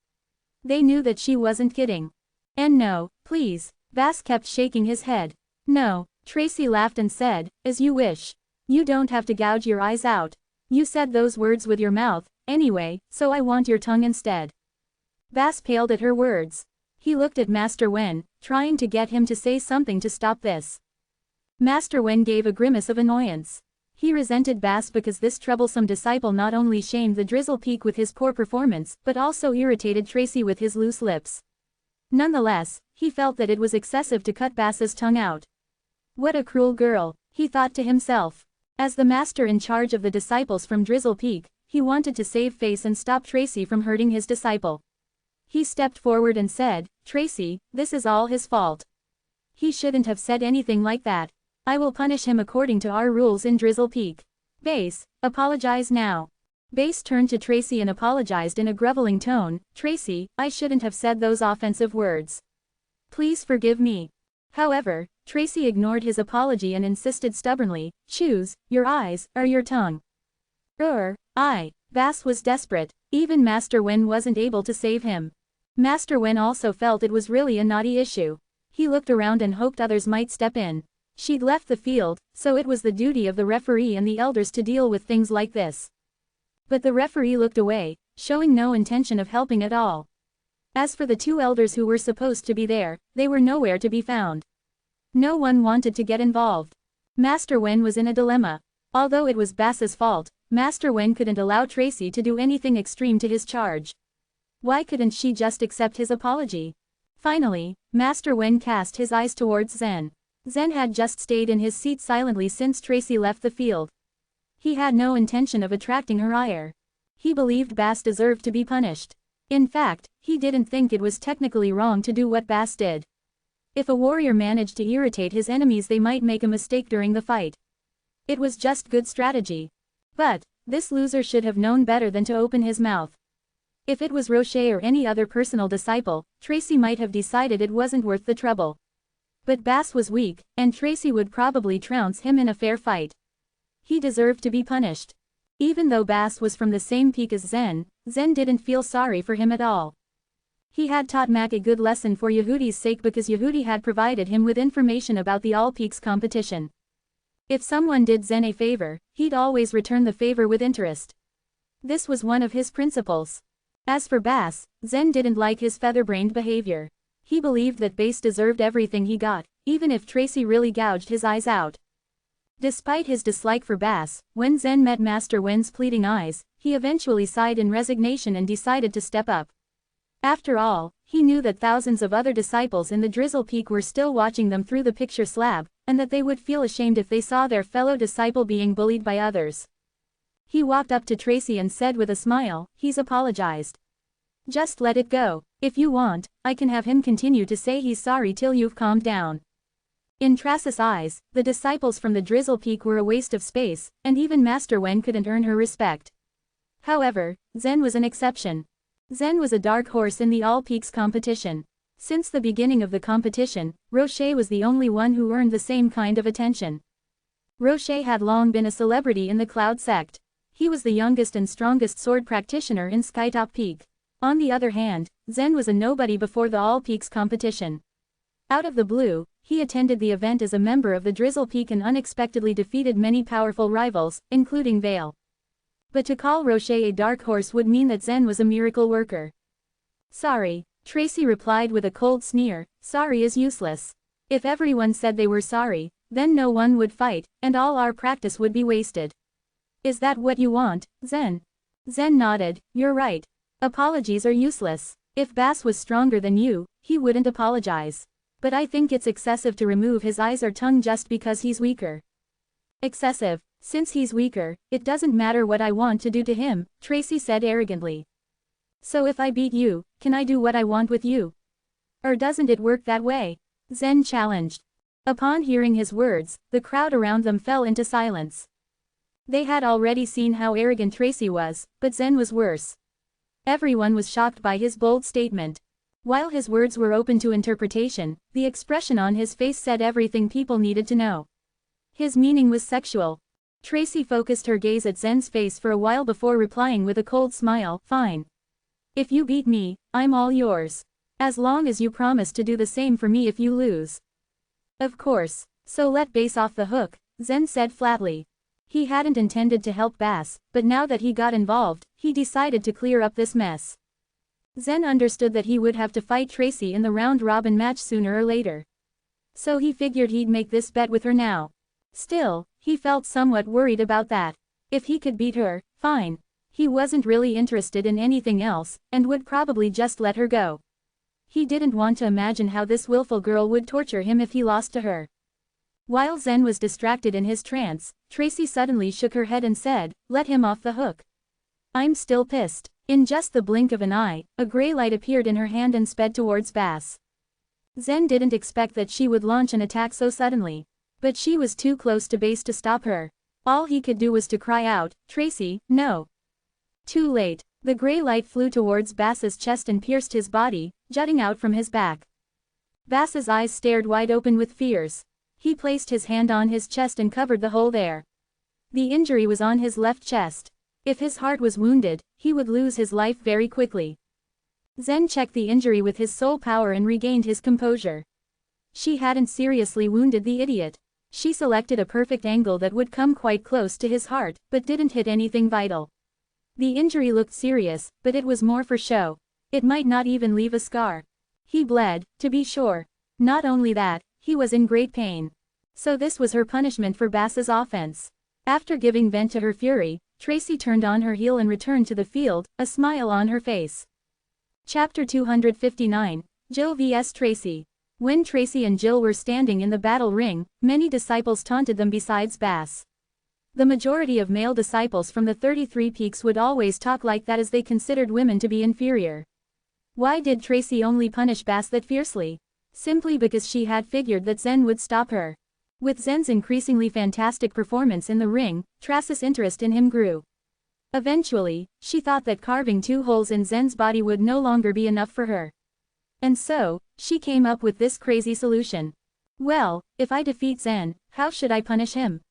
They knew that she wasn't kidding. "And no, please." Bass kept shaking his head. "No." Tracy laughed and said, "As you wish. You don't have to gouge your eyes out. You said those words with your mouth, anyway, so I want your tongue instead." Bass paled at her words. He looked at Master Wen, trying to get him to say something to stop this. Master Wen gave a grimace of annoyance. He resented Bass because this troublesome disciple not only shamed the Drizzle Peak with his poor performance but also irritated Tracy with his loose lips. Nonetheless, he felt that it was excessive to cut Bass's tongue out. What a cruel girl, he thought to himself. As the master in charge of the disciples from Drizzle Peak, he wanted to save face and stop Tracy from hurting his disciple. He stepped forward and said, "Tracy, this is all his fault. He shouldn't have said anything like that. I will punish him according to our rules in Drizzle Peak. Bass, apologize now." Bass turned to Tracy and apologized in a groveling tone, "Tracy, I shouldn't have said those offensive words. Please forgive me." However, Tracy ignored his apology and insisted stubbornly, "Choose, your eyes, or your tongue." Bass was desperate. Even Master Wen wasn't able to save him. Master Wen also felt it was really a naughty issue. He looked around and hoped others might step in. She'd left the field, so it was the duty of the referee and the elders to deal with things like this. But the referee looked away, showing no intention of helping at all. As for the 2 elders who were supposed to be there, they were nowhere to be found. No one wanted to get involved. Master Wen was in a dilemma. Although it was Bass's fault, Master Wen couldn't allow Tracy to do anything extreme to his charge. Why couldn't she just accept his apology? Finally, Master Wen cast his eyes towards Zen. Zen had just stayed in his seat silently since Tracy left the field. He had no intention of attracting her ire. He believed Bass deserved to be punished. In fact, he didn't think it was technically wrong to do what Bass did. If a warrior managed to irritate his enemies, they might make a mistake during the fight. It was just good strategy. But this loser should have known better than to open his mouth. If it was Roche or any other personal disciple, Tracy might have decided it wasn't worth the trouble. But Bass was weak, and Tracy would probably trounce him in a fair fight. He deserved to be punished. Even though Bass was from the same peak as Zen didn't feel sorry for him at all. He had taught Mac a good lesson for Yehudi's sake because Yehudi had provided him with information about the All Peaks competition. If someone did Zen a favor, he'd always return the favor with interest. This was one of his principles. As for Bass, Zen didn't like his feather-brained behavior. He believed that Bass deserved everything he got, even if Tracy really gouged his eyes out. Despite his dislike for Bass, when Zen met Master Wen's pleading eyes, he eventually sighed in resignation and decided to step up. After all, he knew that thousands of other disciples in the Drizzle Peak were still watching them through the picture slab, and that they would feel ashamed if they saw their fellow disciple being bullied by others. He walked up to Tracy and said with a smile, "He's apologized. Just let it go. If you want, I can have him continue to say he's sorry till you've calmed down." In Tracy's eyes, the disciples from the Drizzle Peak were a waste of space, and even Master Wen couldn't earn her respect. However, Zen was an exception. Zen was a dark horse in the All Peaks competition. Since the beginning of the competition, Roche was the only one who earned the same kind of attention. Roche had long been a celebrity in the Cloud sect. He was the youngest and strongest sword practitioner in Skytop Peak. On the other hand, Zen was a nobody before the All Peaks competition. Out of the blue, he attended the event as a member of the Drizzle Peak and unexpectedly defeated many powerful rivals, including Vale. But to call Roche a dark horse would mean that Zen was a miracle worker. "Sorry," Tracy replied with a cold sneer, "sorry is useless. If everyone said they were sorry, then no one would fight, and all our practice would be wasted. Is that what you want, Zen?" Zen nodded, "You're right. Apologies are useless. If Bass was stronger than you, he wouldn't apologize. But I think it's excessive to remove his eyes or tongue just because he's weaker. Excessive. Since he's weaker, it doesn't matter what I want to do to him, Tracy said arrogantly. So if I beat you, can I do what I want with you? Or doesn't it work that way? Zen challenged. Upon hearing his words, the crowd around them fell into silence. They had already seen how arrogant Tracy was, but Zen was worse. Everyone was shocked by his bold statement. While his words were open to interpretation, the expression on his face said everything people needed to know. His meaning was sexual. Tracy focused her gaze at Zen's face for a while before replying with a cold smile, "Fine. If you beat me, I'm all yours. As long as you promise to do the same for me if you lose." Of course. So let Bass off the hook, Zen said flatly. He hadn't intended to help Bass, but now that he got involved, he decided to clear up this mess. Zen understood that he would have to fight Tracy in the round-robin match sooner or later. So he figured he'd make this bet with her now. Still, he felt somewhat worried about that. If he could beat her, fine. He wasn't really interested in anything else, and would probably just let her go. He didn't want to imagine how this willful girl would torture him if he lost to her. While Zen was distracted in his trance, Tracy suddenly shook her head and said, "Let him off the hook." "I'm still pissed." In just the blink of an eye, a gray light appeared in her hand and sped towards Bass. Zen didn't expect that she would launch an attack so suddenly. But she was too close to Bass to stop her. All he could do was to cry out, "Tracy, no." Too late. The gray light flew towards Bass's chest and pierced his body, jutting out from his back. Bass's eyes stared wide open with fears. He placed his hand on his chest and covered the hole there. The injury was on his left chest. If his heart was wounded, he would lose his life very quickly. Zen checked the injury with his soul power and regained his composure. She hadn't seriously wounded the idiot. She selected a perfect angle that would come quite close to his heart, but didn't hit anything vital. The injury looked serious, but it was more for show. It might not even leave a scar. He bled, to be sure. Not only that, he was in great pain. So this was her punishment for Bass's offense. After giving vent to her fury, Tracy turned on her heel and returned to the field, a smile on her face. Chapter 259, Jill vs. Tracy. When Tracy and Jill were standing in the battle ring, many disciples taunted them besides Bass. The majority of male disciples from the 33 Peaks would always talk like that as they considered women to be inferior. Why did Tracy only punish Bass that fiercely? Simply because she had figured that Zen would stop her. With Zen's increasingly fantastic performance in the ring, Tracy's interest in him grew. Eventually, she thought that carving 2 holes in Zen's body would no longer be enough for her. And so, she came up with this crazy solution. Well, if I defeat Zen, how should I punish him?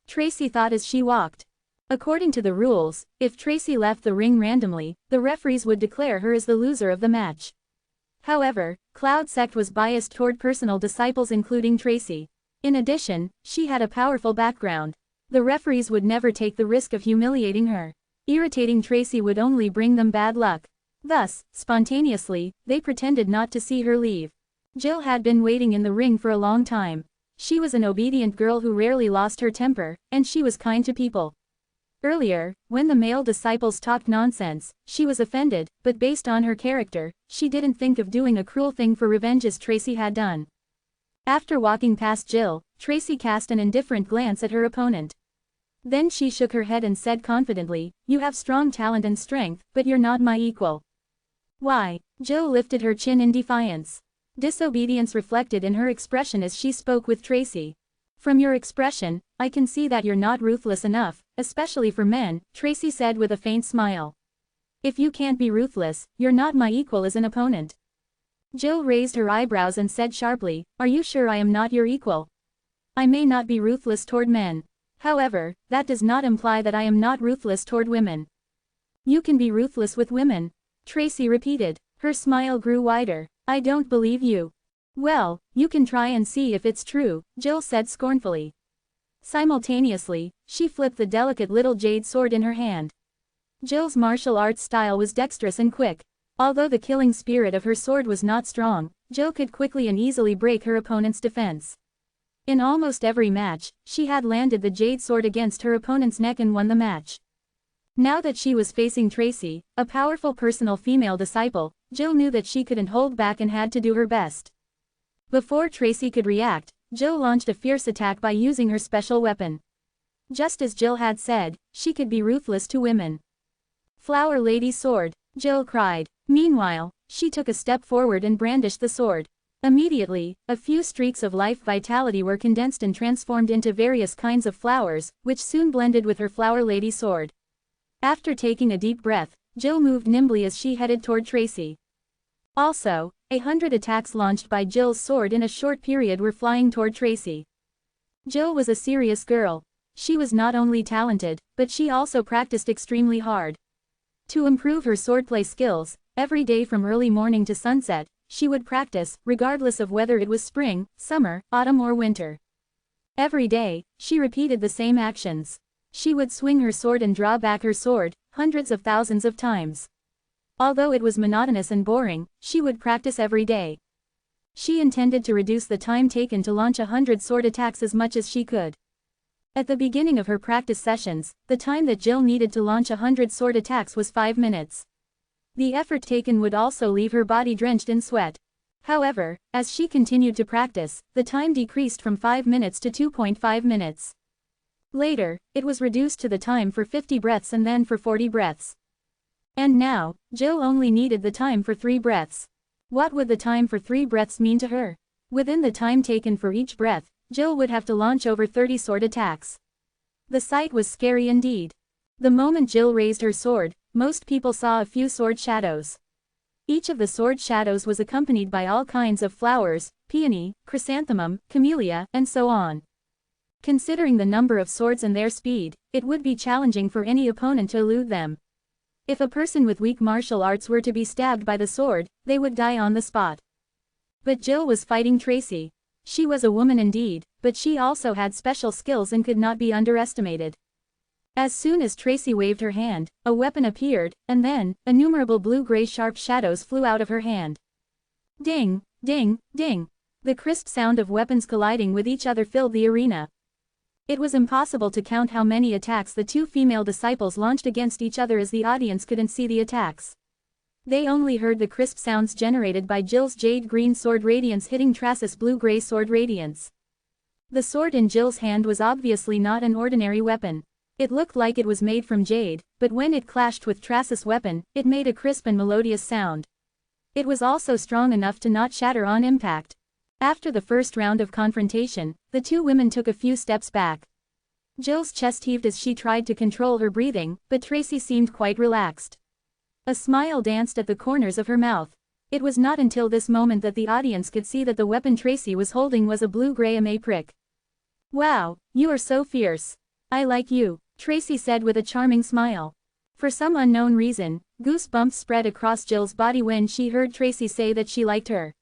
Tracy thought as she walked. According to the rules, if Tracy left the ring randomly, the referees would declare her as the loser of the match. However, Cloud Sect was biased toward personal disciples including Tracy. In addition, she had a powerful background. The referees would never take the risk of humiliating her. Irritating Tracy would only bring them bad luck. Thus, spontaneously, they pretended not to see her leave. Jill had been waiting in the ring for a long time. She was an obedient girl who rarely lost her temper, and she was kind to people. Earlier, when the male disciples talked nonsense, she was offended, but based on her character, she didn't think of doing a cruel thing for revenge as Tracy had done. After walking past Jill, Tracy cast an indifferent glance at her opponent. Then she shook her head and said confidently, "You have strong talent and strength, but you're not my equal." "Why?" Jill lifted her chin in defiance. Disobedience reflected in her expression as she spoke with Tracy. "From your expression, I can see that you're not ruthless enough, especially for men," Tracy said with a faint smile. "If you can't be ruthless, you're not my equal as an opponent." Jill raised her eyebrows and said sharply, "Are you sure I am not your equal? I may not be ruthless toward men. However, that does not imply that I am not ruthless toward women." "You can be ruthless with women," Tracy repeated. Her smile grew wider. "I don't believe you." "Well, you can try and see if it's true," Jill said scornfully. Simultaneously, she flipped the delicate little jade sword in her hand. Jill's martial arts style was dexterous and quick. Although the killing spirit of her sword was not strong, Jill could quickly and easily break her opponent's defense. In almost every match, she had landed the jade sword against her opponent's neck and won the match. Now that she was facing Tracy, a powerful personal female disciple, Jill knew that she couldn't hold back and had to do her best. Before Tracy could react, Jill launched a fierce attack by using her special weapon. Just as Jill had said, she could be ruthless to women. "Flower Lady Sword," Jill cried. Meanwhile, she took a step forward and brandished the sword. Immediately, a few streaks of life vitality were condensed and transformed into various kinds of flowers, which soon blended with her Flower Lady Sword. After taking a deep breath, Jill moved nimbly as she headed toward Tracy. Also, 100 attacks launched by Jill's sword in a short period were flying toward Tracy. Jill was a serious girl. She was not only talented, but she also practiced extremely hard. To improve her swordplay skills, every day from early morning to sunset, she would practice, regardless of whether it was spring, summer, autumn or winter. Every day, she repeated the same actions. She would swing her sword and draw back her sword, hundreds of thousands of times. Although it was monotonous and boring, she would practice every day. She intended to reduce the time taken to launch 100 sword attacks as much as she could. At the beginning of her practice sessions, the time that Jill needed to launch 100 sword attacks was 5 minutes. The effort taken would also leave her body drenched in sweat. However, as she continued to practice, the time decreased from 5 minutes to 2.5 minutes. Later, it was reduced to the time for 50 breaths and then for 40 breaths. And now, Jill only needed the time for 3 breaths. What would the time for 3 breaths mean to her? Within the time taken for each breath, Jill would have to launch over 30 sword attacks. The sight was scary indeed. The moment Jill raised her sword, most people saw a few sword shadows. Each of the sword shadows was accompanied by all kinds of flowers, peony, chrysanthemum, camellia, and so on. Considering the number of swords and their speed, it would be challenging for any opponent to elude them. If a person with weak martial arts were to be stabbed by the sword, they would die on the spot. But Jill was fighting Tracy. She was a woman indeed, but she also had special skills and could not be underestimated. As soon as Tracy waved her hand, a weapon appeared, and then, innumerable blue-gray sharp shadows flew out of her hand. Ding, ding, ding. The crisp sound of weapons colliding with each other filled the arena. It was impossible to count how many attacks the 2 female disciples launched against each other as the audience couldn't see the attacks. They only heard the crisp sounds generated by Jill's jade green sword radiance hitting Tracy's blue-gray sword radiance. The sword in Jill's hand was obviously not an ordinary weapon. It looked like it was made from jade, but when it clashed with Tracy's weapon, it made a crisp and melodious sound. It was also strong enough to not shatter on impact. After the first round of confrontation, the 2 women took a few steps back. Jill's chest heaved as she tried to control her breathing, but Tracy seemed quite relaxed. A smile danced at the corners of her mouth. It was not until this moment that the audience could see that the weapon Tracy was holding was a blue-gray MA prick. "Wow, you are so fierce. I like you," Tracy said with a charming smile. For some unknown reason, goosebumps spread across Jill's body when she heard Tracy say that she liked her.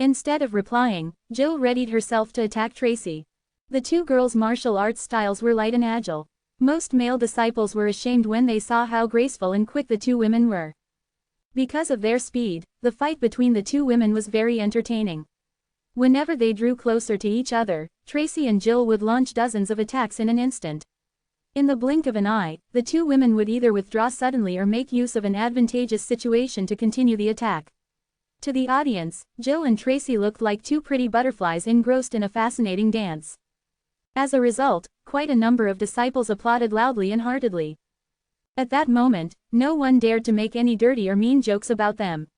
Instead of replying, Jill readied herself to attack Tracy. The 2 girls' martial arts styles were light and agile. Most male disciples were ashamed when they saw how graceful and quick the 2 women were. Because of their speed, the fight between the 2 women was very entertaining. Whenever they drew closer to each other, Tracy and Jill would launch dozens of attacks in an instant. In the blink of an eye, the 2 women would either withdraw suddenly or make use of an advantageous situation to continue the attack. To the audience, Jill and Tracy looked like 2 pretty butterflies engrossed in a fascinating dance. As a result, quite a number of disciples applauded loudly and heartedly. At that moment, no one dared to make any dirty or mean jokes about them.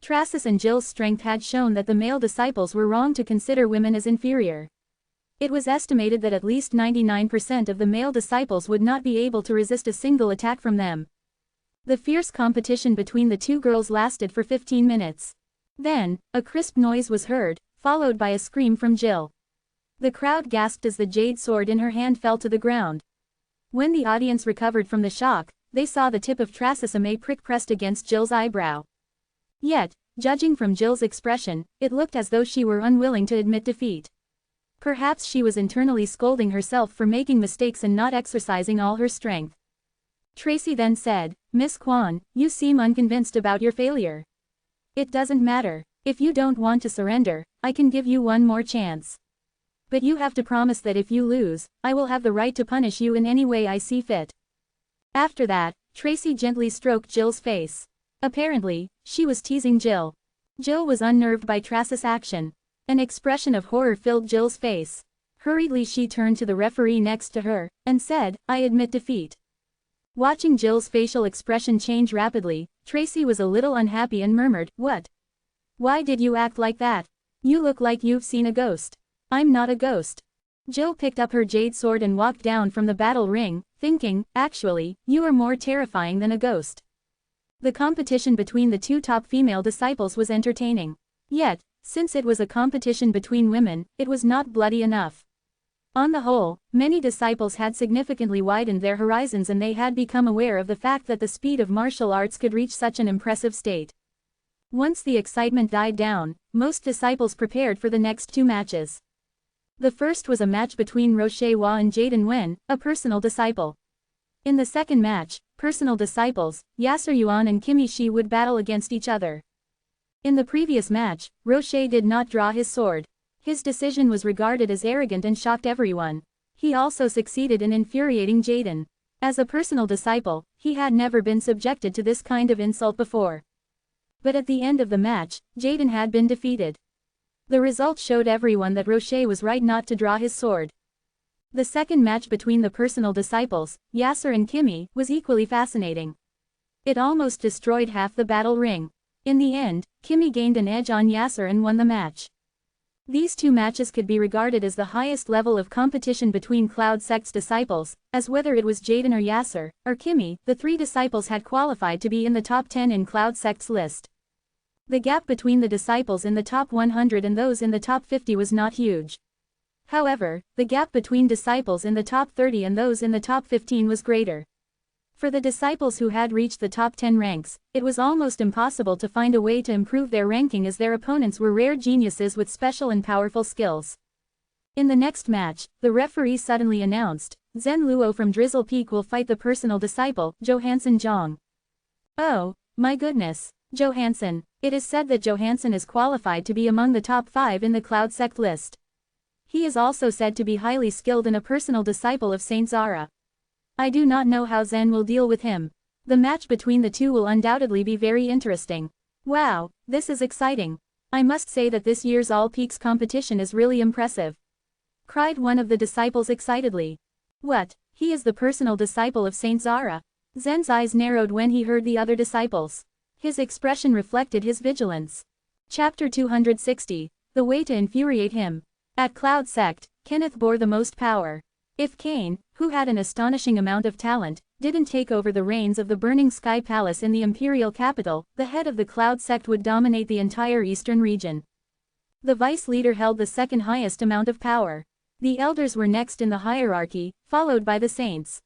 Tracy's and Jill's strength had shown that the male disciples were wrong to consider women as inferior. It was estimated that at least 99% of the male disciples would not be able to resist a single attack from them. The fierce competition between the 2 girls lasted for 15 minutes. Then, a crisp noise was heard, followed by a scream from Jill. The crowd gasped as the jade sword in her hand fell to the ground. When the audience recovered from the shock, they saw the tip of Tracy's MA prick pressed against Jill's eyebrow. Yet, judging from Jill's expression, it looked as though she were unwilling to admit defeat. Perhaps she was internally scolding herself for making mistakes and not exercising all her strength. Tracy then said, "Miss Kwan, you seem unconvinced about your failure. It doesn't matter. If you don't want to surrender, I can give you one more chance. But you have to promise that if you lose, I will have the right to punish you in any way I see fit." After that, Tracy gently stroked Jill's face. Apparently, she was teasing Jill. Jill was unnerved by Tracy's action. An expression of horror filled Jill's face. Hurriedly she turned to the referee next to her, and said, "I admit defeat." Watching Jill's facial expression change rapidly, Tracy was a little unhappy and murmured, "What? Why did you act like that? You look like you've seen a ghost." "I'm not a ghost." Jill picked up her jade sword and walked down from the battle ring, thinking, "Actually, you are more terrifying than a ghost." The competition between the two top female disciples was entertaining. Yet, since it was a competition between women, it was not bloody enough. On the whole, many disciples had significantly widened their horizons and they had become aware of the fact that the speed of martial arts could reach such an impressive state. Once the excitement died down, most disciples prepared for the next two matches. The first was a match between Roche Hua and Jaden Wen, a personal disciple. In the second match, personal disciples, Yasser Yuan and Kimi Shi would battle against each other. In the previous match, Roche did not draw his sword. His decision was regarded as arrogant and shocked everyone. He also succeeded in infuriating Jaden. As a personal disciple, he had never been subjected to this kind of insult before. But at the end of the match, Jaden had been defeated. The result showed everyone that Roche was right not to draw his sword. The second match between the personal disciples, Yasser and Kimi, was equally fascinating. It almost destroyed half the battle ring. In the end, Kimi gained an edge on Yasser and won the match. These two matches could be regarded as the highest level of competition between Cloud Sect's disciples, as whether it was Jaden or Yasser, or Kimi, the three disciples had qualified to be in the top 10 in Cloud Sect's list. The gap between the disciples in the top 100 and those in the top 50 was not huge. However, the gap between disciples in the top 30 and those in the top 15 was greater. For the disciples who had reached the top 10 ranks, it was almost impossible to find a way to improve their ranking as their opponents were rare geniuses with special and powerful skills. In the next match, the referee suddenly announced, Zhen Luo from Drizzle Peak will fight the personal disciple, Johansson Zhang. Oh, my goodness, Johansson. It is said that Johansson is qualified to be among the top 5 in the Cloud Sect list. He is also said to be highly skilled and a personal disciple of Saint Zara. I do not know how Zhen will deal with him. The match between the two will undoubtedly be very interesting. Wow, this is exciting. I must say that this year's All Peaks competition is really impressive. Cried one of the disciples excitedly. What, he is the personal disciple of Saint Zara? Zhen's eyes narrowed when he heard the other disciples. His expression reflected his vigilance. Chapter 260, The Way to Infuriate Him. At Cloud Sect, Kenneth bore the most power. If Kane, who had an astonishing amount of talent, didn't take over the reins of the Burning Sky Palace in the imperial capital, the head of the Cloud Sect would dominate the entire eastern region. The vice leader held the second highest amount of power. The elders were next in the hierarchy, followed by the saints.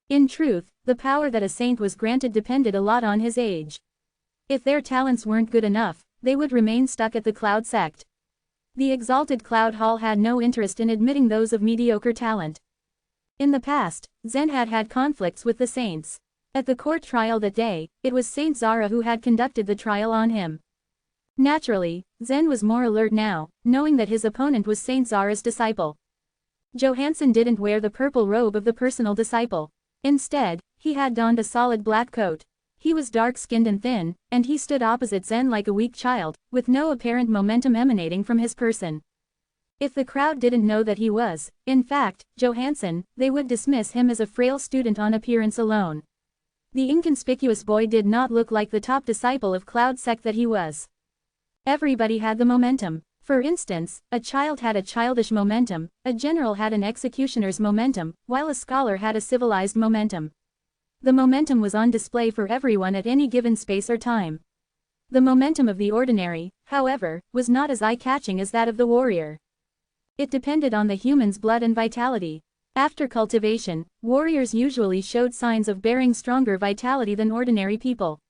In truth, the power that a saint was granted depended a lot on his age. If their talents weren't good enough, they would remain stuck at the Cloud Sect. The exalted Cloud Hall had no interest in admitting those of mediocre talent. In the past, Zhen had had conflicts with the saints. At the court trial that day, it was Saint Zara who had conducted the trial on him. Naturally, Zhen was more alert now, knowing that his opponent was Saint Zara's disciple. Johansson didn't wear the purple robe of the personal disciple. Instead, he had donned a solid black coat. He was dark-skinned and thin, and he stood opposite Zhen like a weak child, with no apparent momentum emanating from his person. If the crowd didn't know that he was, in fact, Johansson, they would dismiss him as a frail student on appearance alone. The inconspicuous boy did not look like the top disciple of Cloud Sect that he was. Everybody had the momentum. For instance, a child had a childish momentum, a general had an executioner's momentum, while a scholar had a civilized momentum. The momentum was on display for everyone at any given space or time. The momentum of the ordinary, however, was not as eye-catching as that of the warrior. It depended on the human's blood and vitality. After cultivation, warriors usually showed signs of bearing stronger vitality than ordinary people.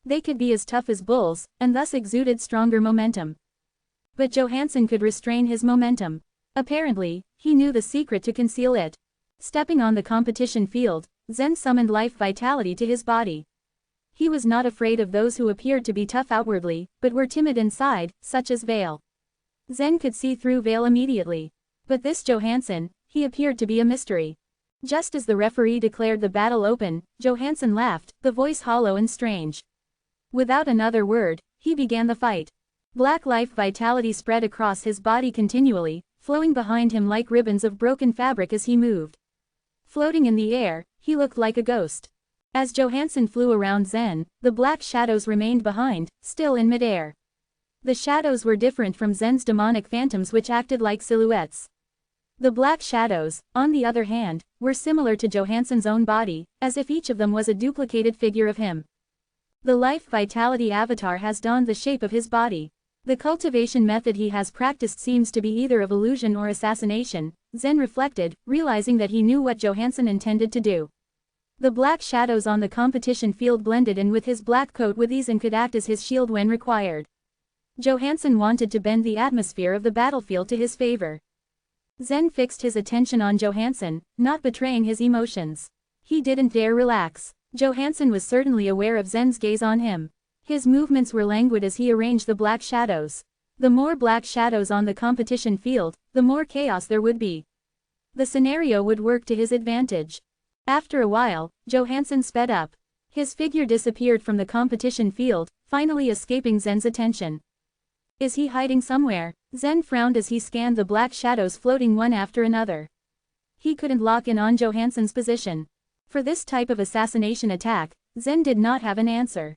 They could be as tough as bulls, and thus exuded stronger momentum. But Johansson could restrain his momentum. Apparently, he knew the secret to conceal it. Stepping on the competition field, Zhen summoned life vitality to his body. He was not afraid of those who appeared to be tough outwardly, but were timid inside, such as Vale. Zhen could see through Vale immediately. But this Johansson, he appeared to be a mystery. Just as the referee declared the battle open, Johansson laughed, the voice hollow and strange. Without another word, he began the fight. Black life vitality spread across his body continually, flowing behind him like ribbons of broken fabric as he moved. Floating in the air, he looked like a ghost. As Johansson flew around Zen, the black shadows remained behind, still in midair. The shadows were different from Zen's demonic phantoms which acted like silhouettes. The black shadows, on the other hand, were similar to Johansson's own body, as if each of them was a duplicated figure of him. The life vitality avatar has donned the shape of his body. The cultivation method he has practiced seems to be either of illusion or assassination, Zen reflected, realizing that he knew what Johansson intended to do. The black shadows on the competition field blended in with his black coat with ease and could act as his shield when required. Johansson wanted to bend the atmosphere of the battlefield to his favor. Zen fixed his attention on Johansson, not betraying his emotions. He didn't dare relax. Johansson was certainly aware of Zen's gaze on him. His movements were languid as he arranged the black shadows. The more black shadows on the competition field, the more chaos there would be. The scenario would work to his advantage. After a while, Johansson sped up. His figure disappeared from the competition field, finally escaping Zen's attention. Is he hiding somewhere? Zen frowned as he scanned the black shadows floating one after another. He couldn't lock in on Johansson's position. For this type of assassination attack, Zen did not have an answer.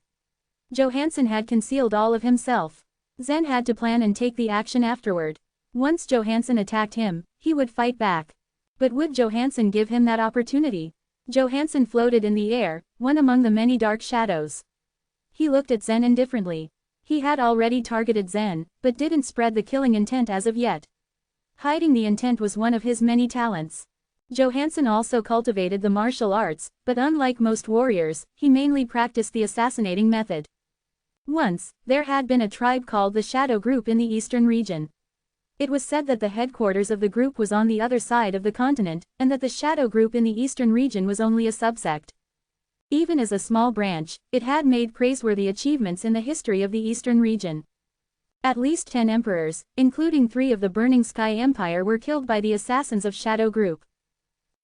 Johansson had concealed all of himself. Zen had to plan and take the action afterward. Once Johansson attacked him, he would fight back. But would Johansson give him that opportunity? Johansson floated in the air, one among the many dark shadows. He looked at Zen indifferently. He had already targeted Zen, but didn't spread the killing intent as of yet. Hiding the intent was one of his many talents. Johansson also cultivated the martial arts, but unlike most warriors, he mainly practiced the assassinating method. Once, there had been a tribe called the Shadow Group in the eastern region. It was said that the headquarters of the group was on the other side of the continent, and that the Shadow Group in the eastern region was only a subsect. Even as a small branch, it had made praiseworthy achievements in the history of the eastern region. At least 10 emperors, including 3 of the Burning Sky Empire, were killed by the assassins of Shadow Group.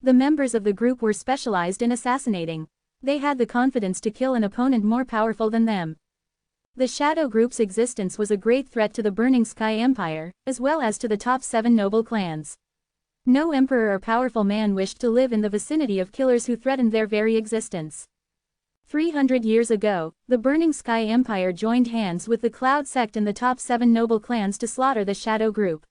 The members of the group were specialized in assassinating. They had the confidence to kill an opponent more powerful than them. The Shadow Group's existence was a great threat to the Burning Sky Empire, as well as to the top 7 noble clans. No emperor or powerful man wished to live in the vicinity of killers who threatened their very existence. 300 years ago, the Burning Sky Empire joined hands with the Cloud Sect and the top 7 noble clans to slaughter the Shadow Group.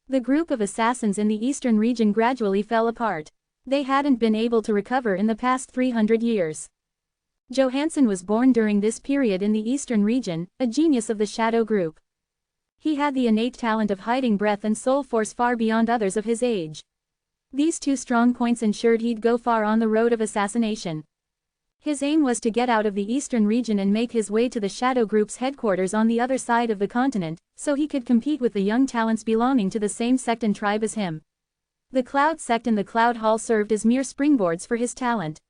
The group of assassins in the eastern region gradually fell apart. They hadn't been able to recover in the past 300 years. Johansson was born during this period in the eastern region, a genius of the Shadow Group. He had the innate talent of hiding breath and soul force far beyond others of his age. These 2 strong points ensured he'd go far on the road of assassination. His aim was to get out of the eastern region and make his way to the Shadow Group's headquarters on the other side of the continent, so he could compete with the young talents belonging to the same sect and tribe as him. The Cloud Sect and the Cloud Hall served as mere springboards for his talent.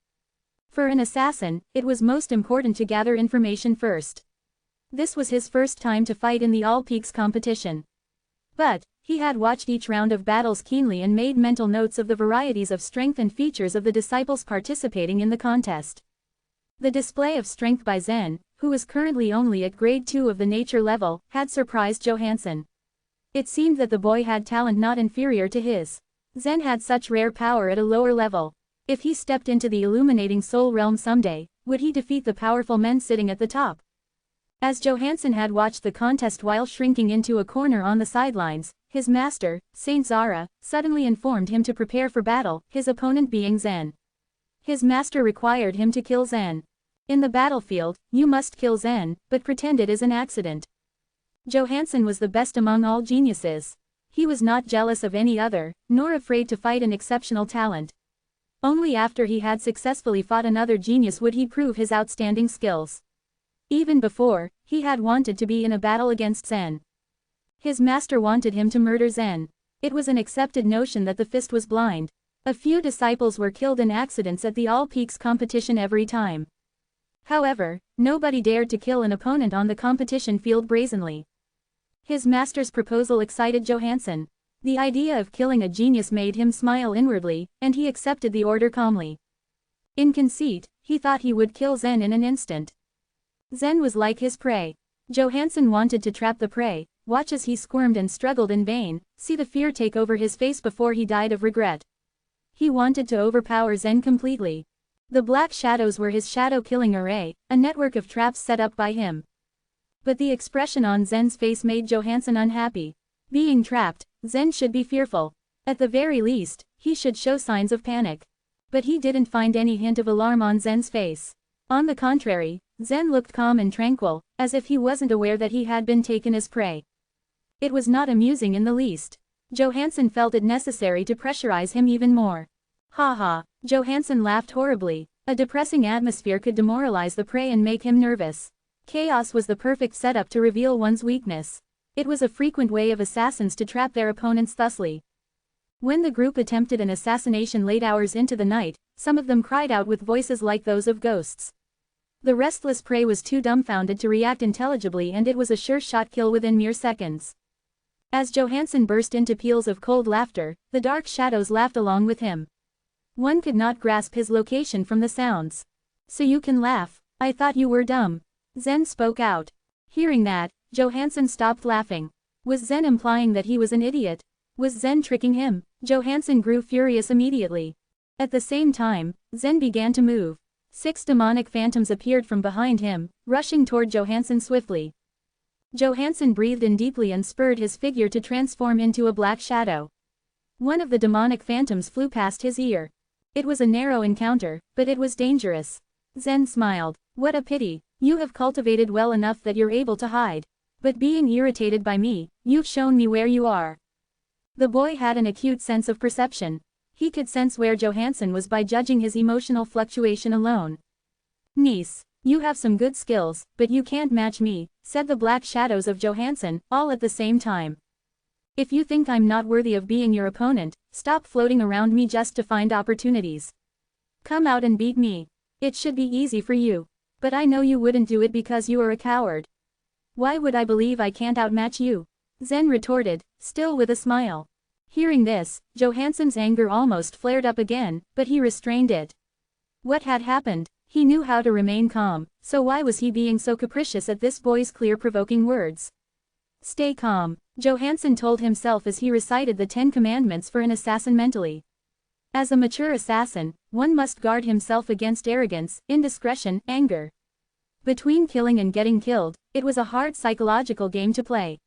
For an assassin, it was most important to gather information first. This was his first time to fight in the All Peaks competition. But, he had watched each round of battles keenly and made mental notes of the varieties of strength and features of the disciples participating in the contest. The display of strength by Zen, who was currently only at grade 2 of the nature level, had surprised Johansson. It seemed that the boy had talent not inferior to his. Zen had such rare power at a lower level. If he stepped into the illuminating soul realm someday, would he defeat the powerful men sitting at the top? As Johansson had watched the contest while shrinking into a corner on the sidelines, his master, Saint Zara, suddenly informed him to prepare for battle, his opponent being Zen. His master required him to kill Zen. In the battlefield, you must kill Zen, but pretend it is an accident. Johansson was the best among all geniuses. He was not jealous of any other, nor afraid to fight an exceptional talent. Only after he had successfully fought another genius would he prove his outstanding skills. Even before, he had wanted to be in a battle against Zen. His master wanted him to murder Zen. It was an accepted notion that the fist was blind. A few disciples were killed in accidents at the All Peaks competition every time. However, nobody dared to kill an opponent on the competition field brazenly. His master's proposal excited Johansson. The idea of killing a genius made him smile inwardly, and he accepted the order calmly. In conceit, he thought he would kill Zen in an instant. Zen was like his prey. Johansson wanted to trap the prey, watch as he squirmed and struggled in vain, see the fear take over his face before he died of regret. He wanted to overpower Zen completely. The black shadows were his shadow-killing array, a network of traps set up by him. But the expression on Zen's face made Johansson unhappy. Being trapped, Zen should be fearful. At the very least, he should show signs of panic. But he didn't find any hint of alarm on Zen's face. On the contrary, Zen looked calm and tranquil, as if he wasn't aware that he had been taken as prey. It was not amusing in the least. Johansson felt it necessary to pressurize him even more. Ha ha, Johansson laughed horribly. A depressing atmosphere could demoralize the prey and make him nervous. Chaos was the perfect setup to reveal one's weakness. It was a frequent way of assassins to trap their opponents thusly. When the group attempted an assassination late hours into the night, some of them cried out with voices like those of ghosts. The restless prey was too dumbfounded to react intelligibly, and it was a sure-shot kill within mere seconds. As Johansson burst into peals of cold laughter, the dark shadows laughed along with him. One could not grasp his location from the sounds. "So you can laugh? I thought you were dumb." Zen spoke out. Hearing that, Johansson stopped laughing. Was Zen implying that he was an idiot? Was Zen tricking him? Johansson grew furious immediately. At the same time, Zen began to move. 6 demonic phantoms appeared from behind him, rushing toward Johansson swiftly. Johansson breathed in deeply and spurred his figure to transform into a black shadow. One of the demonic phantoms flew past his ear. It was a narrow encounter, but it was dangerous. Zen smiled. "What a pity, you have cultivated well enough that you're able to hide. But being irritated by me, you've shown me where you are." The boy had an acute sense of perception. He could sense where Johansson was by judging his emotional fluctuation alone. "Niece, you have some good skills, but you can't match me," said the black shadows of Johansson, all at the same time. "If you think I'm not worthy of being your opponent, stop floating around me just to find opportunities. Come out and beat me. It should be easy for you. But I know you wouldn't do it because you are a coward." "Why would I believe I can't outmatch you?" Zen retorted, still with a smile. Hearing this, Johansson's anger almost flared up again, but he restrained it. What had happened? He knew how to remain calm, so why was he being so capricious at this boy's clear, provoking words? "Stay calm," Johansson told himself as he recited the 10 commandments for an assassin mentally. As a mature assassin, one must guard himself against arrogance, indiscretion, anger. Between killing and getting killed, it was a hard psychological game to play.